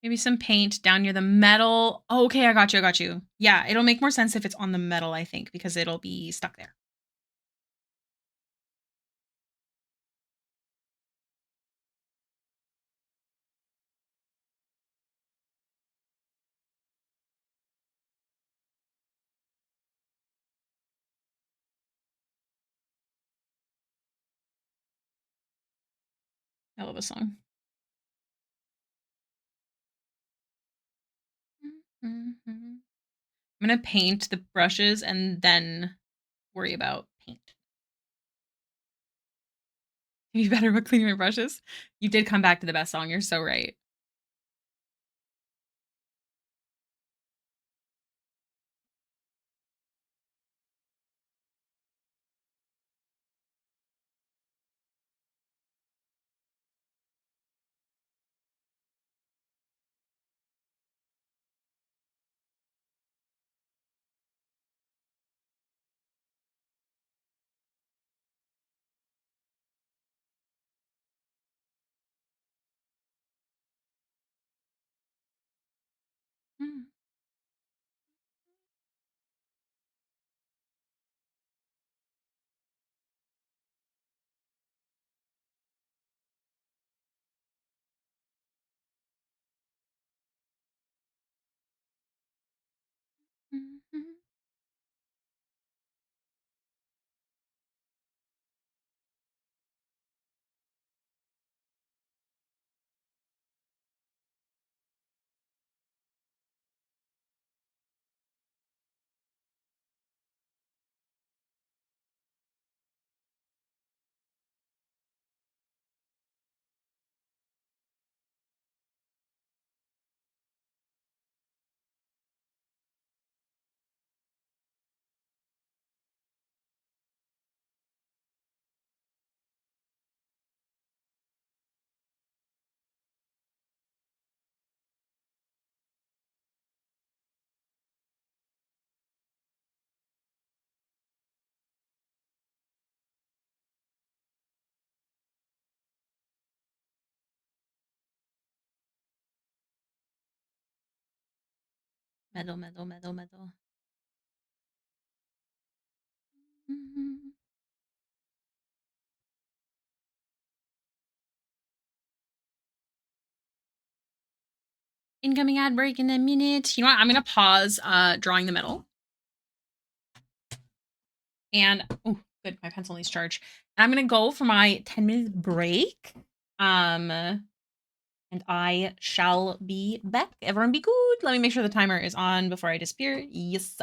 Maybe some paint down near the metal. Oh, okay, I got you, I got you. Yeah, it'll make more sense if it's on the metal, I think, because it'll be stuck there. I love a song. Mhm. I'm gonna paint the brushes and then worry about paint. Be better about cleaning my brushes. You did come back to the best song. You're so right. Mm. Mhm. Metal, metal, metal, metal. Mhm. Incoming ad break in a minute. You know what? I'm gonna pause drawing the metal. And oh, good, my pencil needs charge. And I'm gonna go for my 10-minute break. And I shall be back. Everyone be good. Let me make sure the timer is on before I disappear. Yes.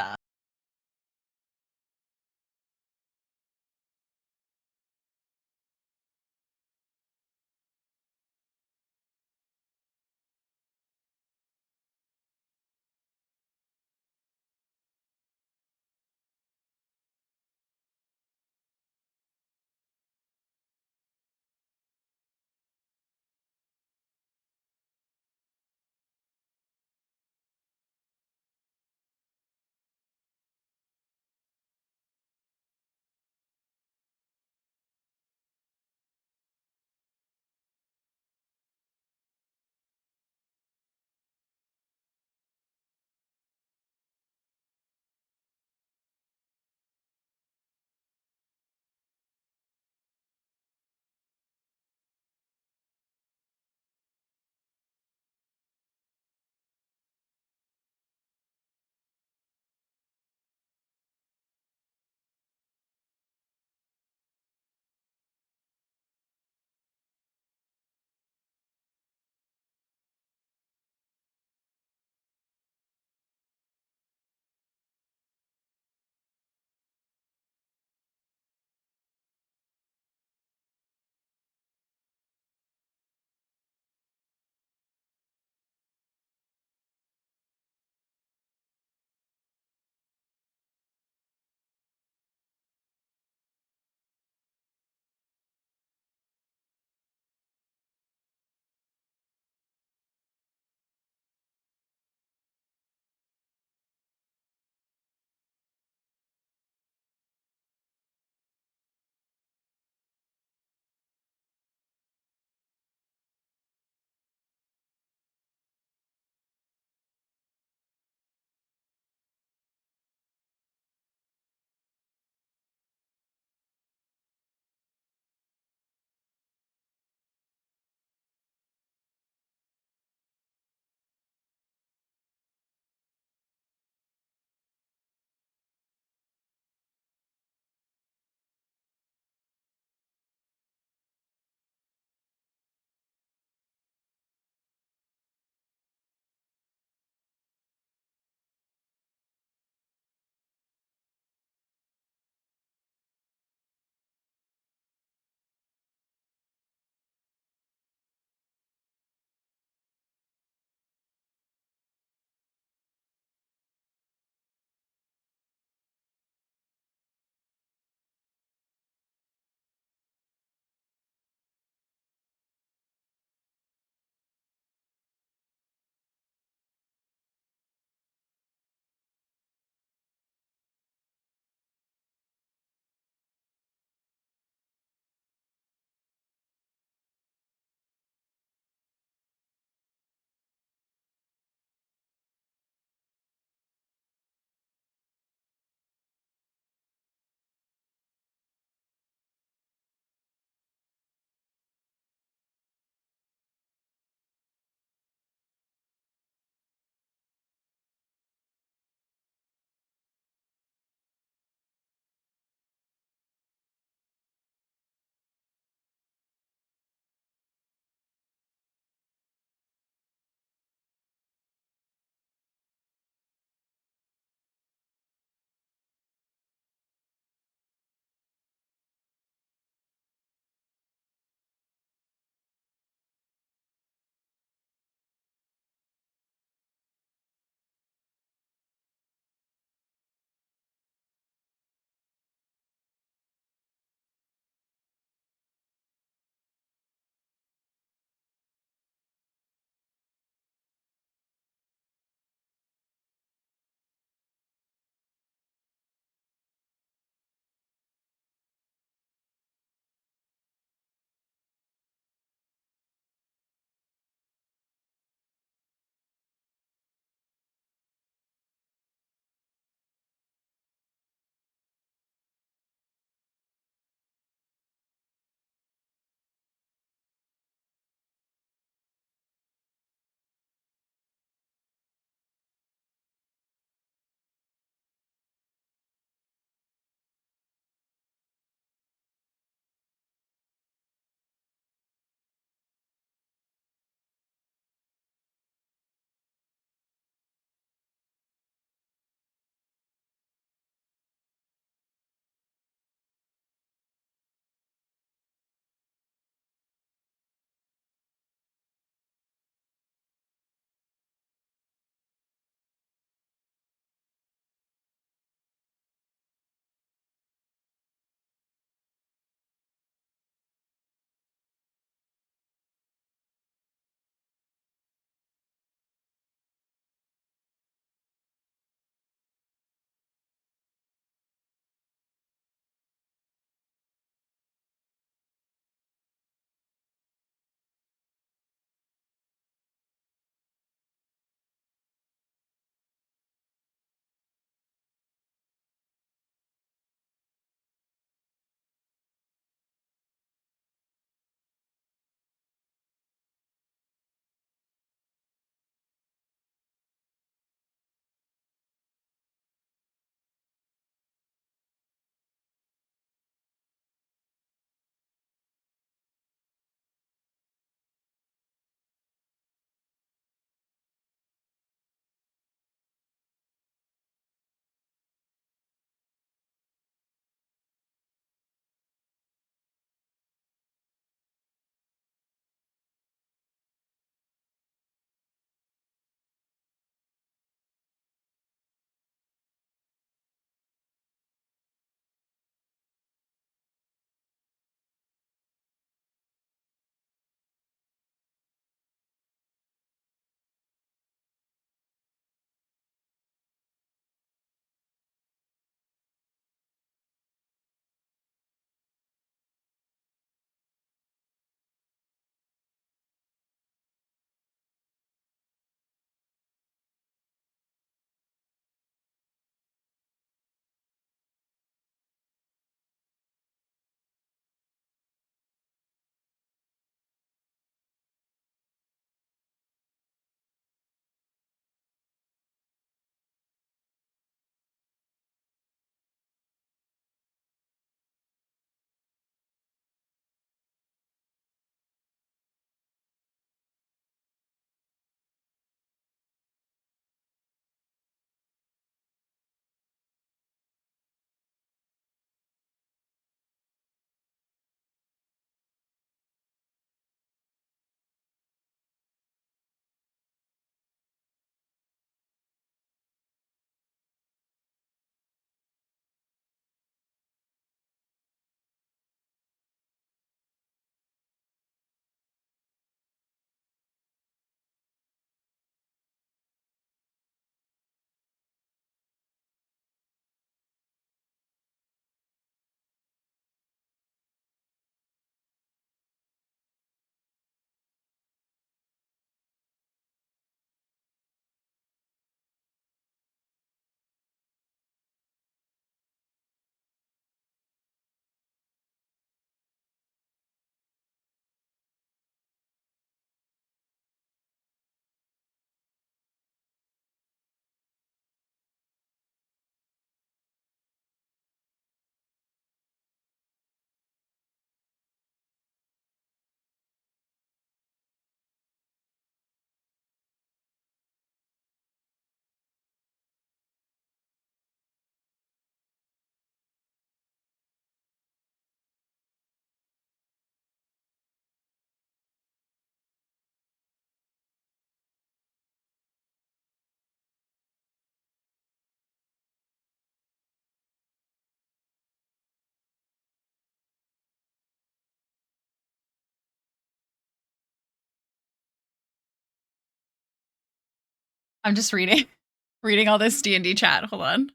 I'm just reading all this D&D chat. Hold on.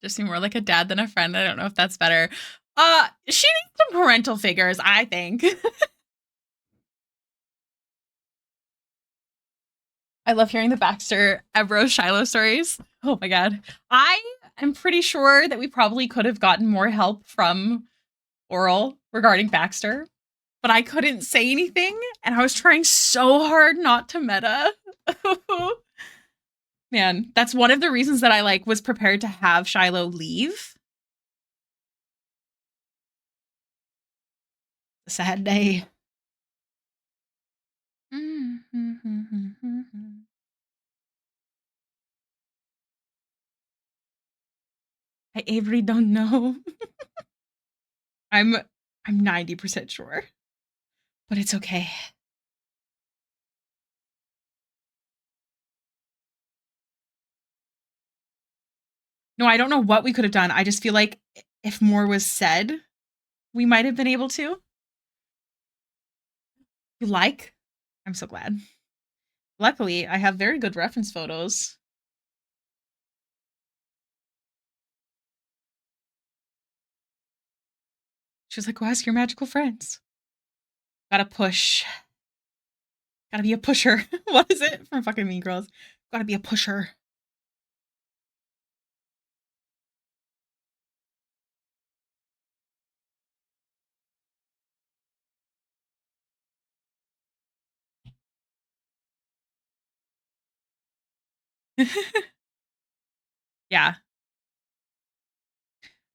Just seem more like a dad than a friend. I don't know if that's better. She needs some parental figures, I think. I love hearing the Baxter, Ebro, Shiloh stories. Oh my god. I am pretty sure that we probably could have gotten more help from Oral regarding Baxter, but I couldn't say anything, and I was trying so hard not to meta. Man, that's one of the reasons that I was prepared to have Shiloh leave. A sad day. I Avery don't know. I'm 90% sure. But it's okay. No, I don't know what we could have done. I just feel like if more was said, we might have been able to. You like? I'm so glad. Luckily, I have very good reference photos. She was like, go ask your magical friends. Gotta push. Gotta be a pusher. What is it from fucking Mean Girls? Gotta be a pusher. Yeah.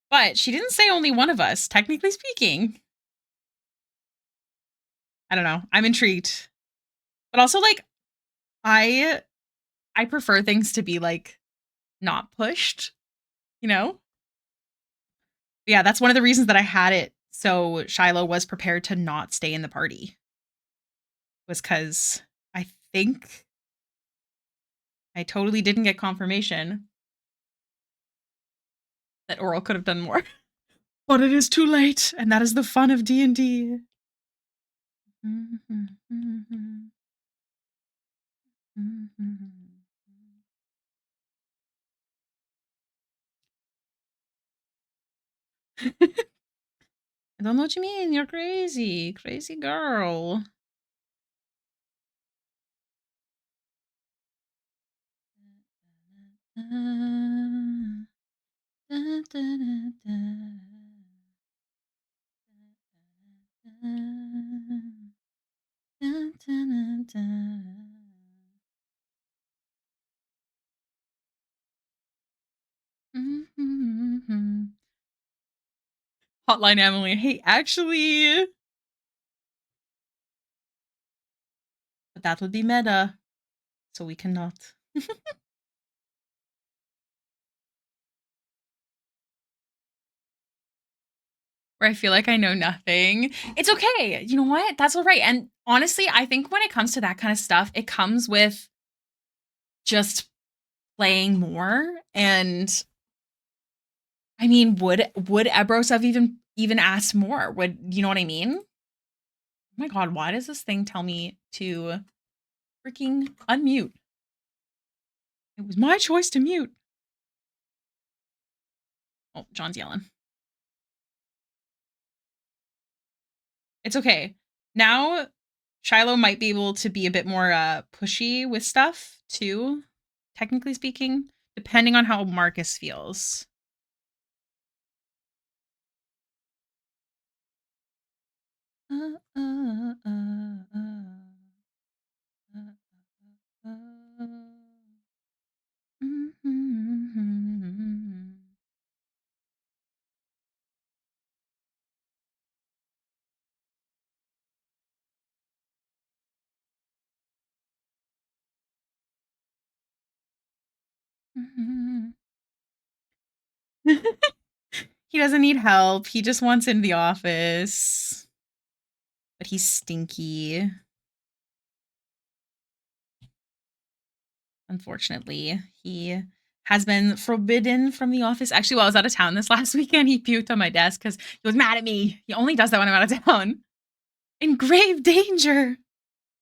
But she didn't say only one of us, technically speaking. I don't know. I'm intrigued. But also I prefer things to be not pushed, you know? Yeah, that's one of the reasons that I had it so Shiloh was prepared to not stay in the party. Was cuz I think I totally didn't get confirmation that Oral could have done more. But it is too late, and that is the fun of D&D. I don't know what you mean. You're crazy. Crazy girl. Hotline Emily. Hey, actually. But that would be meta. So we cannot. Where I feel like I know nothing. It's okay. You know what? That's all right. And honestly, I think when it comes to that kind of stuff, it comes with just playing more. And I mean, would Ebros have even asked more? Would you know what I mean? Oh my god, why does this thing tell me to freaking unmute? It was my choice to mute. Oh, John's yelling. It's okay. Now Shiloh might be able to be a bit more pushy with stuff too, technically speaking, depending on how Marcus feels. He doesn't need help. He just wants in the office. But he's stinky. Unfortunately, he has been forbidden from the office. Actually, while I was out of town this last weekend, he puked on my desk because he was mad at me. He only does that when I'm out of town. In grave danger.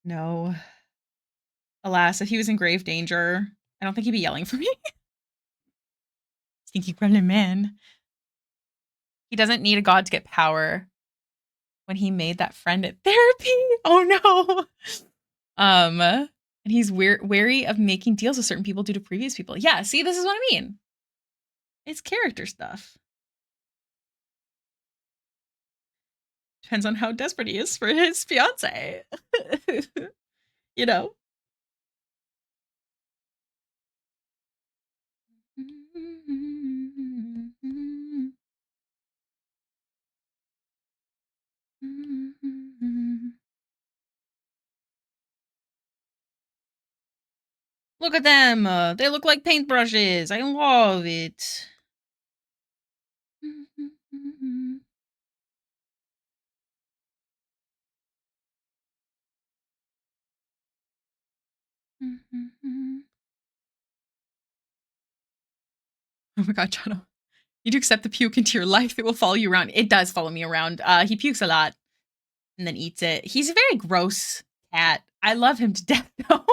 No. Alas, if he was in grave danger, I don't think he'd be yelling for me. Stinky gremlin man. He doesn't need a god to get power when he made that friend at therapy. Oh no. And he's wary of making deals with certain people due to previous people. Yeah, see, this is what I mean. It's character stuff. Depends on how desperate he is for his fiance. You know? Look at them. They look like paintbrushes. I love it. Oh my god, Jono. You do accept the puke into your life. It will follow you around. It does follow me around. He pukes a lot and then eats it. He's a very gross cat. I love him to death, though.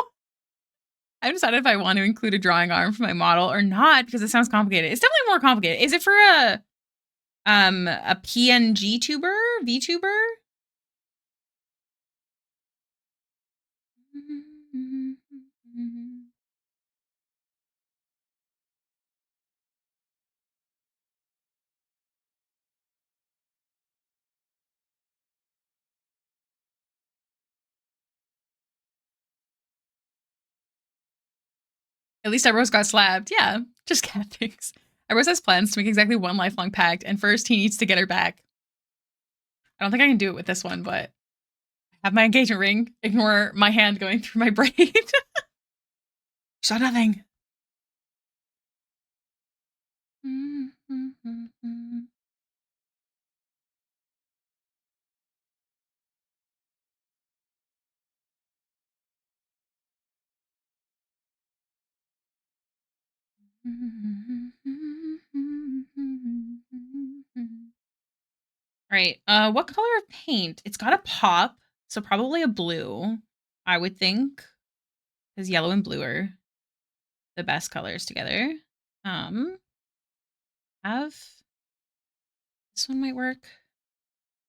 I haven't decided if I want to include a drawing arm for my model or not because it sounds complicated. It's definitely more complicated. Is it for a PNG tuber? VTuber? At least Rose got slapped. Yeah, just cat things. Rose has plans to make exactly one lifelong pact, and first he needs to get her back. I don't think I can do it with this one, but I have my engagement ring. Ignore my hand going through my braid. Saw nothing. All right. What color of paint? It's got a pop, so probably a blue, I would think, because yellow and blue are the best colors together. Have this one might work.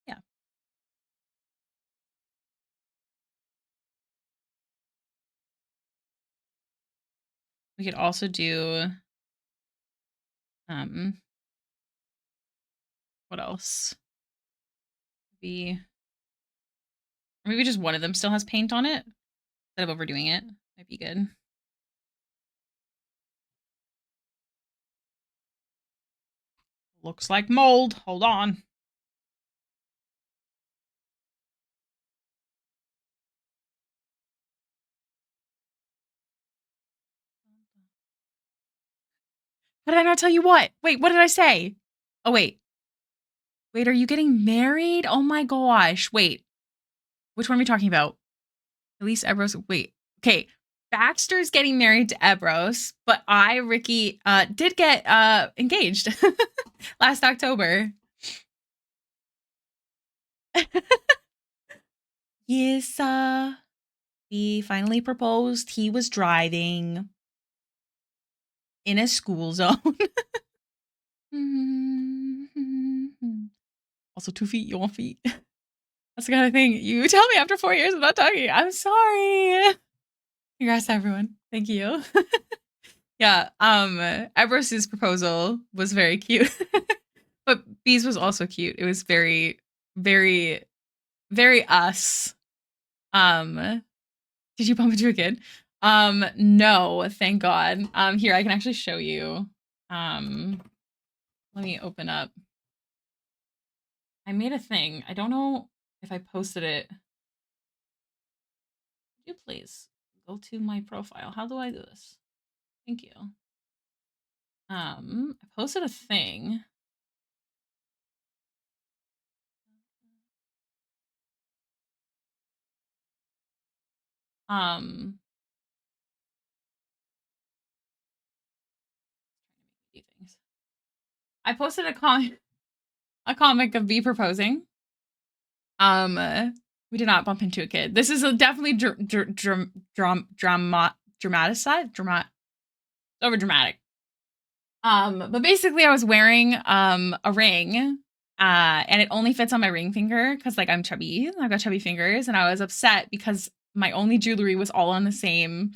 Yeah. We could also do what else? Maybe just one of them still has paint on it instead of overdoing it. Might be good. Looks like mold. Hold on. How did I not tell you what? Wait, what did I say? Oh, wait. Wait, are you getting married? Oh my gosh. Wait. Which one are we talking about? Hailiiz, Ebros. Wait. Okay. Baxter's getting married to Ebros, but Ricky, did get engaged last October. Yes, he finally proposed. He was driving in a school zone. Also, 2 feet, you want feet. That's the kind of thing you tell me after 4 years of not talking. I'm sorry. Congrats, everyone. Thank you. Yeah, Everest's proposal was very cute. But B's was also cute. It was very, very, very us. Did you bump into a kid? No, thank God. Here, I can actually show you. Let me open up. I made a thing. I don't know if I posted it. Would you please go to my profile? How do I do this? Thank you. I posted a thing. I posted a comic of B proposing. We did not bump into a kid. This is a definitely dramatized, over dramatic. But basically I was wearing a ring, and it only fits on my ring finger because like I'm chubby. I've got chubby fingers, and I was upset because my only jewelry was all on the same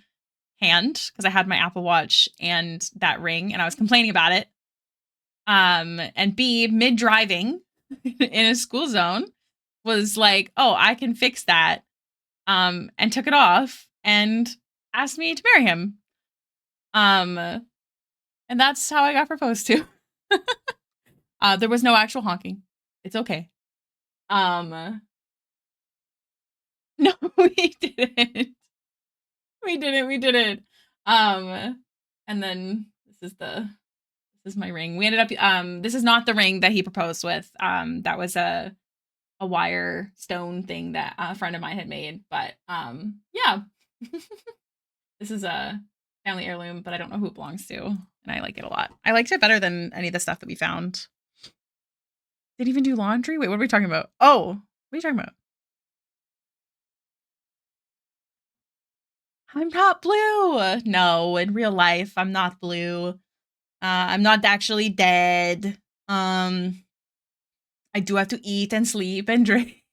hand because I had my Apple Watch and that ring, and I was complaining about it. And B, mid driving in a school zone, was like, "Oh, I can fix that." And took it off and asked me to marry him. Um, and that's how I got proposed to. There was no actual honking. It's okay. Um, no, we didn't. We didn't. And then this is my ring. We ended up this is not the ring that he proposed with. That was a wire stone thing that a friend of mine had made, but yeah. This is a family heirloom, but I don't know who it belongs to, and I like it a lot. I liked it better than any of the stuff that we found. Did even do laundry? Wait, what are we talking about? Oh, what are you talking about? I'm not blue. No, in real life, I'm not blue. I'm not actually dead. I do have to eat and sleep and drink.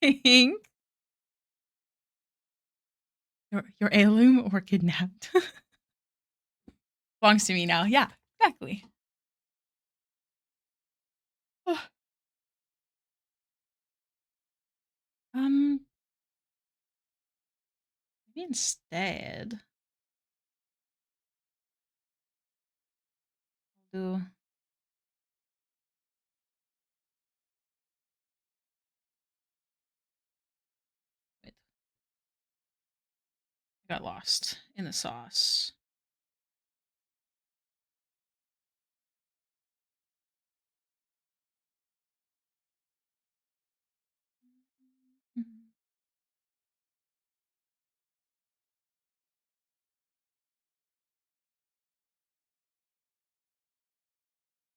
Your heirloom or kidnapped belongs to me now. Yeah, exactly. Um, maybe instead, I'll do. Wait, I got lost in the sauce.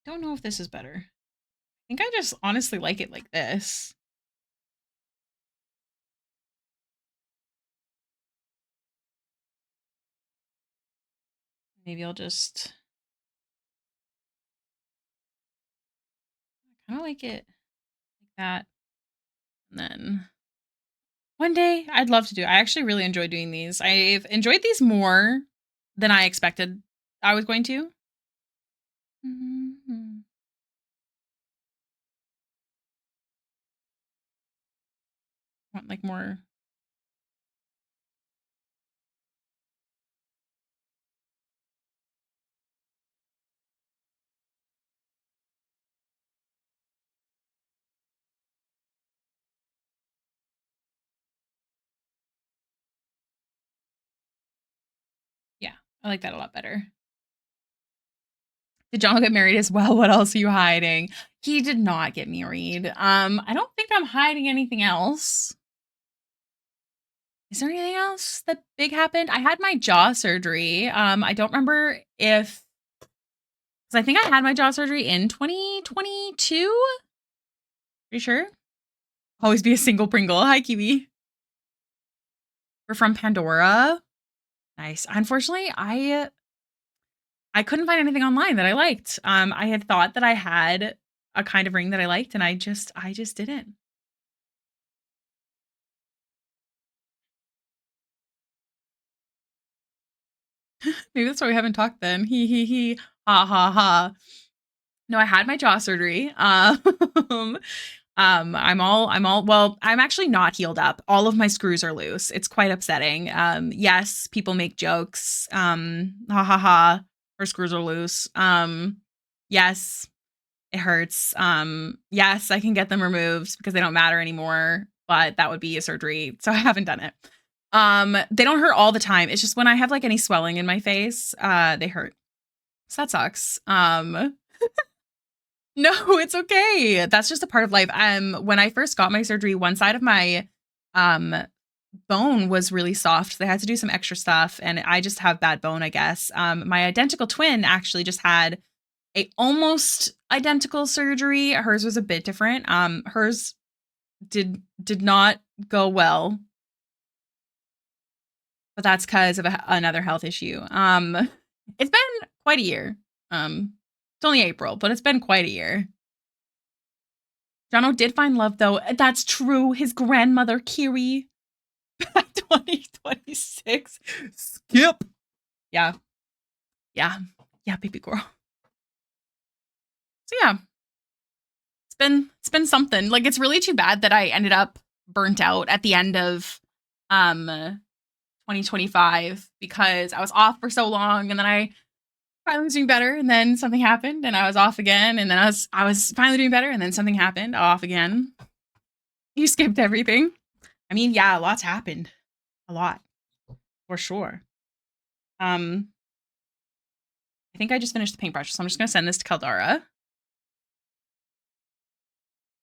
Don't know if this is better. I think I just honestly like it like this. Maybe I'll just kind of like it like that. And then one day I'd love to do it. I actually really enjoy doing these. I've enjoyed these more than I expected I was going to. Mhm. Want like more. Yeah, I like that a lot better. Did John get married as well? What else are you hiding? He did not get married. I don't think I'm hiding anything else. Is there anything else that big happened? I had my jaw surgery. I don't remember if, because I think I had my jaw surgery in 2022. Pretty sure. Always be a single Pringle. Hi, Kiwi. We're from Pandora. Nice. Unfortunately, I couldn't find anything online that I liked. I had thought that I had a kind of ring that I liked, and I just didn't. Maybe that's why we haven't talked then. He. Ha ha ha. No, I had my jaw surgery. I'm actually not healed up. All of my screws are loose. It's quite upsetting. Yes, people make jokes. Ha ha ha. Her screws are loose. Yes, it hurts. Yes, I can get them removed because they don't matter anymore, but that would be a surgery. So I haven't done it. They don't hurt all the time. It's just when I have like any swelling in my face, they hurt. So that sucks. No, it's okay. That's just a part of life. When I first got my surgery, one side of my um bone was really soft. They had to do some extra stuff, and I just have bad bone, I guess. My identical twin actually just had a almost identical surgery. Hers was a bit different. Hers did not go well, but that's because of another health issue. It's been quite a year. It's only April, but it's been quite a year. Jono did find love though. That's true. His grandmother, Kiri, 2026. Skip. Yeah. Yeah. Yeah, baby girl. So yeah, it's been something. Like it's really too bad that I ended up burnt out at the end of 2025 because I was off for so long and then I finally was doing better and then something happened and I was off again and then I was finally doing better and then something happened, off again. You skipped everything. I mean, yeah, a lot's happened. A lot. For sure. Um I think I just finished the paintbrush, so I'm just gonna send this to Caldara.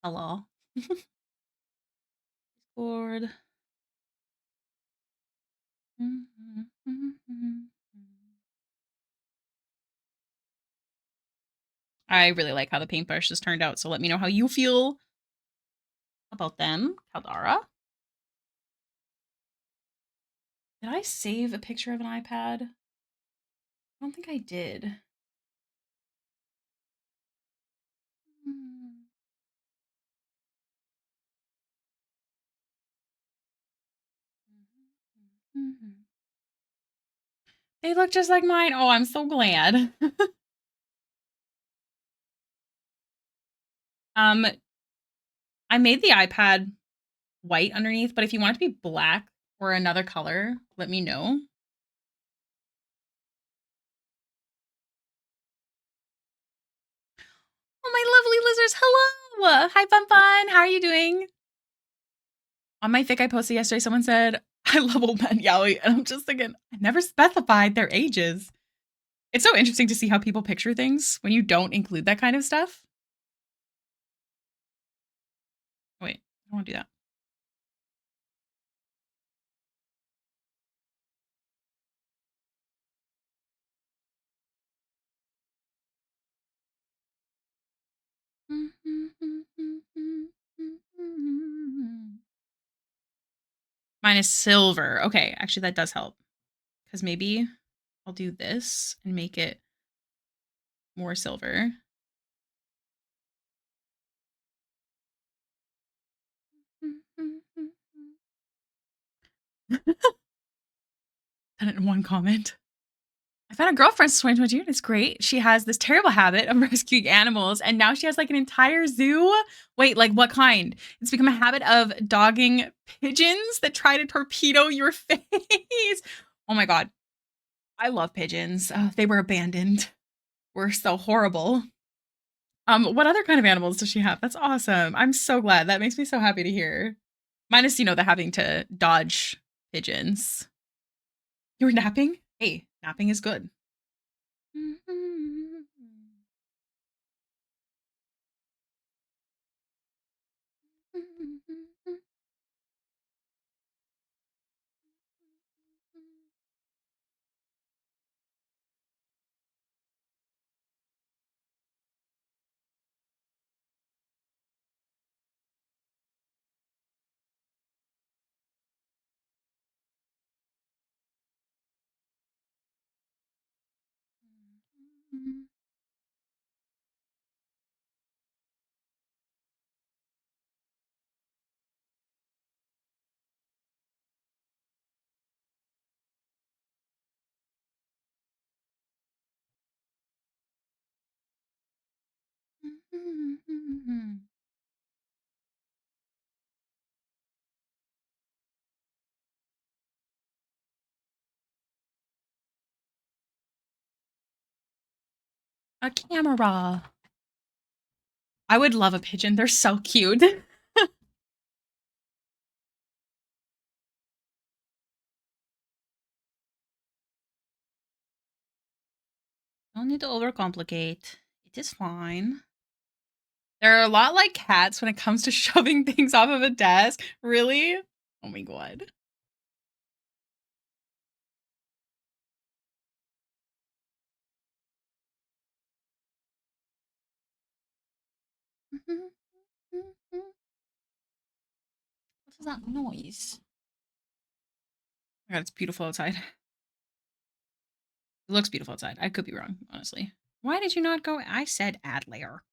Hello. Discord. I really like how the paintbrush has turned out, so let me know how you feel about them, Caldara. Did I save a picture of an iPad? I don't think I did. They look just like mine. Oh, I'm so glad. um, I made the iPad white underneath, but if you want it to be black or another color, let me know. Oh, my lovely lizards. Hello. Hi, Fun Fun. How are you doing? On my fic I posted yesterday, someone said, I love old man yaoi. And I'm just thinking, I never specified their ages. It's so interesting to see how people picture things when you don't include that kind of stuff. Wait, I don't want to do that. Mine is silver. Okay, actually, that does help. Because maybe I'll do this and make it more silver. Done it in one comment. I found a girlfriend since 2022 and it's great. She has this terrible habit of rescuing animals and now she has like an entire zoo. Wait, like what kind? It's become a habit of dogging pigeons that try to torpedo your face. Oh my God. I love pigeons. They were abandoned. We're so horrible. What other kind of animals does she have? That's awesome. I'm so glad. That makes me so happy to hear. Minus, the having to dodge pigeons. You were napping? Hey, napping is good. A camera. I would love a pigeon. They're so cute. Don't need to overcomplicate. It is fine. They're a lot like cats when it comes to shoving things off of a desk. Really? Oh my God. What is that noise? Oh my god, it's beautiful outside. It looks beautiful outside. I could be wrong, honestly. Why did you not go? I said add layer.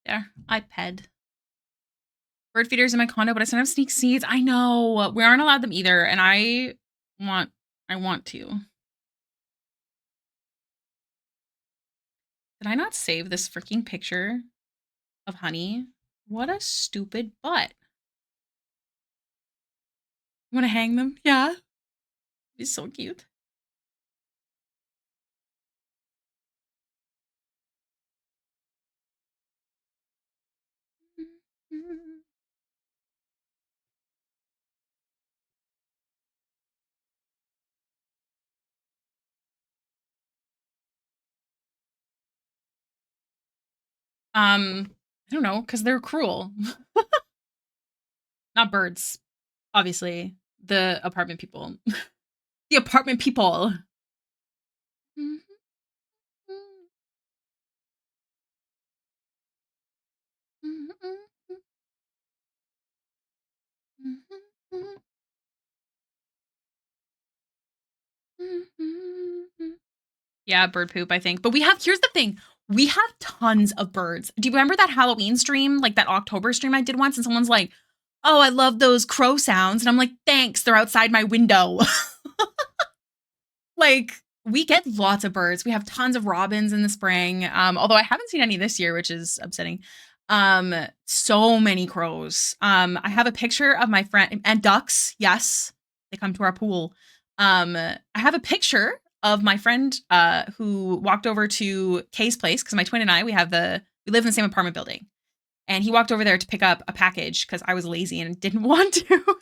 There, iPad. Bird feeders in my condo, but I sometimes sneak seeds. I know. We aren't allowed them either, and want I want to. Did I not save this freaking picture of honey? What a stupid butt. You want to hang them? Yeah. Be so cute. I don't know, because they're cruel. Not birds, obviously. The apartment people. The apartment people. Yeah, bird poop, I think. But here's the thing. We have tons of birds. Do you remember that Halloween stream, like that October stream I did once? And someone's like, oh, I love those crow sounds. And I'm like, thanks, they're outside my window. Like, we get lots of birds. We have tons of robins in the spring. Although I haven't seen any this year, which is upsetting. So many crows. I have a picture of my friend and ducks. Yes, they come to our pool. I have a picture of my friend who walked over to Kay's place because my twin and I we live in the same apartment building, and he walked over there to pick up a package because I was lazy and didn't want to.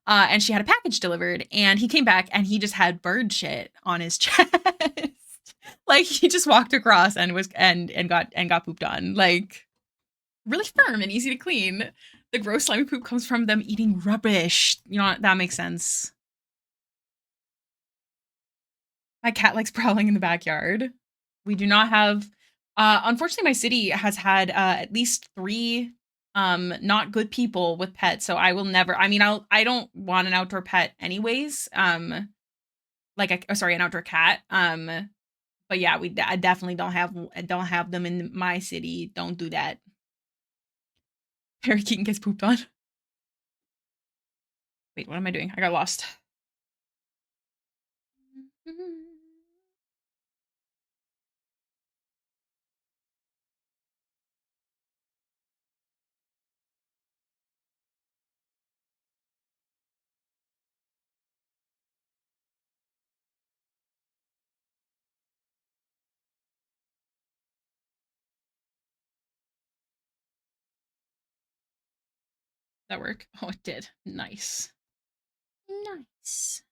And she had a package delivered, and he came back and he just had bird shit on his chest. Like he just walked across and got pooped on. Like really firm and easy to clean. The gross slimy poop comes from them eating rubbish. You know, that makes sense. My cat likes prowling in the backyard. We do not have unfortunately my city has had at least 3 not good people with pets. So I will never I don't want an outdoor pet anyways. An outdoor cat. But yeah, I definitely don't have them in my city. Don't do that. Harry Keaton gets pooped on. Wait, what am I doing? I got lost. That work? Oh, it did. Nice. Nice.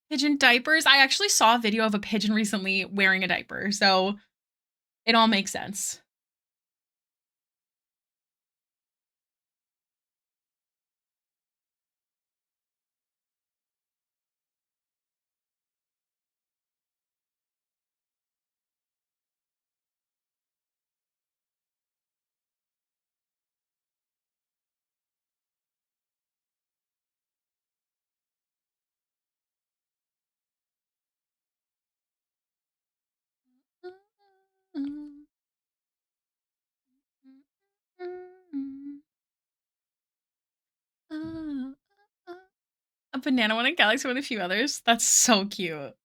Pigeon diapers. I actually saw a video of a pigeon recently wearing a diaper, so it all makes sense. A banana one, a galaxy one, a few others. That's so cute.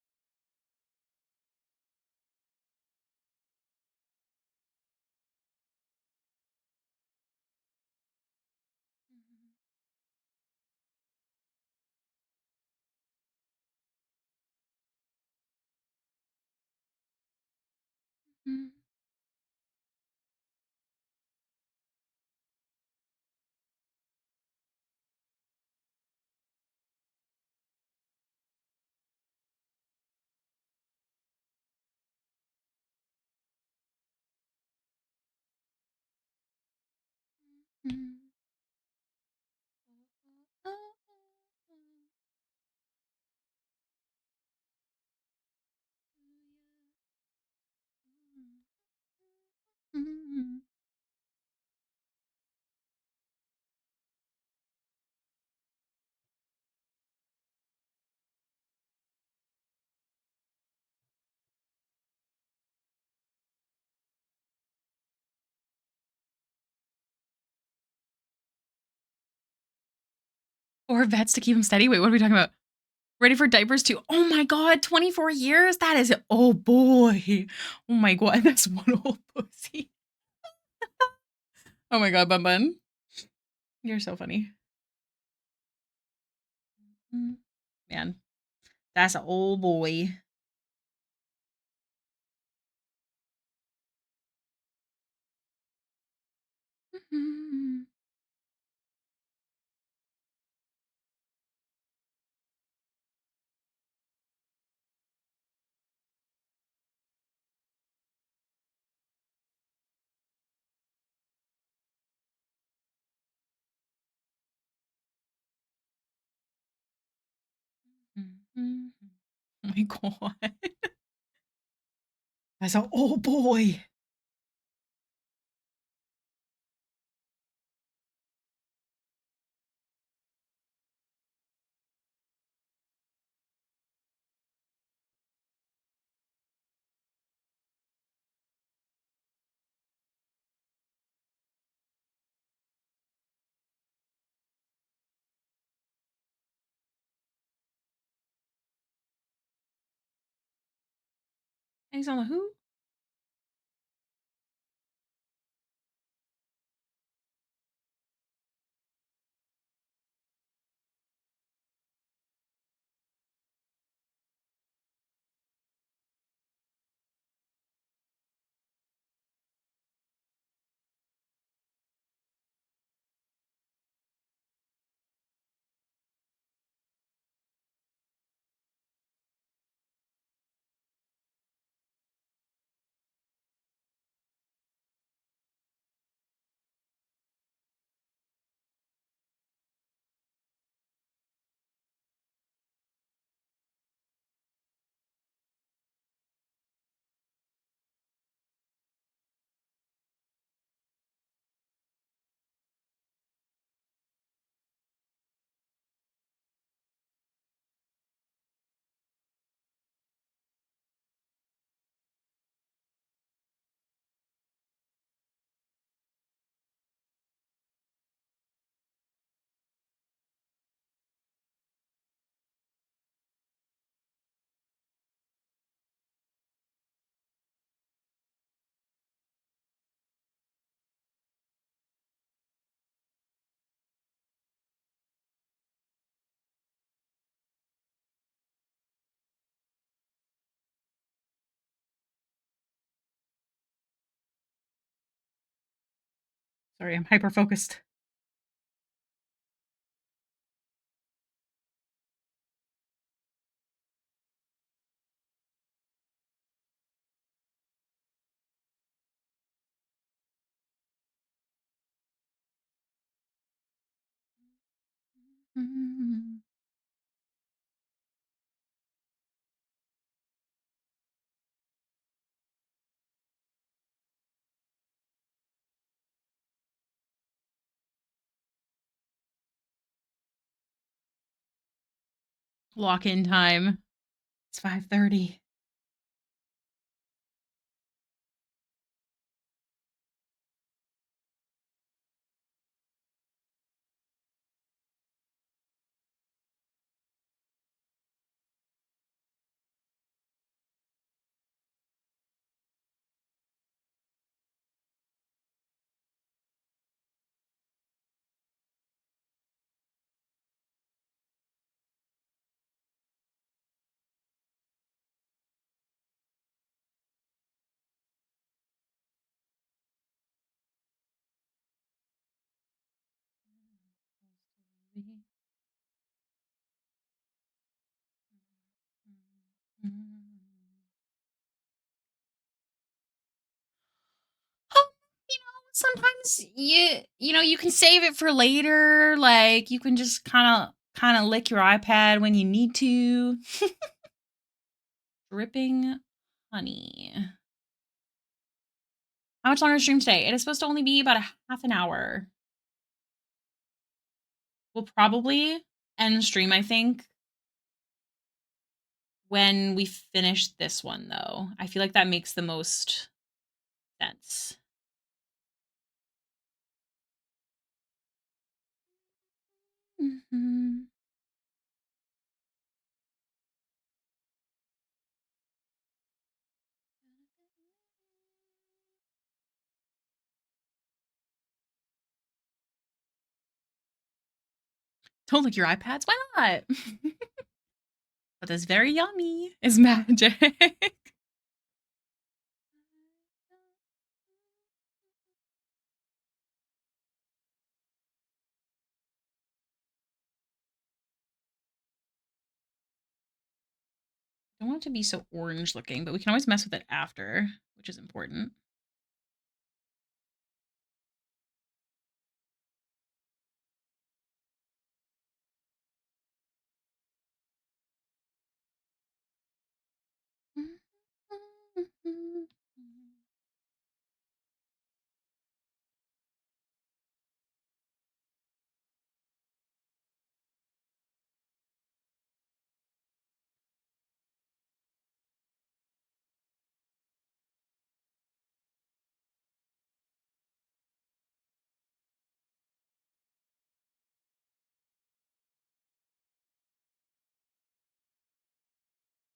Or vets to keep him steady. Wait, what are we talking about? Ready for diapers too. Oh my god, 24 years? That is oh boy. Oh my god, that's one old pussy. Oh my god, Bun Bun. You're so funny. Man, that's an old boy. Oh my god. That's an old boy. And he's on the who? Sorry, I'm hyper focused. Lock in time. It's 5:30. Sometimes you can save it for later, like, you can just kinda lick your iPad when you need to. Dripping honey. How much longer is stream today? It is supposed to only be about a half an hour. We'll probably end stream, I think, when we finish this one, though. I feel like that makes the most sense. Mhm. Don't lick your iPads? Why not? But it's very yummy. It's magic. Don't want it to be so orange looking, but we can always mess with it after, which is important.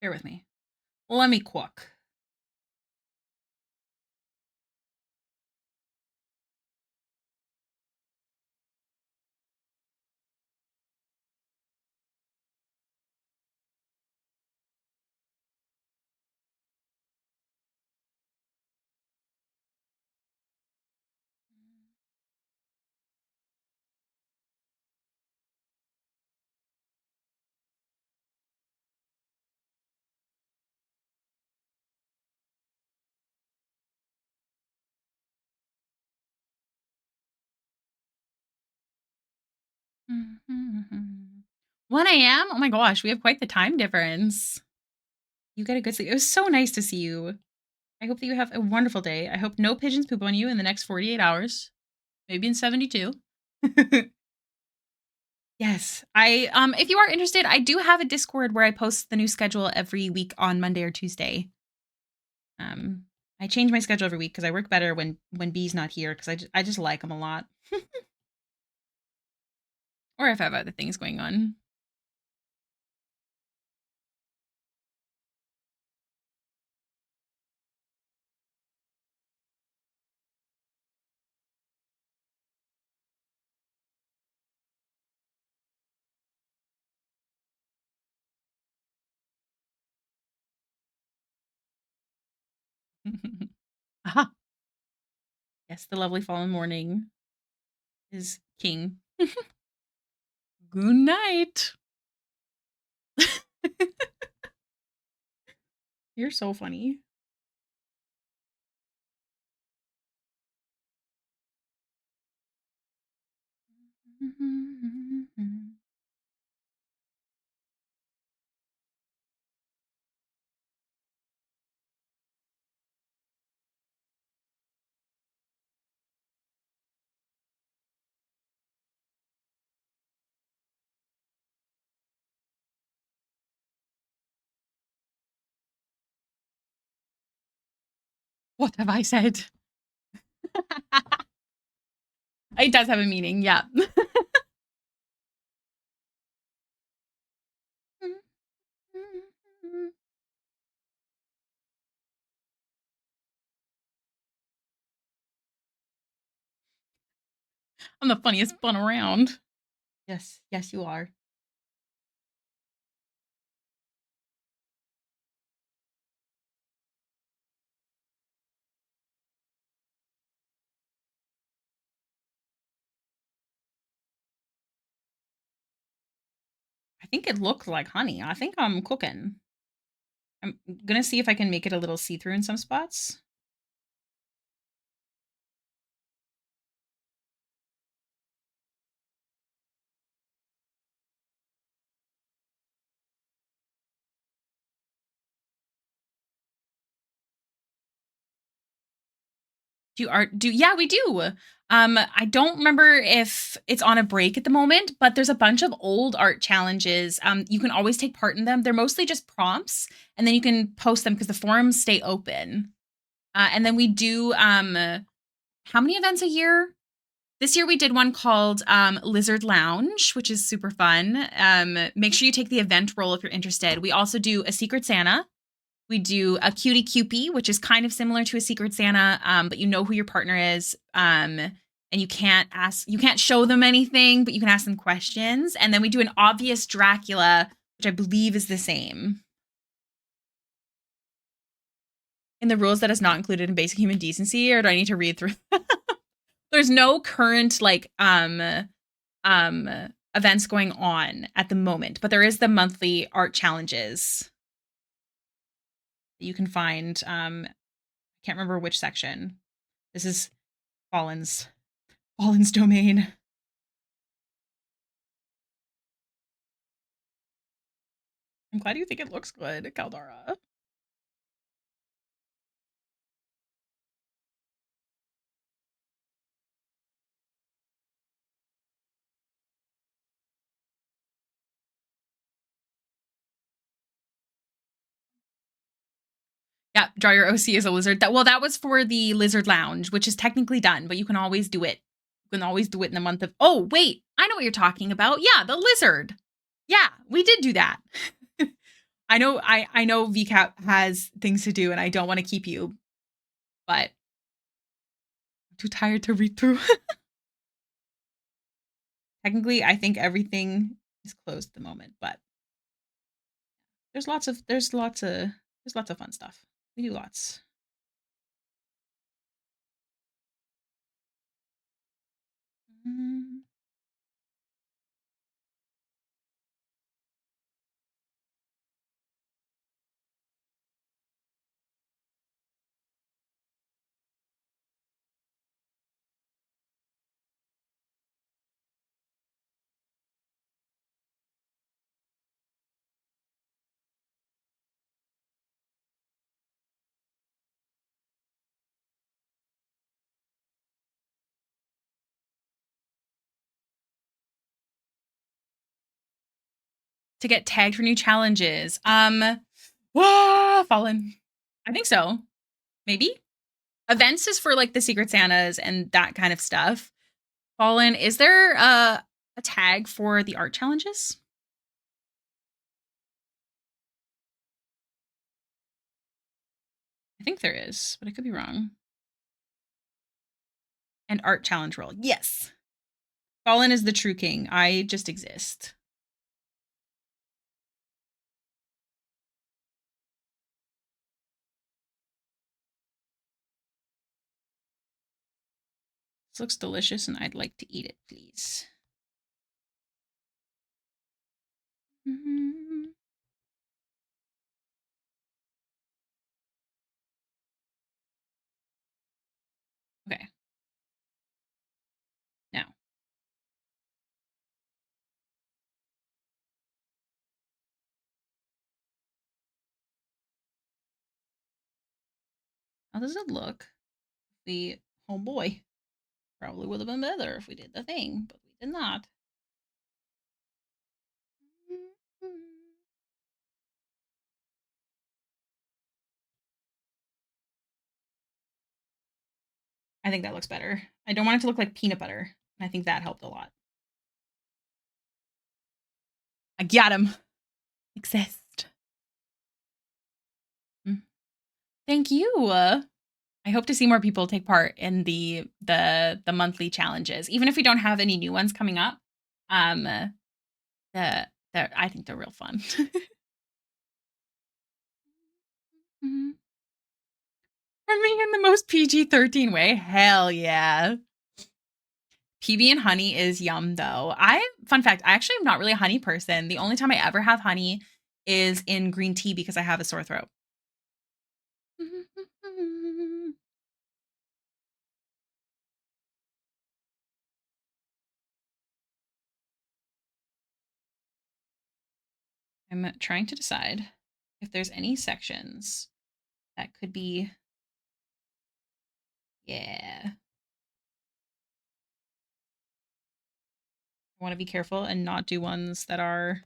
Bear with me. Let me cook. Mhm. 1 AM? Oh my gosh, we have quite the time difference. You get a good sleep. It was so nice to see you. I hope that you have a wonderful day. I hope no pigeons poop on you in the next 48 hours, maybe in 72. Yes. If you are interested, I do have a Discord where I post the new schedule every week on Monday or Tuesday. Um, I change my schedule every week because I work better when B's not here because I just like him a lot. Or if I have other things going on. Aha. Yes, the lovely fallen morning is king. Good night. You're so funny. What have I said? It does have a meaning, yeah. I'm the funniest bun around. Yes, yes, you are. I think it looks like honey. I think I'm cooking. I'm gonna see if I can make it a little see-through in some spots. Do art do yeah, we do. I don't remember if it's on a break at the moment, but there's a bunch of old art challenges. You can always take part in them. They're mostly just prompts, and then you can post them because the forums stay open. And then we do how many events a year? This year we did one called Lizard Lounge, which is super fun. Make sure you take the event role if you're interested. We also do a Secret Santa. We do a Cutie Cupie, which is kind of similar to a Secret Santa, but you know who your partner is. And you can't show them anything, but you can ask them questions. And then we do an obvious Dracula, which I believe is the same. In the rules that is not included in basic human decency, or do I need to read through? There's no current events going on at the moment, but there is the monthly art challenges that you can find. I can't remember which section. This is Fallen's domain. I'm glad you think it looks good, Caldara. Yeah, draw your OC as a lizard. That was for the Lizard Lounge, which is technically done, but you can always do it. You can always do it in the month of. Oh, wait, I know what you're talking about. Yeah, the lizard. Yeah, we did do that. I know VCAP has things to do, and I don't want to keep you, but I'm too tired to read through. Technically, I think everything is closed at the moment, but there's lots of fun stuff. We do lots. Mm. To get tagged for new challenges. Fallen. I think so. Maybe. Events is for like the Secret Santas and that kind of stuff. Fallen, is there a tag for the art challenges? I think there is, but I could be wrong. And art challenge roll. Yes. Fallen is the true king. I just exist. This looks delicious and I'd like to eat it, please. Mm-hmm. Okay. Now. How does it look? The oh boy. Probably would have been better if we did the thing, but we did not. I think that looks better. I don't want it to look like peanut butter. I think that helped a lot. I got him. Exist. Thank you. I hope to see more people take part in the monthly challenges, even if we don't have any new ones coming up. The I think they're real fun. Mhm. For me, in the most PG-13 way, hell yeah. PB and honey is yum though. Fun fact, I actually am not really a honey person. The only time I ever have honey is in green tea because I have a sore throat. I'm trying to decide if there's any sections that could be Yeah. I want to be careful and not do ones that are...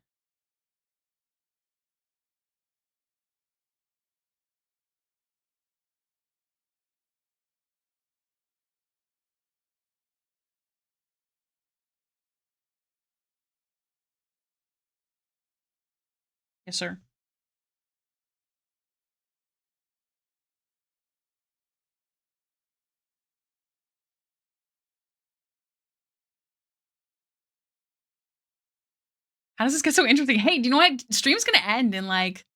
Yes, sir. How does this get so interesting? Hey, do you know what? Stream's gonna end in like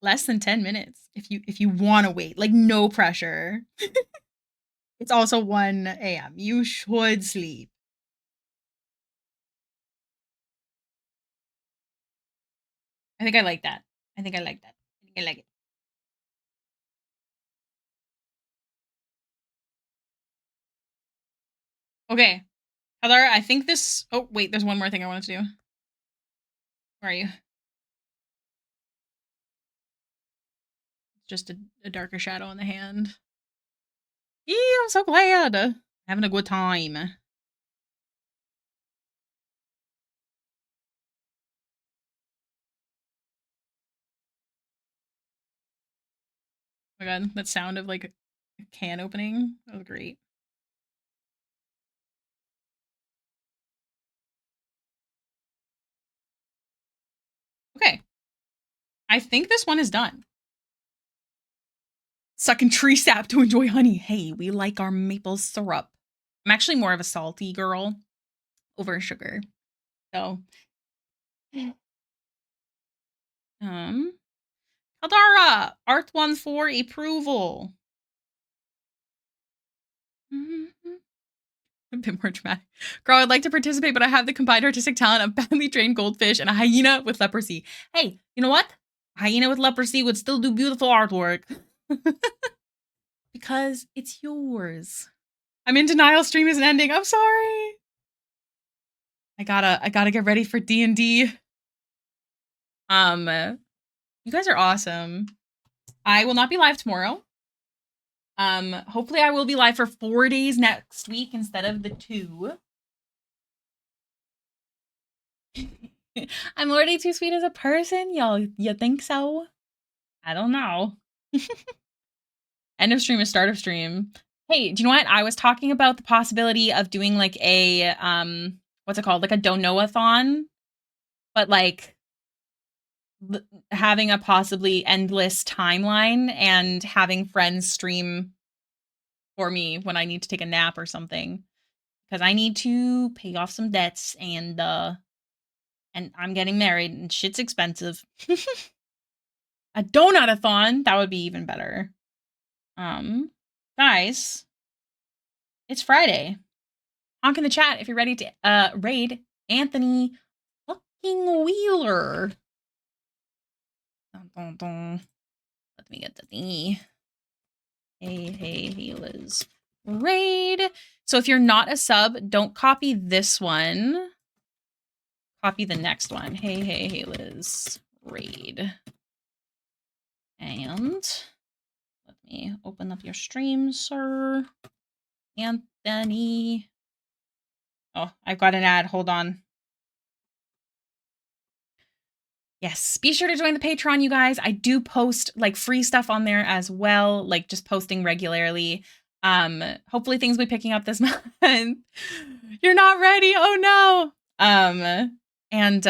less than 10 minutes if you want to wait. Like, no pressure. It's also 1 a.m. You should sleep. I think I like that. I think I like that. I think I like it. Okay. Heather, I think this... Oh, wait, there's one more thing I wanted to do. Where are you? Just a darker shadow on the hand. Yeah, I'm so glad. Having a good time. Oh my god, that sound of like a can opening. That was great. Okay. I think this one is done. Sucking tree sap to enjoy honey. Hey, we like our maple syrup. I'm actually more of a salty girl over sugar. So, Aldara, Art14 approval. A bit more dramatic. Girl, I'd like to participate, but I have the combined artistic talent of badly trained goldfish and a hyena with leprosy. Hey, you know what? A hyena with leprosy would still do beautiful artwork. Because it's yours. I'm in denial. Stream isn't ending. I'm sorry. I gotta get ready for D&D. You guys are awesome. I will not be live tomorrow. Hopefully I will be live for 4 days next week instead of the 2. I'm already too sweet as a person, y'all. You think so? I don't know. End of stream is start of stream. Hey, do you know what? I was talking about the possibility of doing like a what's it called? Like a don't know-a-thon, but like having a possibly endless timeline and having friends stream for me when I need to take a nap or something. Because I need to pay off some debts and I'm getting married and shit's expensive. A donut-a-thon, that would be even better. Guys, it's Friday. Honk in the chat if you're ready to raid Anthony fucking Wheeler. Dun, dun, dun. Let me get the thingy. Hey, Hailiiz. Raid. So if you're not a sub, don't copy this one. Copy the next one. Hey, Hailiiz. Raid. And let me open up your stream, sir. Anthony. Oh, I've got an ad. Hold on. Yes, be sure to join the Patreon, you guys. I do post like free stuff on there as well, like just posting regularly. Hopefully things will be picking up this month. You're not ready. Oh no. And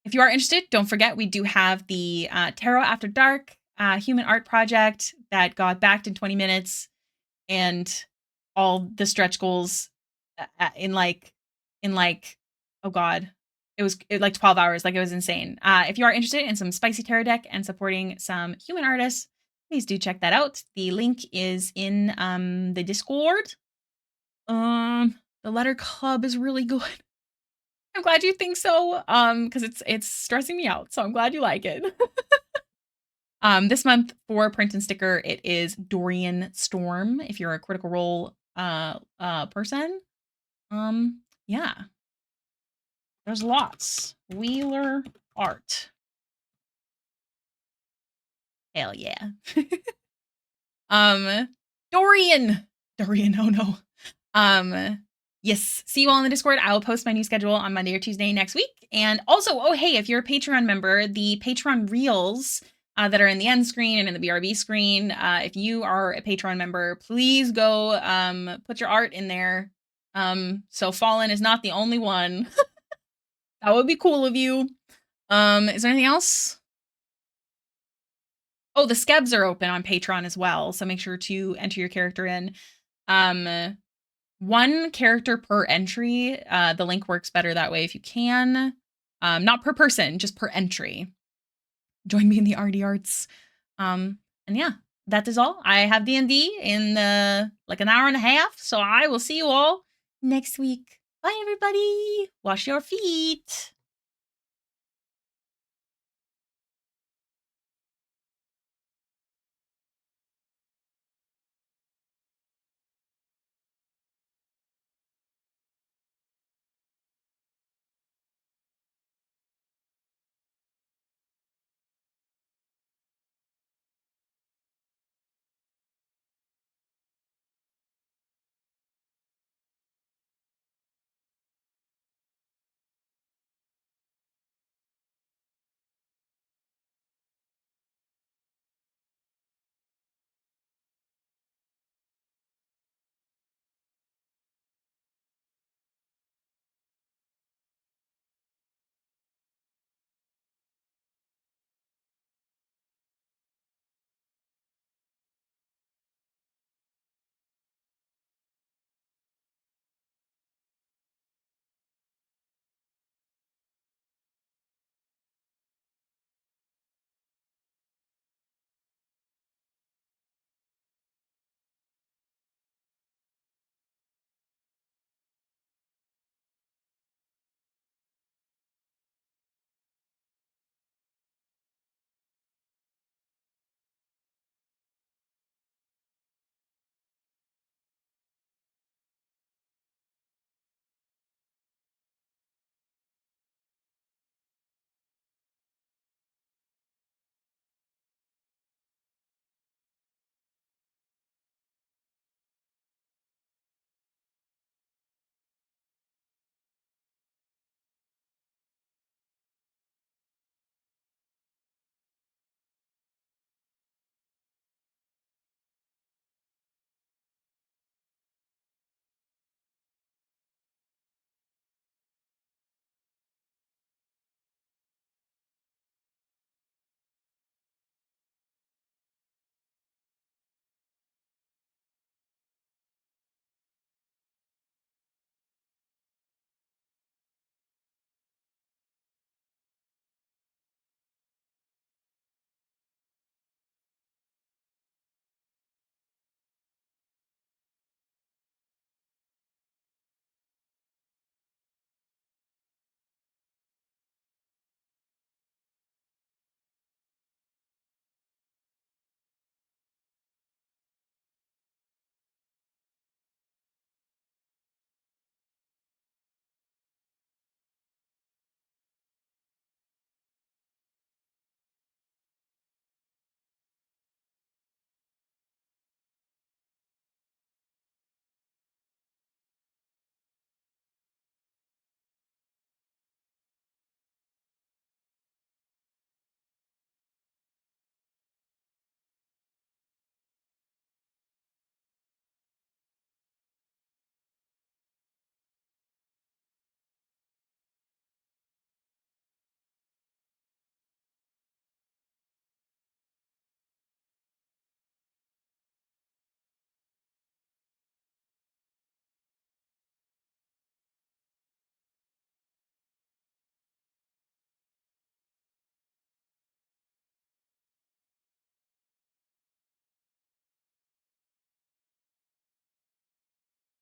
if you are interested, don't forget we do have the Tarot After Dark human art project that got backed in 20 minutes and all the stretch goals in like oh god, it was like 12 hours. Like, it was insane. If you are interested in some spicy tarot deck and supporting some human artists, please do check that out. The link is in the Discord. The letter club is really good. I'm glad you think so. Because it's stressing me out, so I'm glad you like it. This month for print and sticker, it is Dorian Storm. If you're a Critical Role person, yeah, there's lots. Wheeler art. Hell yeah. Dorian Dorian, oh no. Yes, see you all in the Discord. I will post my new schedule on Monday or Tuesday next week. And also, oh hey, if you're a Patreon member, the Patreon reels that are in the end screen and in the BRB screen, if you are a Patreon member, please go put your art in there. So Fallen is not the only one. That would be cool of you. Is there anything else? Oh, the skebs are open on Patreon as well, so make sure to enter your character in. One character per entry. The link works better that way if you can. Not per person, just per entry. Join me in the arty arts. And yeah, that is all. I have D&D in like an hour and a half, so I will see you all next week. Bye, everybody. Wash your feet.